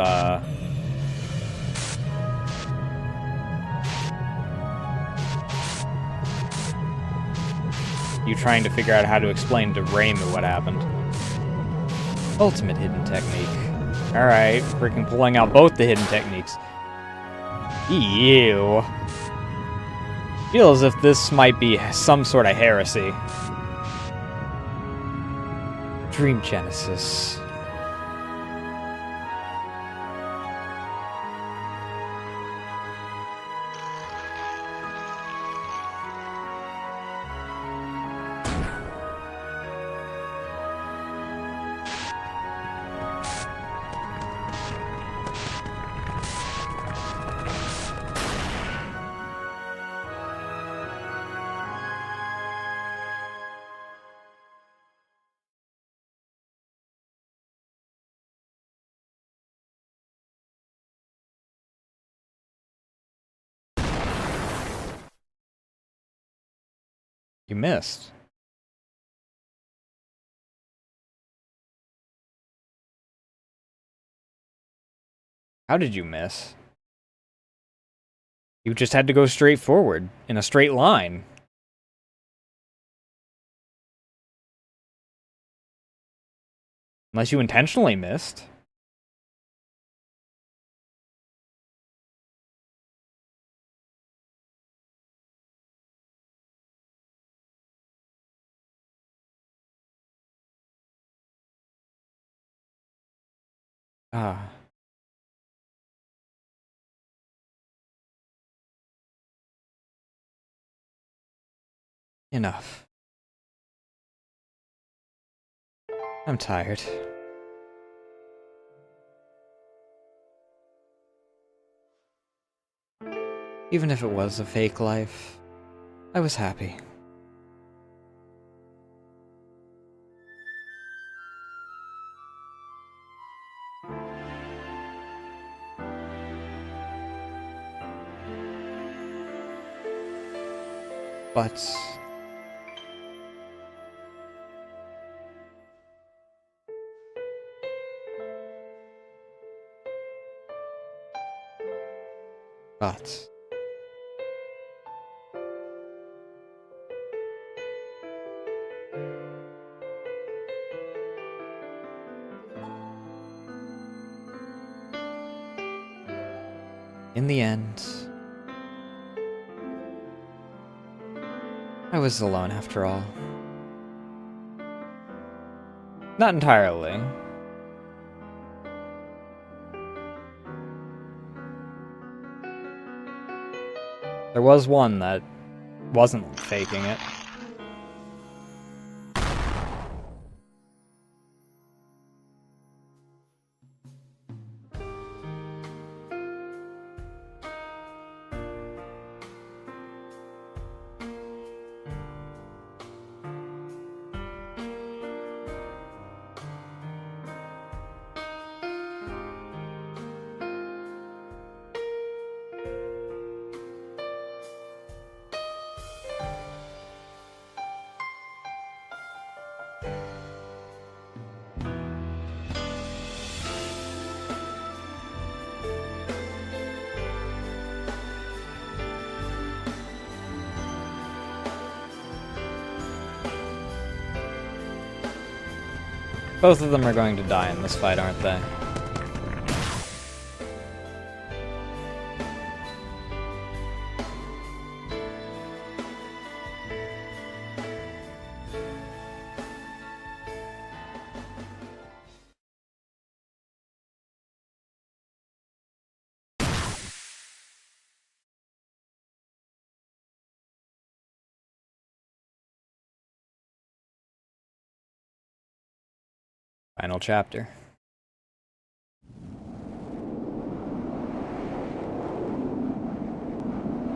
you trying to figure out how to explain to reimu what happened. Ultimate hidden technique. Alright, freaking pulling out both the hidden techniques. Ew. Feels as if this might be some sort of heresy. Dream Genesis. You missed. How did you miss? You just had to go straight forward, in a straight line. Unless you intentionally missed. Ah. Enough. I'm tired. Even if it was a fake life, I was happy. But in the end, I was alone after all. Not entirely. There was one that wasn't faking it. Both of them are going to die in this fight, aren't they? Final chapter.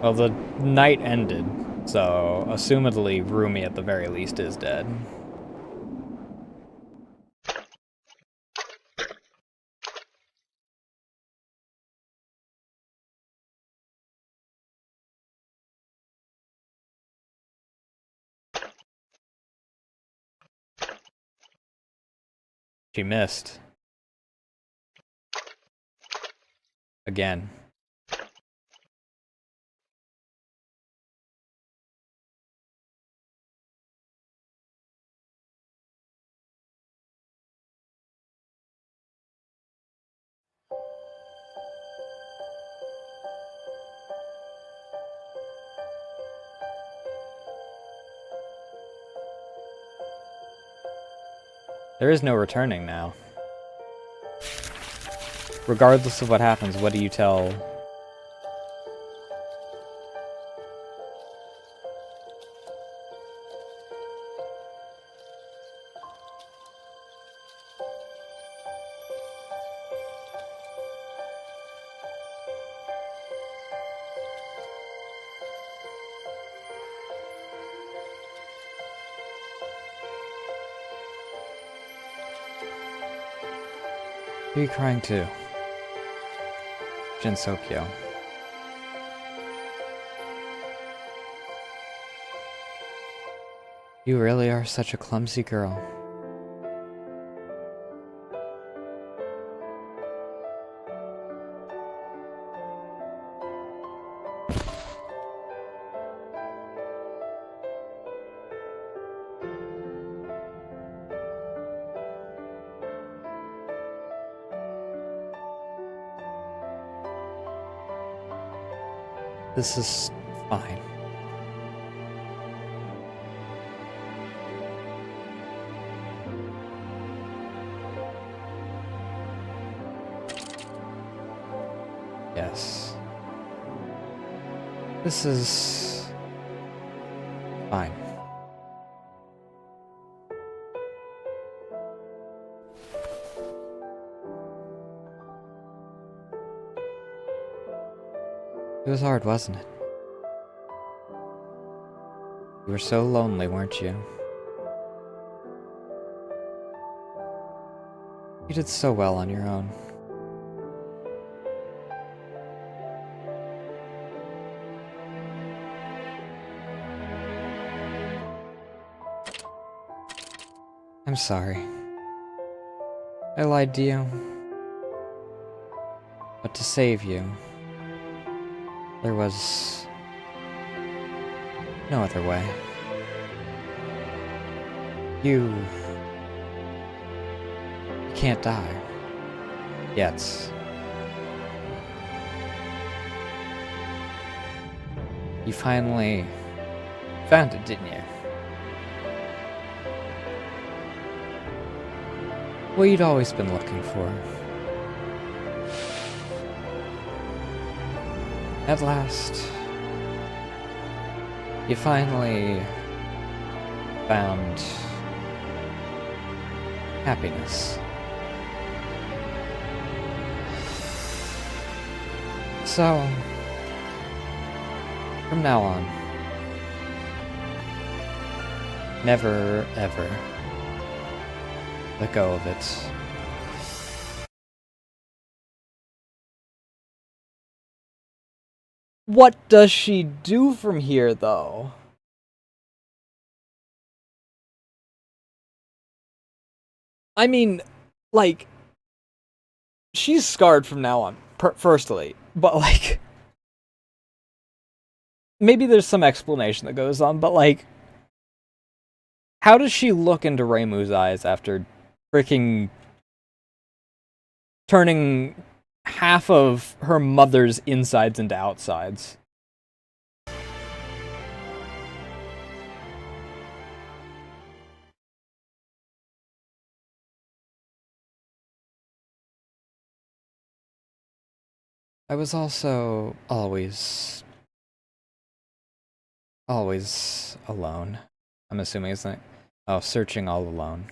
Well, the night ended, so assumedly Rumi at the very least is dead. She missed. Again. There is no returning now. Regardless of what happens, what do you tell? Who are you crying to? Jinsokyo. You really are such a clumsy girl. This is fine. Yes. This is fine. It was hard, wasn't it? You were so lonely, weren't you? You did so well on your own. I'm sorry. I lied to you. But to save you, there was no other way. You can't die. Yet. You finally found it, didn't you? What you'd always been looking for. At last, you finally found happiness. So, from now on, never ever let go of it. What does she do from here, though? I mean, like, she's scarred from now on, firstly, but, like, maybe there's some explanation that goes on, but, like, how does she look into Reimu's eyes after freaking turning half of her mother's insides into outsides? I was also always alone. I'm assuming it's like, oh, searching all alone.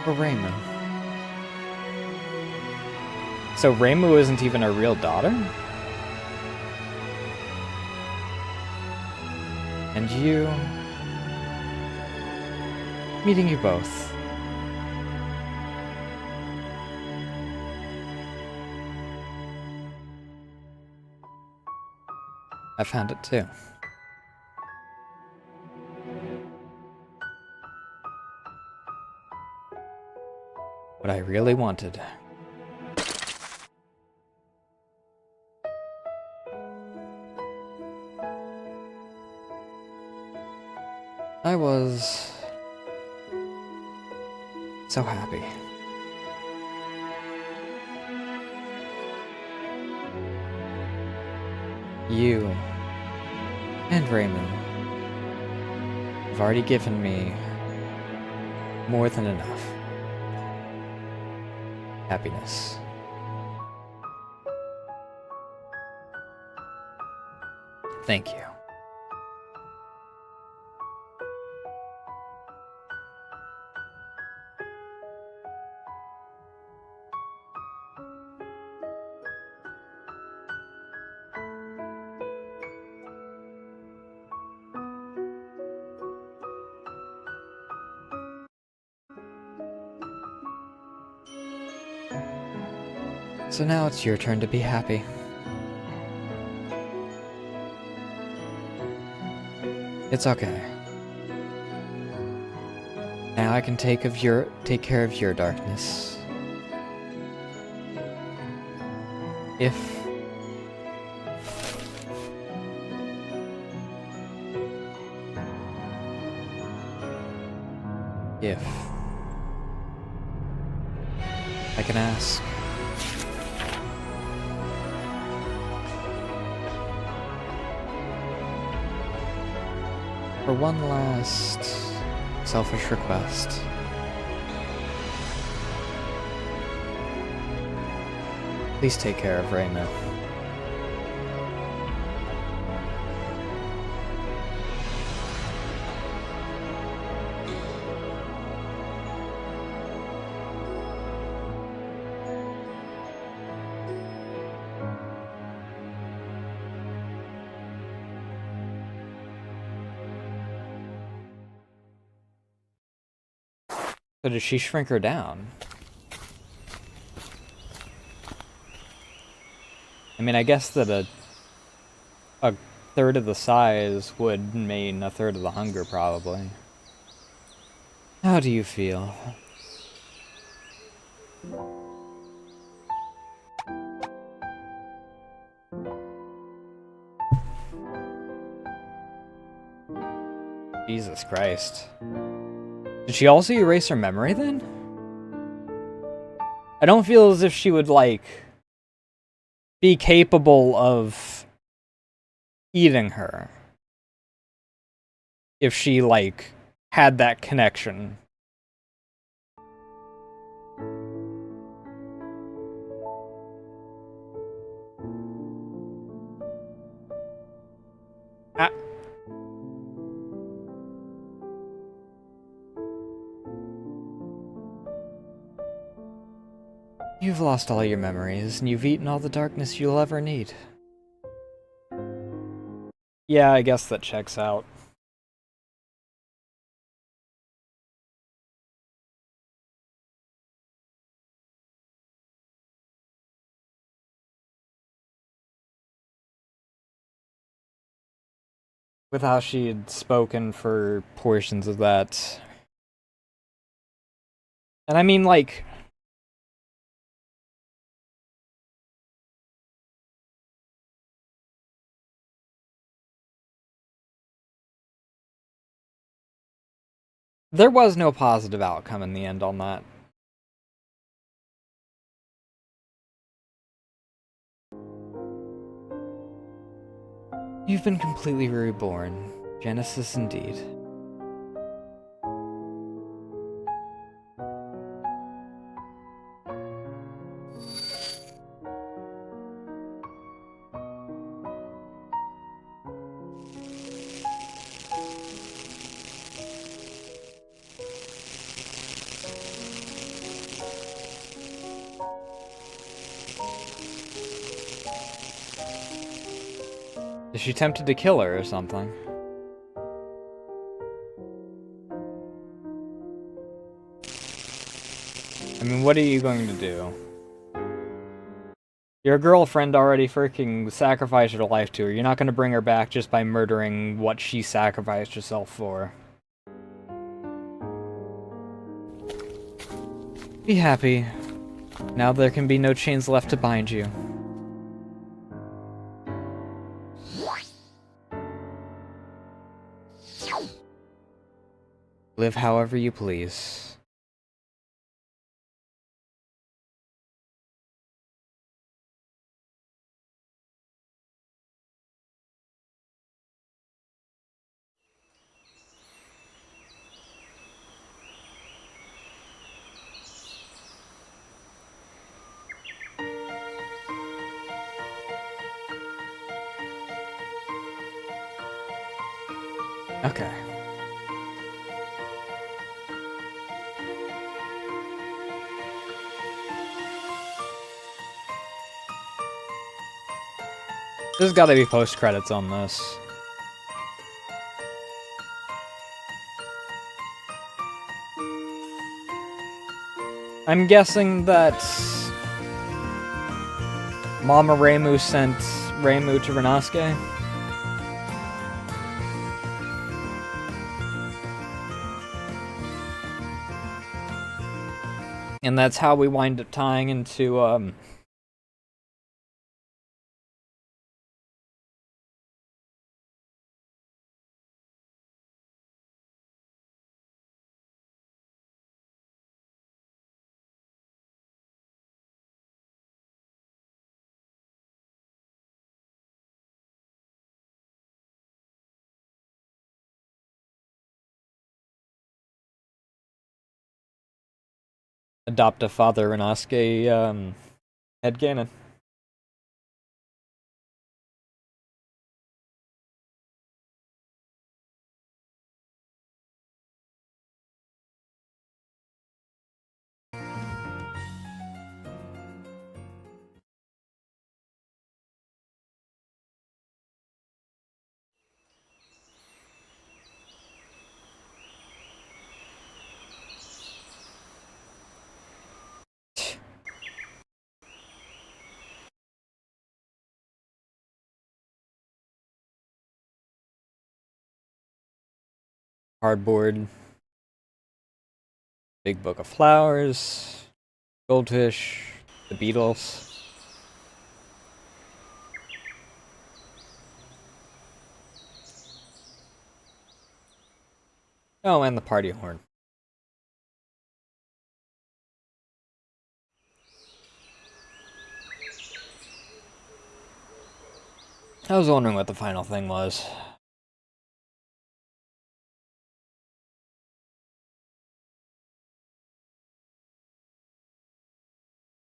Or Reimu. So Reimu isn't even a real daughter? And you... meeting you both. I found it too. What I really wanted. I was so happy. You and Reimu have already given me more than enough happiness. Thank you. So now it's your turn to be happy. It's okay. Now I can take care of your darkness. If I can ask. For one last selfish request. Please take care of reimu. So did she shrink her down? I mean, I guess that a third of the size would mean a third of the hunger, probably. How do you feel? Jesus Christ. Did she also erase her memory then? I don't feel as if she would, like, be capable of eating her if she, like, had that connection. You've lost all your memories, and you've eaten all the darkness you'll ever need. Yeah, I guess that checks out. With how she had spoken for portions of that. And I mean, like... there was no positive outcome in the end on that. You've been completely reborn. Genesis indeed. Is she tempted to kill her or something? I mean, what are you going to do? Your girlfriend already freaking sacrificed her life to her. You're not going to bring her back just by murdering what she sacrificed herself for. Be happy. Now there can be no chains left to bind you. Live however you please. Okay. There's gotta be post-credits on this. I'm guessing that Mama Reimu sent Reimu to Renasuke. And that's how we wind up tying into adopt a father Renosuke headcanon. Cardboard, big book of flowers, goldfish, the Beatles. Oh, and the party horn. I was wondering what the final thing was.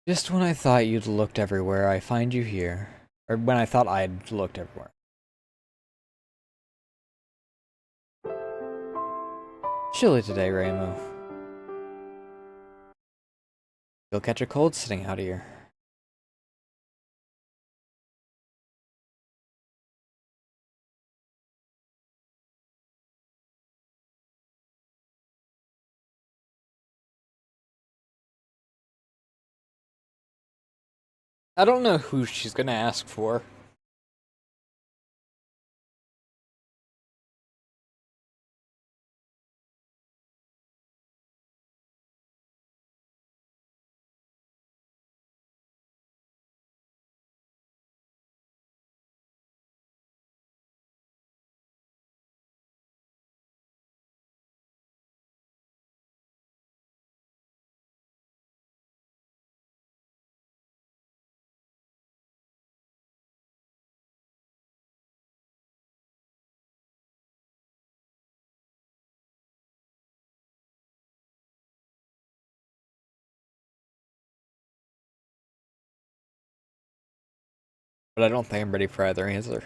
Just when I thought you'd looked everywhere, I find you here. Or when I thought I'd looked everywhere. Chilly today, reimu. You'll catch a cold sitting out here. I don't know who she's gonna ask for. But I don't think I'm ready for either answer.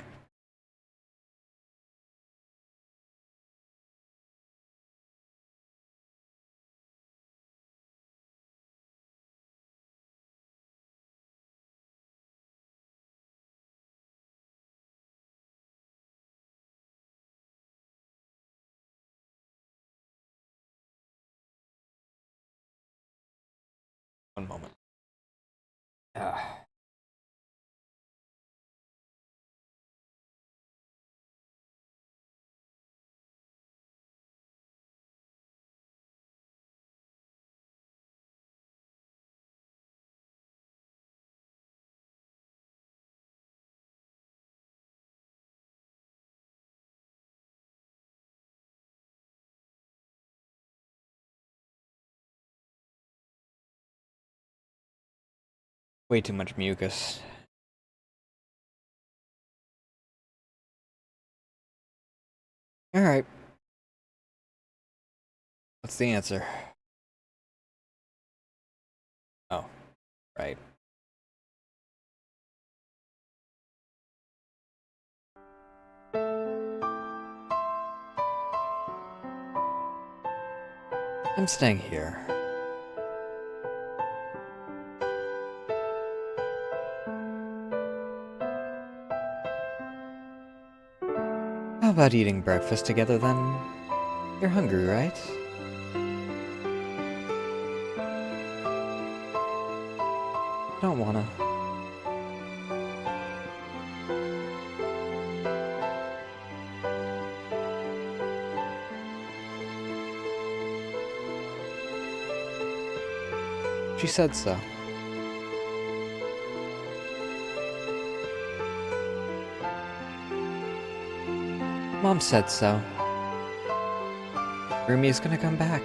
One moment. Way too much mucus. Alright. What's the answer? Oh, right. I'm staying here. How about eating breakfast together then? You're hungry, right? Don't wanna. She said so. Mom said so. Rumi's gonna come back.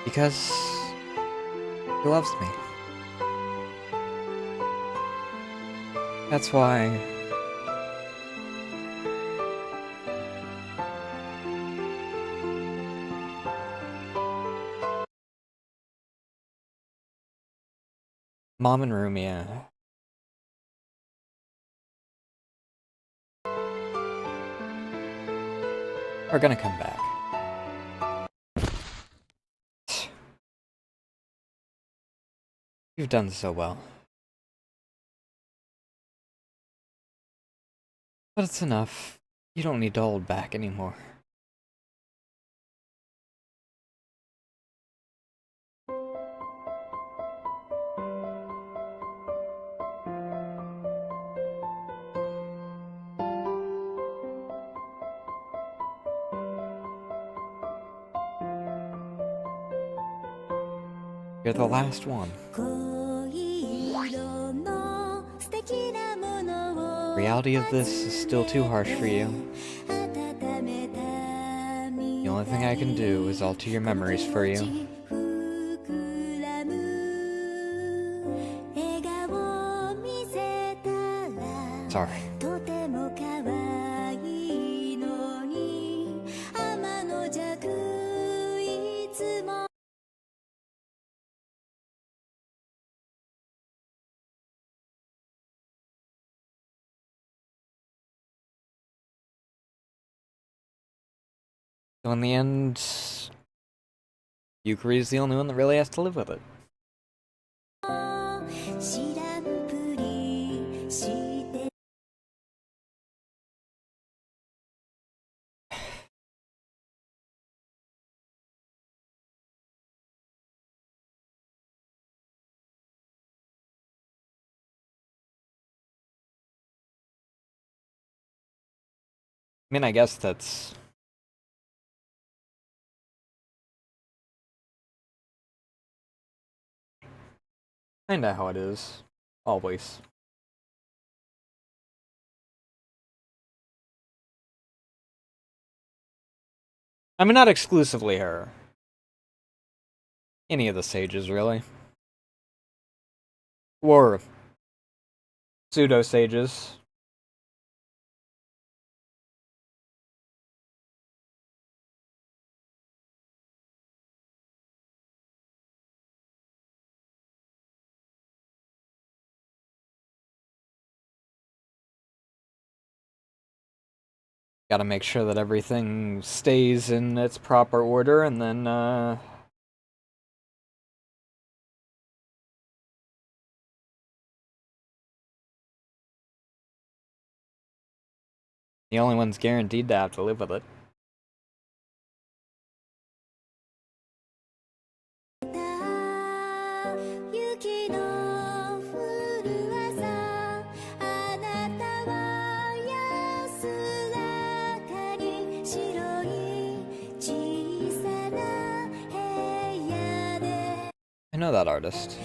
Because he loves me. That's why Mom and Rumi are gonna come back. You've done so well. But it's enough. You don't need to hold back anymore. You're the last one. The reality of this is still too harsh for you. The only thing I can do is alter your memories for you. Sorry. So in the end, Yukari is the only one that really has to live with it. I mean, I guess that's kinda how it is. Always. I mean, not exclusively her. Any of the sages, really. Or pseudo-sages. Gotta make sure that everything stays in its proper order, and then, the only one's guaranteed to have to live with it. I know that artist.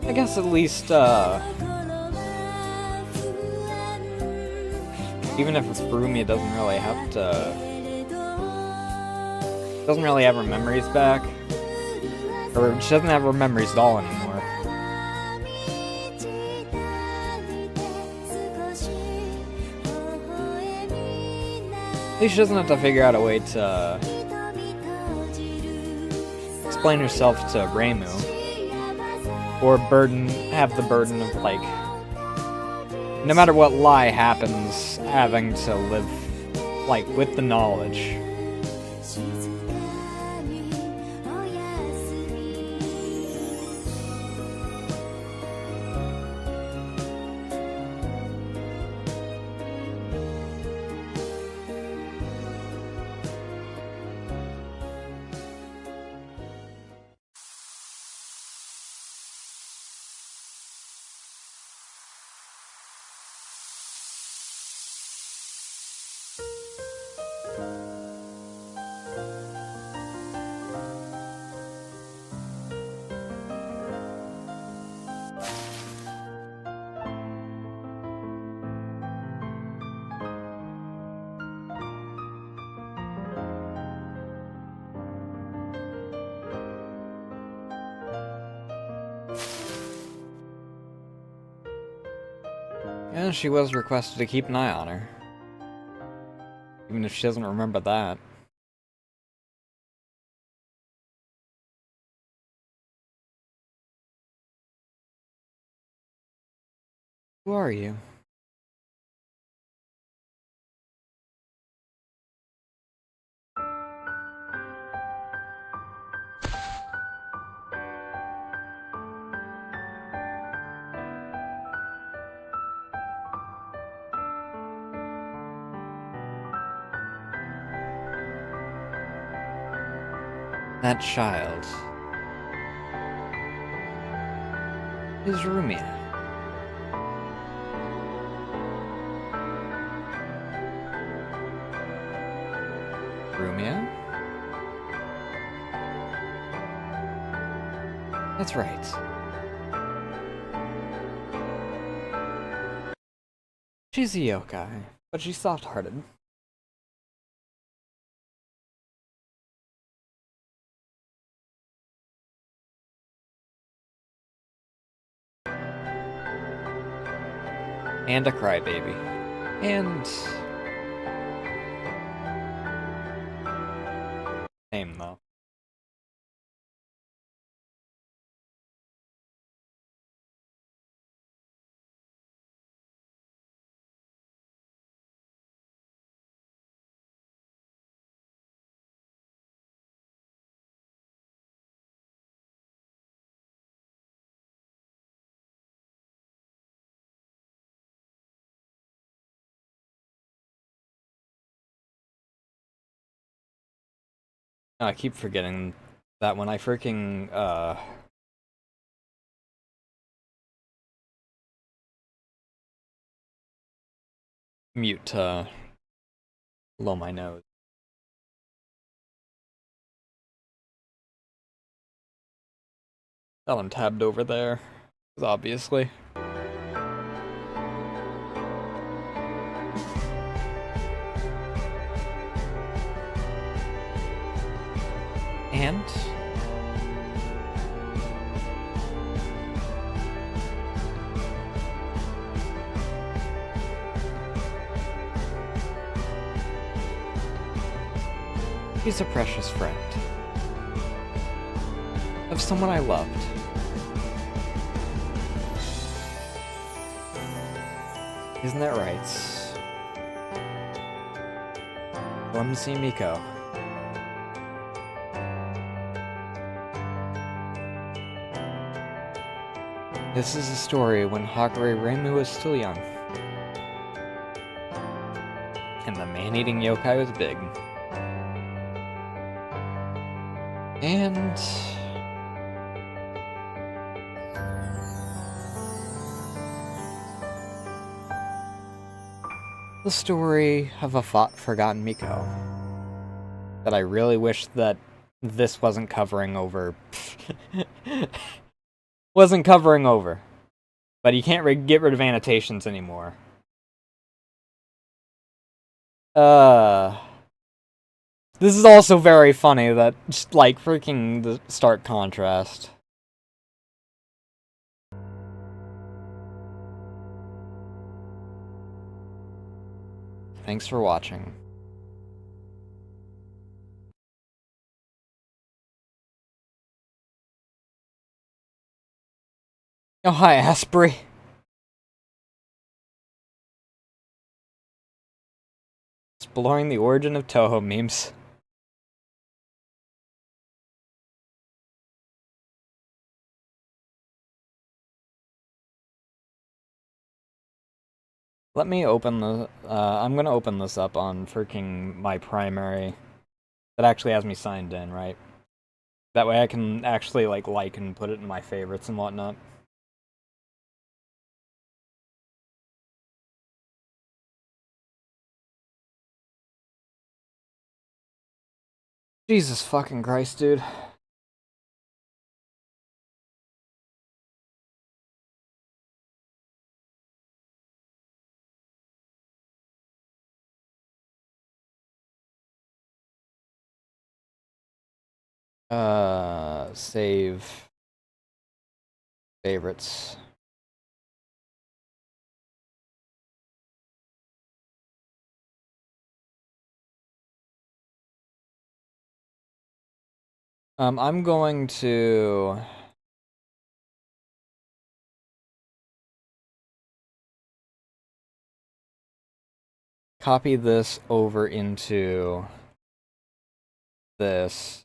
I guess at least, even if it's Rumi, it doesn't really have to Doesn't really have her memories back. Or she doesn't have her memories at all anymore. At least she doesn't have to figure out a way to explain herself to reimu. Or have the burden of, like, no matter what lie happens, having to live, like, with the knowledge. And she was requested to keep an eye on her. Even if she doesn't remember that. Who are you? That child is Rumia. Rumia? That's right. She's a yokai, but she's soft-hearted. And a crybaby. And... same, though. I keep forgetting that when I freaking, mute, below my nose. That I'm tabbed over there, obviously. And... he's a precious friend. Of someone I loved. Isn't that right? Clumsy Miko. This is a story when Hakure Reimu was still young. And the man-eating yokai was big. And... the story of a forgotten Miko. That I really wish that this wasn't covering over. Wasn't covering over. But you can't get rid of annotations anymore. This is also very funny that, just, like, freaking the stark contrast. Thanks for watching. Oh, hi, Asprey. Exploring the origin of Toho memes. Let me open the, I'm gonna open this up on freaking my primary. That actually has me signed in, right? That way I can actually, like and put it in my favorites and whatnot. Jesus fucking Christ, dude. Save favorites. I'm going to copy this over into this.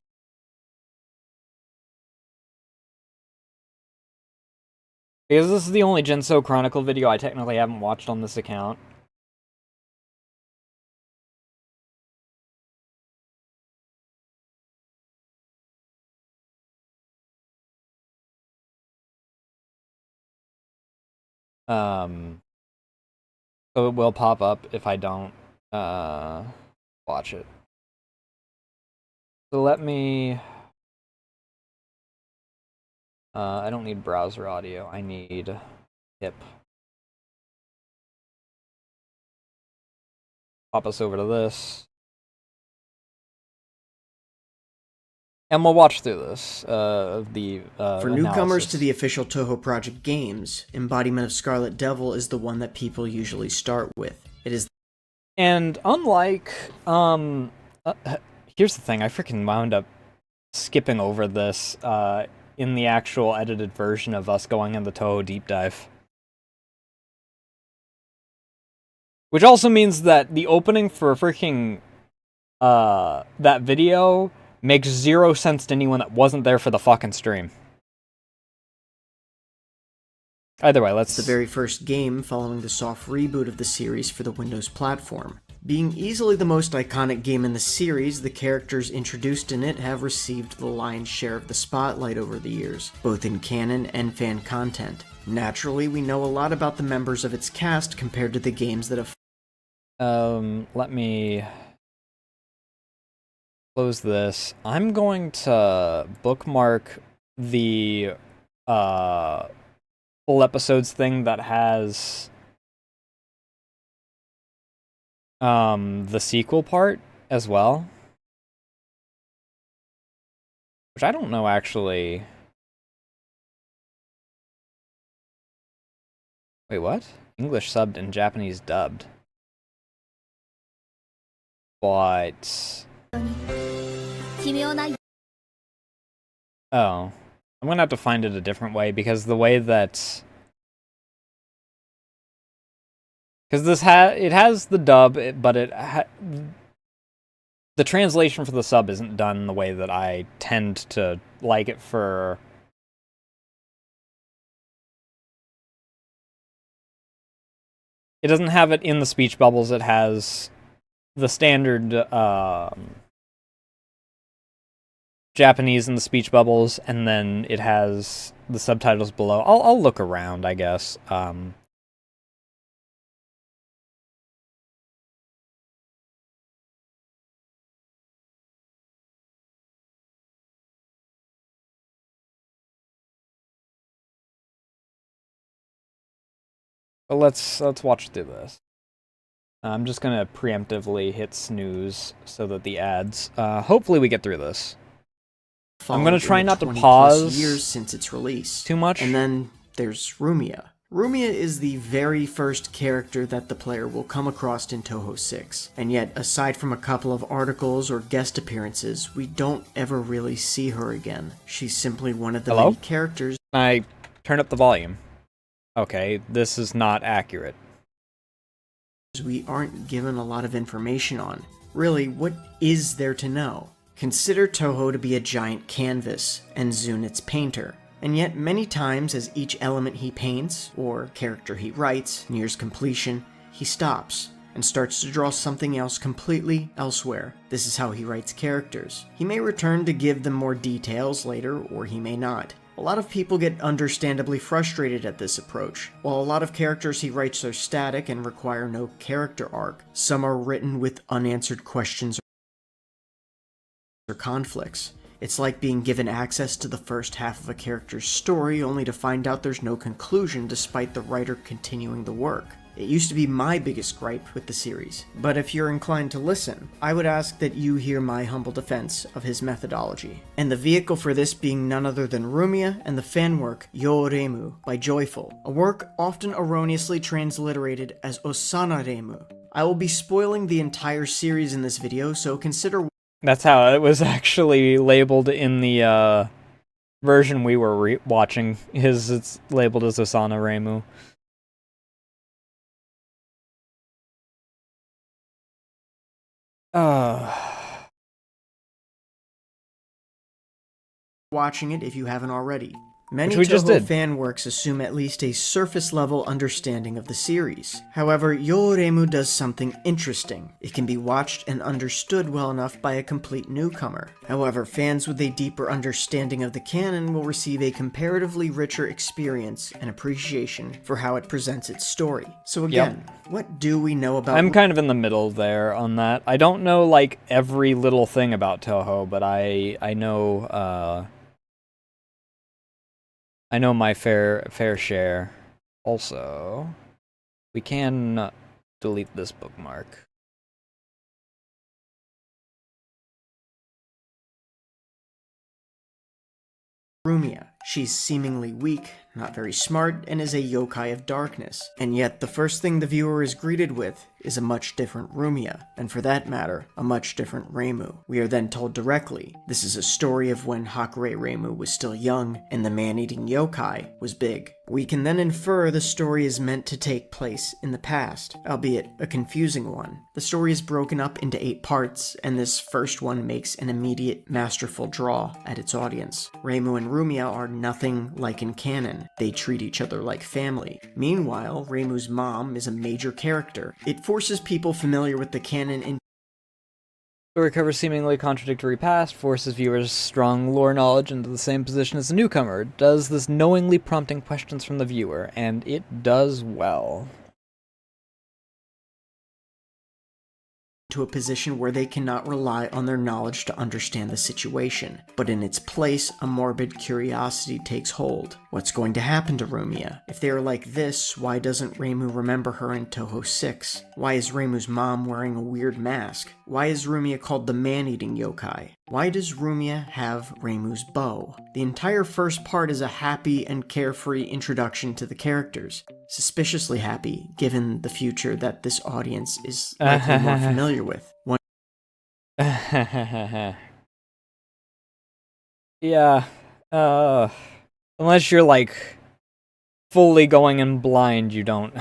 Because this is the only Jinso Chronicle video I technically haven't watched on this account. So it will pop up if I don't watch it. So let me I don't need browser audio, I need hip. Pop us over to this. And we'll watch through this, For newcomers to the official Toho Project games, Embodiment of Scarlet Devil is the one that people usually start with. It is... And unlike, here's the thing, I freaking wound up skipping over this, in the actual edited version of us going in the Toho Deep Dive. Which also means that the opening for freaking, that video makes zero sense to anyone that wasn't there for the fucking stream. Either way, let's... the very first game following the soft reboot of the series for the Windows platform. Being easily the most iconic game in the series, the characters introduced in it have received the lion's share of the spotlight over the years, both in canon and fan content. Naturally, we know a lot about the members of its cast compared to the games that have... let me close this. I'm going to bookmark the, full episodes thing that has the sequel part as well, which I don't know actually. Wait, what? English subbed and Japanese dubbed. But oh, I'm gonna have to find it a different way because the way that this it has the dub, but the translation for the sub isn't done the way that I tend to like it for. It doesn't have it in the speech bubbles. It has the standard Japanese in the speech bubbles, and then it has the subtitles below. I'll look around, I guess. But let's watch through this. I'm just gonna preemptively hit snooze so that the ads. Hopefully we get through this. I'm gonna try not to pause years since its release. too much. And then there's Rumia. Rumia is the very first character that the player will come across in Touhou 6, and yet, aside from a couple of articles or guest appearances, we don't ever really see her again. She's simply one of the many characters. I turn up the volume. Okay, this is not accurate. We aren't given a lot of information on. Really, what is there to know? Consider Touhou to be a giant canvas, and Zun its painter. And yet, many times as each element he paints, or character he writes, nears completion, he stops and starts to draw something else completely elsewhere. This is how he writes characters. He may return to give them more details later, or he may not. A lot of people get understandably frustrated at this approach. While a lot of characters he writes are static and require no character arc, some are written with unanswered questions or conflicts. It's like being given access to the first half of a character's story only to find out there's no conclusion despite the writer continuing the work. It used to be my biggest gripe with the series, but if you're inclined to listen, I would ask that you hear my humble defense of his methodology. And the vehicle for this being none other than Rumia and the fan work Yo Reimu by Joyful, a work often erroneously transliterated as Osana Reimu. I will be spoiling the entire series in this video, so consider. That's how it was actually labeled in the version we were watching. It's labeled as Osana Reimu. Watching it if you haven't already. Many Touhou fan works assume at least a surface-level understanding of the series. However, Yo Reimu does something interesting. It can be watched and understood well enough by a complete newcomer. However, fans with a deeper understanding of the canon will receive a comparatively richer experience and appreciation for how it presents its story. So again, what do we know about... I'm kind of in the middle there on that. I don't know, like, every little thing about Touhou, but I know, I know my fair share. Also, we can delete this bookmark. Rumia. She's seemingly weak, not very smart, and is a yokai of darkness. And yet, the first thing the viewer is greeted with is a much different Rumia, and for that matter, a much different Reimu. We are then told directly, this is a story of when Hakurei Reimu was still young, and the man-eating yokai was big. We can then infer the story is meant to take place in the past, albeit a confusing one. The story is broken up into 8 parts, and this first one makes an immediate, masterful draw at its audience. Reimu and Rumia are nothing like in canon. They treat each other like family. Meanwhile, Reimu's mom is a major character. It forces people familiar with the canon in To recover seemingly contradictory past, forces viewers' strong lore knowledge into the same position as the newcomer. It does this knowingly prompting questions from the viewer, and it does well. To a position where they cannot rely on their knowledge to understand the situation. But in its place, a morbid curiosity takes hold. What's going to happen to Rumia? If they are like this, why doesn't Reimu remember her in Touhou 6? Why is Reimu's mom wearing a weird mask? Why is Rumia called the man-eating yokai? Why does Rumia have Reimu's bow? The entire first part is a happy and carefree introduction to the characters. Suspiciously happy, given the future that this audience is likely more familiar with. Yeah, unless you're, like, fully going in blind, you don't...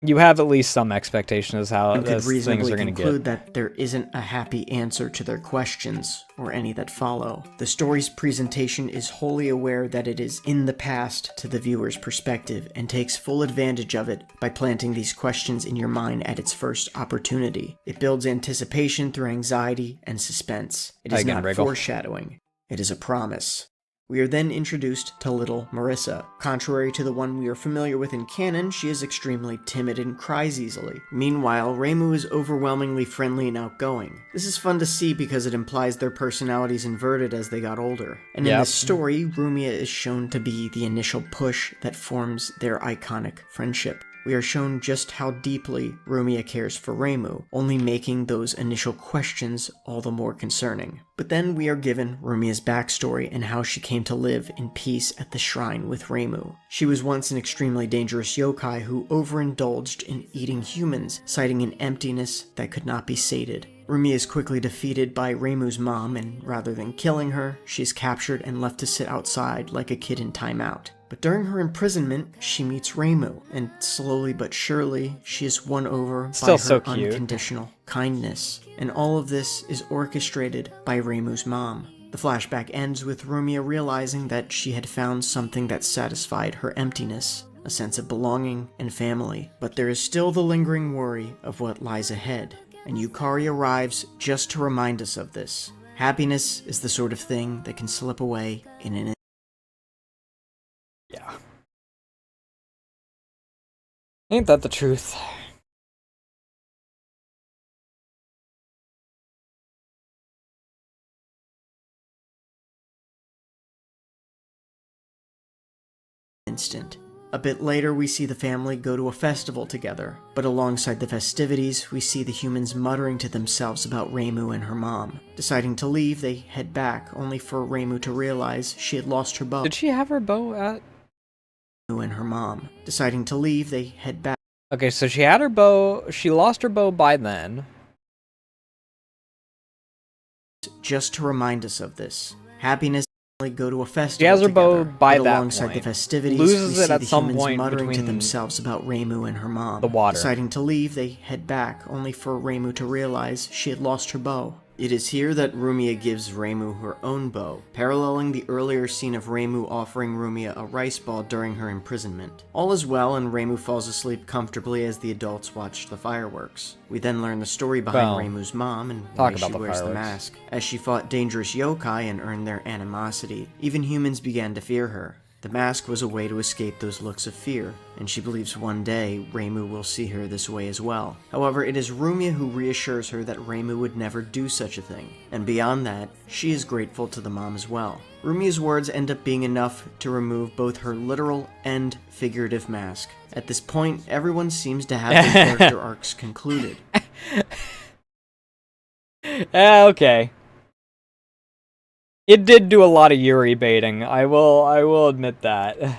You have at least some expectation as how things are going to get. Conclude that there isn't a happy answer to their questions, or any that follow. The story's presentation is wholly aware that it is in the past to the viewer's perspective, and takes full advantage of it by planting these questions in your mind at its first opportunity. It builds anticipation through anxiety and suspense. It is not foreshadowing. It is a promise. We are then introduced to little Marissa. Contrary to the one we are familiar with in canon, she is extremely timid and cries easily. Meanwhile, Reimu is overwhelmingly friendly and outgoing. This is fun to see because it implies their personalities inverted as they got older. And in this story, Rumia is shown to be the initial push that forms their iconic friendship. we are shown just how deeply Rumiya cares for Reimu, only making those initial questions all the more concerning. But then we are given Rumiya's backstory and how she came to live in peace at the shrine with Reimu. She was once an extremely dangerous yokai who overindulged in eating humans, citing an emptiness that could not be sated. Rumiya is quickly defeated by Reimu's mom, and rather than killing her, she is captured and left to sit outside like a kid in timeout. But during her imprisonment, she meets Reimu, and slowly but surely, she is won over by her unconditional kindness. And all of this is orchestrated by Reimu's mom. The flashback ends with Rumiya realizing that she had found something that satisfied her emptiness, a sense of belonging and family. But there is still the lingering worry of what lies ahead, and Yukari arrives just to remind us of this. Happiness is the sort of thing that can slip away in an Yeah. Ain't that the truth? instant. A bit later, we see the family go to a festival together, but alongside the festivities, we see the humans muttering to themselves about Reimu and her mom. Deciding to leave, they head back, only for Reimu to realize she had lost her bow. Did she have her bow at? And her mom. Deciding to leave, they head back. Okay, so she had her bow, she lost her bow by then. Just to remind us of this. Happiness. Go to a festival. She has her together, bow by but that alongside point. the festivities, Loses we it see at the some humans point muttering to between themselves about Reimu and her mom. the water. Deciding to leave, they head back, only for Reimu to realize she had lost her bow. It is here that Rumiya gives Reimu her own bow, paralleling the earlier scene of Reimu offering Rumiya a rice ball during her imprisonment. All is well, and Reimu falls asleep comfortably as the adults watch the fireworks. We then learn the story behind Reimu's mom and why she wears the mask. As she fought dangerous yokai and earned their animosity, even humans began to fear her. The mask was a way to escape those looks of fear, and she believes one day Reimu will see her this way as well. However, it is Rumiya who reassures her that Reimu would never do such a thing, and beyond that, she is grateful to the mom as well. Rumiya's words end up being enough to remove both her literal and figurative mask. At this point, everyone seems to have their character arcs concluded. Okay. It did do a lot of Yuri baiting. I will admit that.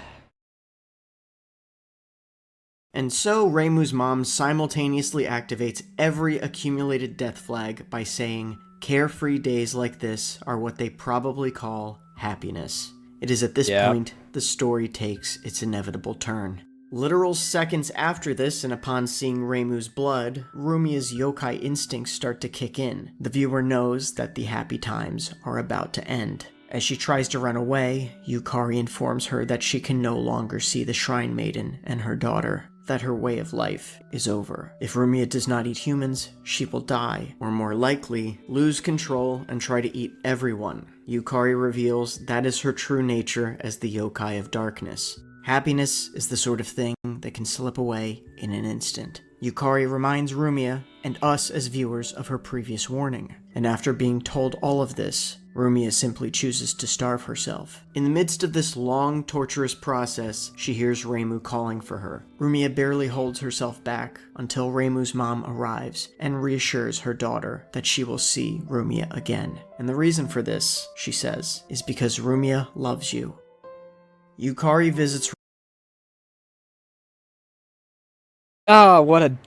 And so, Reimu's mom simultaneously activates every accumulated death flag by saying, "Carefree days like this are what they probably call happiness." It is at this point the story takes its inevitable turn. Literal seconds after this, and upon seeing Reimu's blood, Rumiya's yokai instincts start to kick in. The viewer knows that the happy times are about to end. As she tries to run away, Yukari informs her that she can no longer see the Shrine Maiden and her daughter, that her way of life is over. If Rumiya does not eat humans, she will die, or more likely, lose control and try to eat everyone. Yukari reveals that is her true nature as the yokai of darkness. Happiness is the sort of thing that can slip away in an instant. Yukari reminds Rumiya and us as viewers of her previous warning. And after being told all of this, Rumiya simply chooses to starve herself. In the midst of this long, torturous process, she hears Reimu calling for her. Rumiya barely holds herself back until Reimu's mom arrives and reassures her daughter that she will see Rumiya again. And the reason for this, she says, is because Rumiya loves you. Yukari visits. Ah, what a...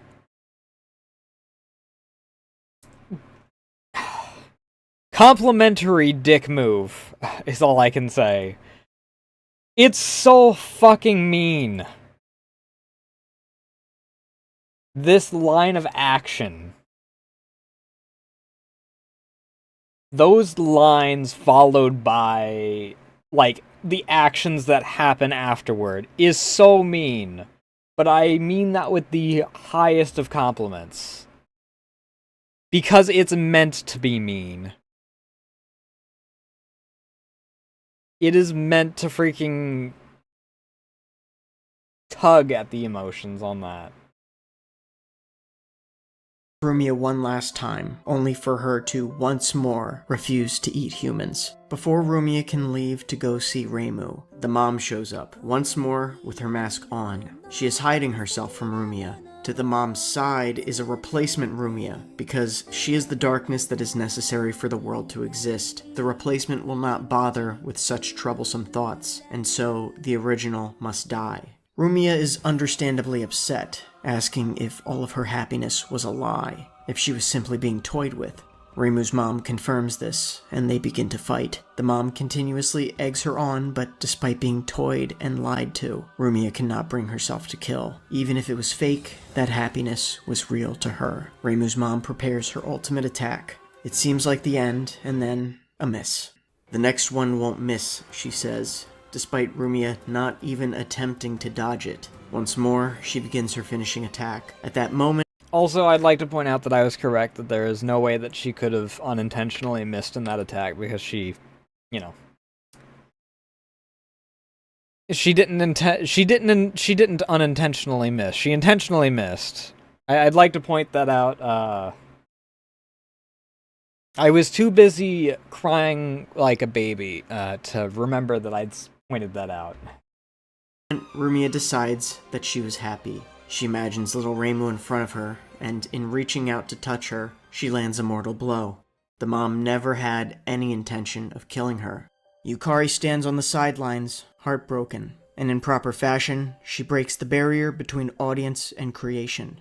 complimentary dick move, is all I can say. It's so fucking mean. This line of action. Those lines followed by, like, the actions that happen afterward is so mean. But I mean that with the highest of compliments. Because it's meant to be mean. It is meant to freaking tug at the emotions on that. Rumia one last time, only for her to once more refuse to eat humans. Before Rumia can leave to go see Reimu, the mom shows up, once more with her mask on. She is hiding herself from Rumia. To the mom's side is a replacement Rumia, because she is the darkness that is necessary for the world to exist. The replacement will not bother with such troublesome thoughts, and so the original must die. Rumia is understandably upset, asking if all of her happiness was a lie, if she was simply being toyed with. Reimu's mom confirms this, and they begin to fight. The mom continuously eggs her on, but despite being toyed and lied to, Rumia cannot bring herself to kill. Even if it was fake, that happiness was real to her. Reimu's mom prepares her ultimate attack. It seems like the end, and then a miss. The next one won't miss, she says, despite Rumia not even attempting to dodge it. Once more, she begins her finishing attack. At that moment, Also, I'd like to point out that I was correct, that there is no way that she could have unintentionally missed in that attack, because she, you know, she didn't unintentionally miss. She intentionally missed. I'd like to point that out. I was too busy crying like a baby to remember that I'd pointed that out. Rumia decides that she was happy. She imagines little Reimu in front of her, and in reaching out to touch her, she lands a mortal blow. The mom never had any intention of killing her. Yukari stands on the sidelines, heartbroken, and in proper fashion, she breaks the barrier between audience and creation.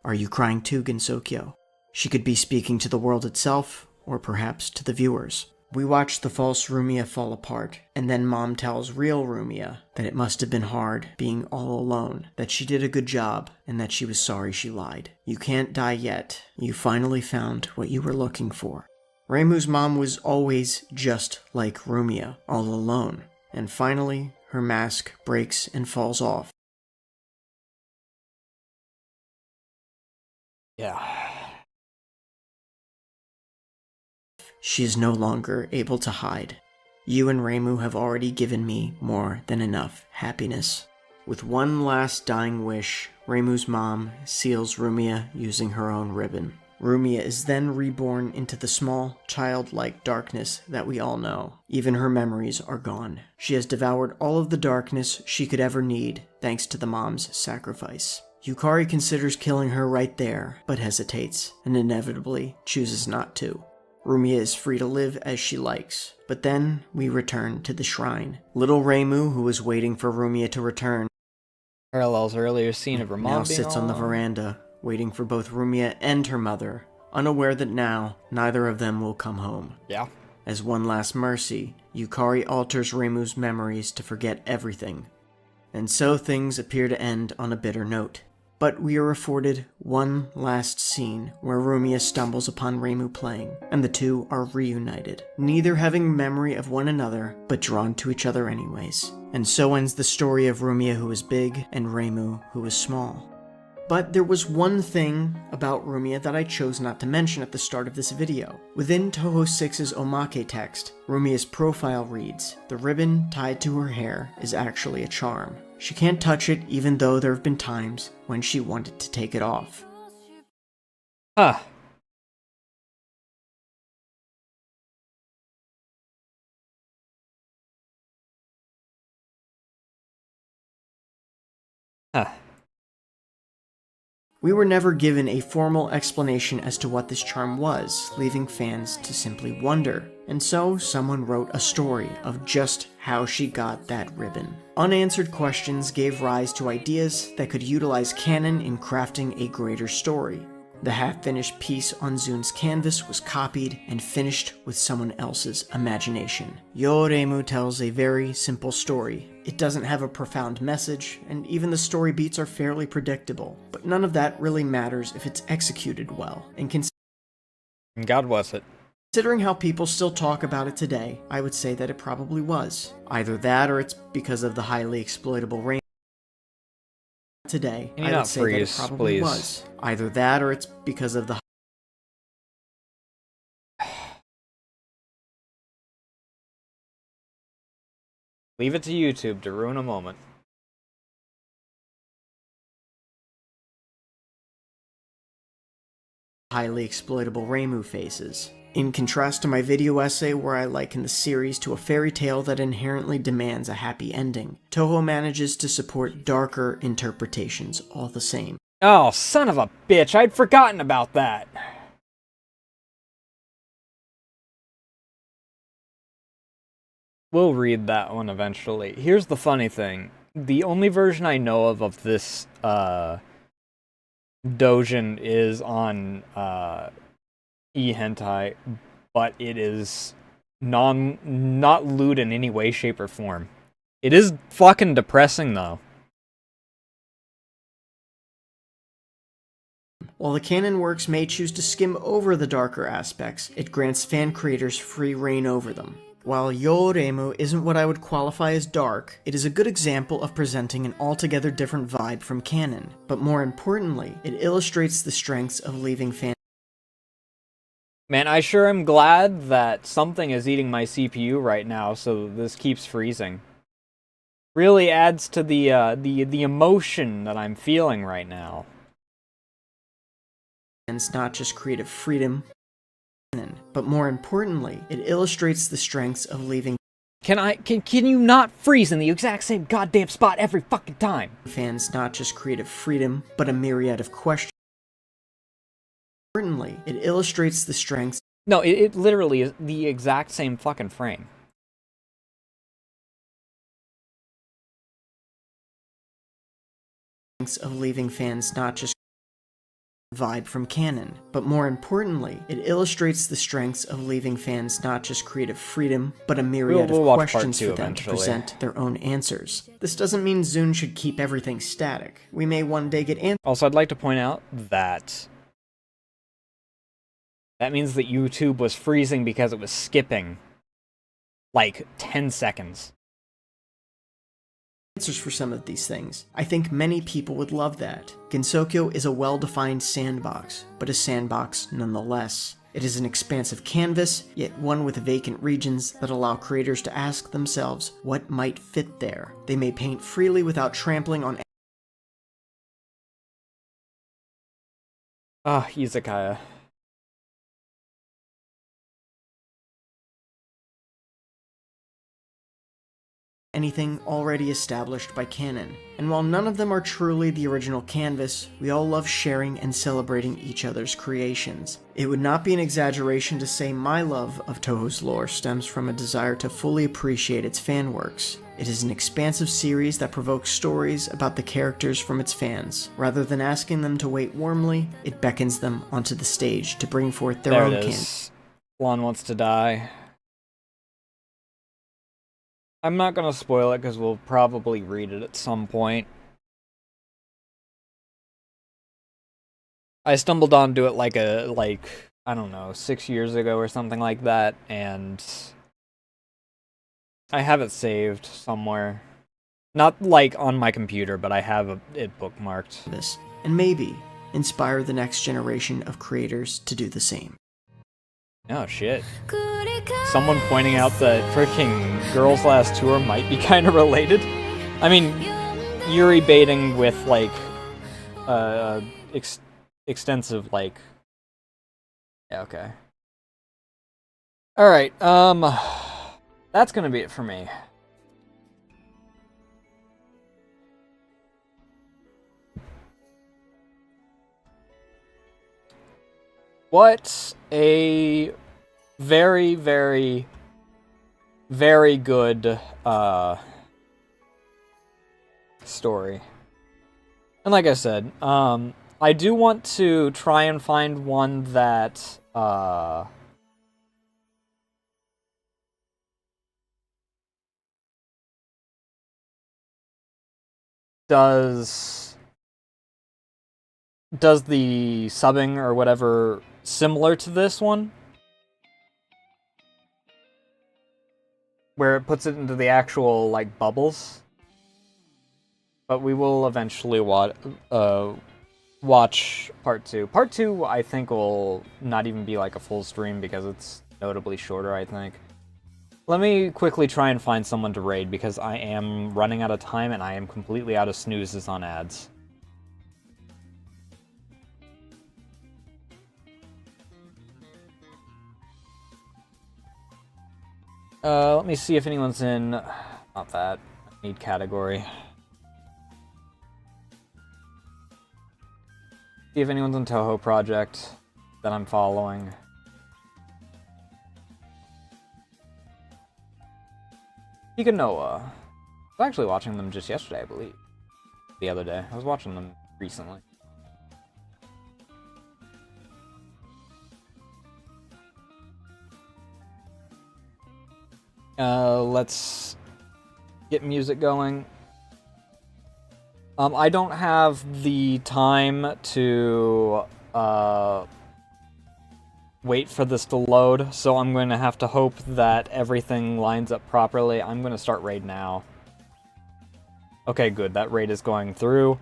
Are you crying too, Gensokyo? She could be speaking to the world itself, or perhaps to the viewers. We watch the false Rumia fall apart, and then Mom tells real Rumia that it must have been hard being all alone, that she did a good job, and that she was sorry she lied. You can't die yet. You finally found what you were looking for. Reimu's mom was always just like Rumia, all alone, and finally, her mask breaks and falls off. Yeah. She is no longer able to hide. You and Reimu have already given me more than enough happiness. With one last dying wish, Reimu's mom seals Rumia using her own ribbon. Rumia is then reborn into the small, childlike darkness that we all know. Even her memories are gone. She has devoured all of the darkness she could ever need, thanks to the mom's sacrifice. Yukari considers killing her right there, but hesitates, and inevitably chooses not to. Rumia is free to live as she likes, but then we return to the shrine. Little Reimu, who was waiting for Rumia to return, Parallels earlier scene of her mom now being sits on the veranda, waiting for both Rumia and her mother, unaware that now neither of them will come home. Yeah. As one last mercy, Yukari alters Reimu's memories to forget everything. And so things appear to end on a bitter note. But we are afforded one last scene where Rumia stumbles upon Reimu playing, and the two are reunited, neither having memory of one another, but drawn to each other anyways. And so ends the story of Rumia, who is big, and Reimu, who is small. But there was one thing about Rumia that I chose not to mention at the start of this video. Within Toho 6's Omake text, Rumia's profile reads, "The ribbon tied to her hair is actually a charm. She can't touch it even though there have been times when she wanted to take it off." Huh. Huh. We were never given a formal explanation as to what this charm was, leaving fans to simply wonder. And so, someone wrote a story of just how she got that ribbon. Unanswered questions gave rise to ideas that could utilize canon in crafting a greater story. The half-finished piece on Zun's canvas was copied and finished with someone else's imagination. Reimu tells a very simple story. It doesn't have a profound message, and even the story beats are fairly predictable. But none of that really matters if it's executed well. And God bless it. considering how people still talk about it today, I would say that it probably was. Either that or it's because of the highly exploitable rain. Today, Can you I would not say that it freeze, probably please? was. Either that or it's because of the Leave it to YouTube to ruin a moment. highly exploitable reimu faces. In contrast to my video essay where I liken the series to a fairy tale that inherently demands a happy ending, Toho manages to support darker interpretations all the same. Oh, son of a bitch, I'd forgotten about that. We'll read that one eventually. Here's the funny thing. The only version I know of this doujin is on e-hentai, but it is not lewd in any way, shape, or form. It is fucking depressing, though. While the canon works may choose to skim over the darker aspects, it grants fan creators free reign over them. While Yo-Reimu isn't what I would qualify as dark, it is a good example of presenting an altogether different vibe from canon, but more importantly, it illustrates the strengths of leaving fans. Man, I sure am glad that something is eating my CPU right now, so this keeps freezing. Really adds to the emotion that I'm feeling right now. It's not just creative freedom, but more importantly, it illustrates the strengths of leaving. Can you not freeze in the exact same goddamn spot every fucking time? Fans not just creative freedom, but a myriad of questions. Importantly, it illustrates the strengths. No, it literally is the exact same fucking frame. Of leaving fans not just vibe from canon, but more importantly, it illustrates the strengths of leaving fans not just creative freedom, but a myriad of questions for them to present their own answers. This doesn't mean Zune should keep everything static. We may one day get answers. Also, I'd like to point out that means that YouTube was freezing because it was skipping like 10 seconds. Answers for some of these things. I think many people would love that. Gensokyo is a well-defined sandbox, but a sandbox nonetheless. It is an expansive canvas, yet one with vacant regions that allow creators to ask themselves what might fit there. They may paint freely without trampling on Izakaya. anything already established by canon. And while none of them are truly the original canvas, we all love sharing and celebrating each other's creations. It would not be an exaggeration to say my love of Toho's lore stems from a desire to fully appreciate its fan works. It is an expansive series that provokes stories about the characters from its fans. Rather than asking them to wait warmly, it beckons them onto the stage to bring forth their own canon. Juan wants to die. I'm not gonna spoil it because we'll probably read it at some point. I stumbled onto it like I don't know, 6 years ago or something like that, and I have it saved somewhere. Not like on my computer, but I have it bookmarked. And maybe inspire the next generation of creators to do the same. Oh shit. Someone pointing out that freaking Girls Last Tour might be kind of related. I mean, Yuri baiting with like extensive like. Yeah, okay. All right. That's gonna be it for me. What a very, very, very good story. And like I said, I do want to try and find one that does the subbing or whatever similar to this one, where it puts it into the actual like bubbles. But we will eventually watch part 2. Part 2 I think will not even be like a full stream because it's notably shorter, I think. Let me quickly try and find someone to raid because I am running out of time and I am completely out of snoozes on ads. Let me see if anyone's in... Not that. I need category. See if anyone's in Toho Project that I'm following. Noah. I was actually watching them just yesterday, I believe. The other day. I was watching them recently. Let's get music going. I don't have the time to wait for this to load, so I'm going to have to hope that everything lines up properly. I'm going to start raid now. Okay, good. That raid is going through.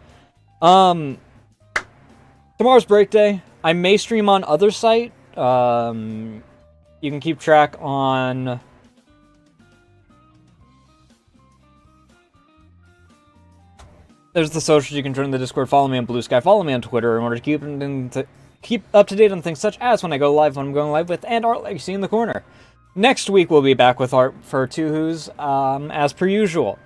Tomorrow's break day. I may stream on other site. You can keep track on... There's the socials. You can join the Discord. Follow me on Blue Sky. Follow me on Twitter in order to keep up to date on things such as when I go live, when I'm going live with, and art like you see in the corner. Next week we'll be back with art for Two Who's, as per usual.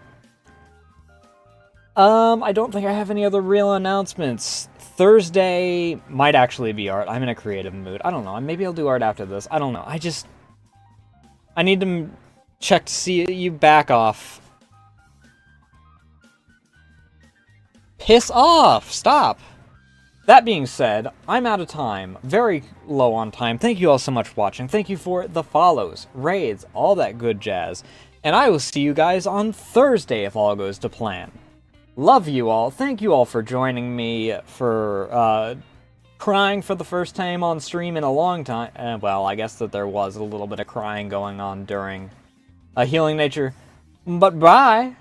I don't think I have any other real announcements. Thursday might actually be art. I'm in a creative mood. I don't know. Maybe I'll do art after this. I don't know. I need to check to see you back off. Piss off! Stop! That being said, I'm out of time. Very low on time. Thank you all so much for watching. Thank you for the follows, raids, all that good jazz. And I will see you guys on Thursday if all goes to plan. Love you all. Thank you all for joining me for crying for the first time on stream in a long time. Well, I guess that there was a little bit of crying going on during Healing Nature. But bye!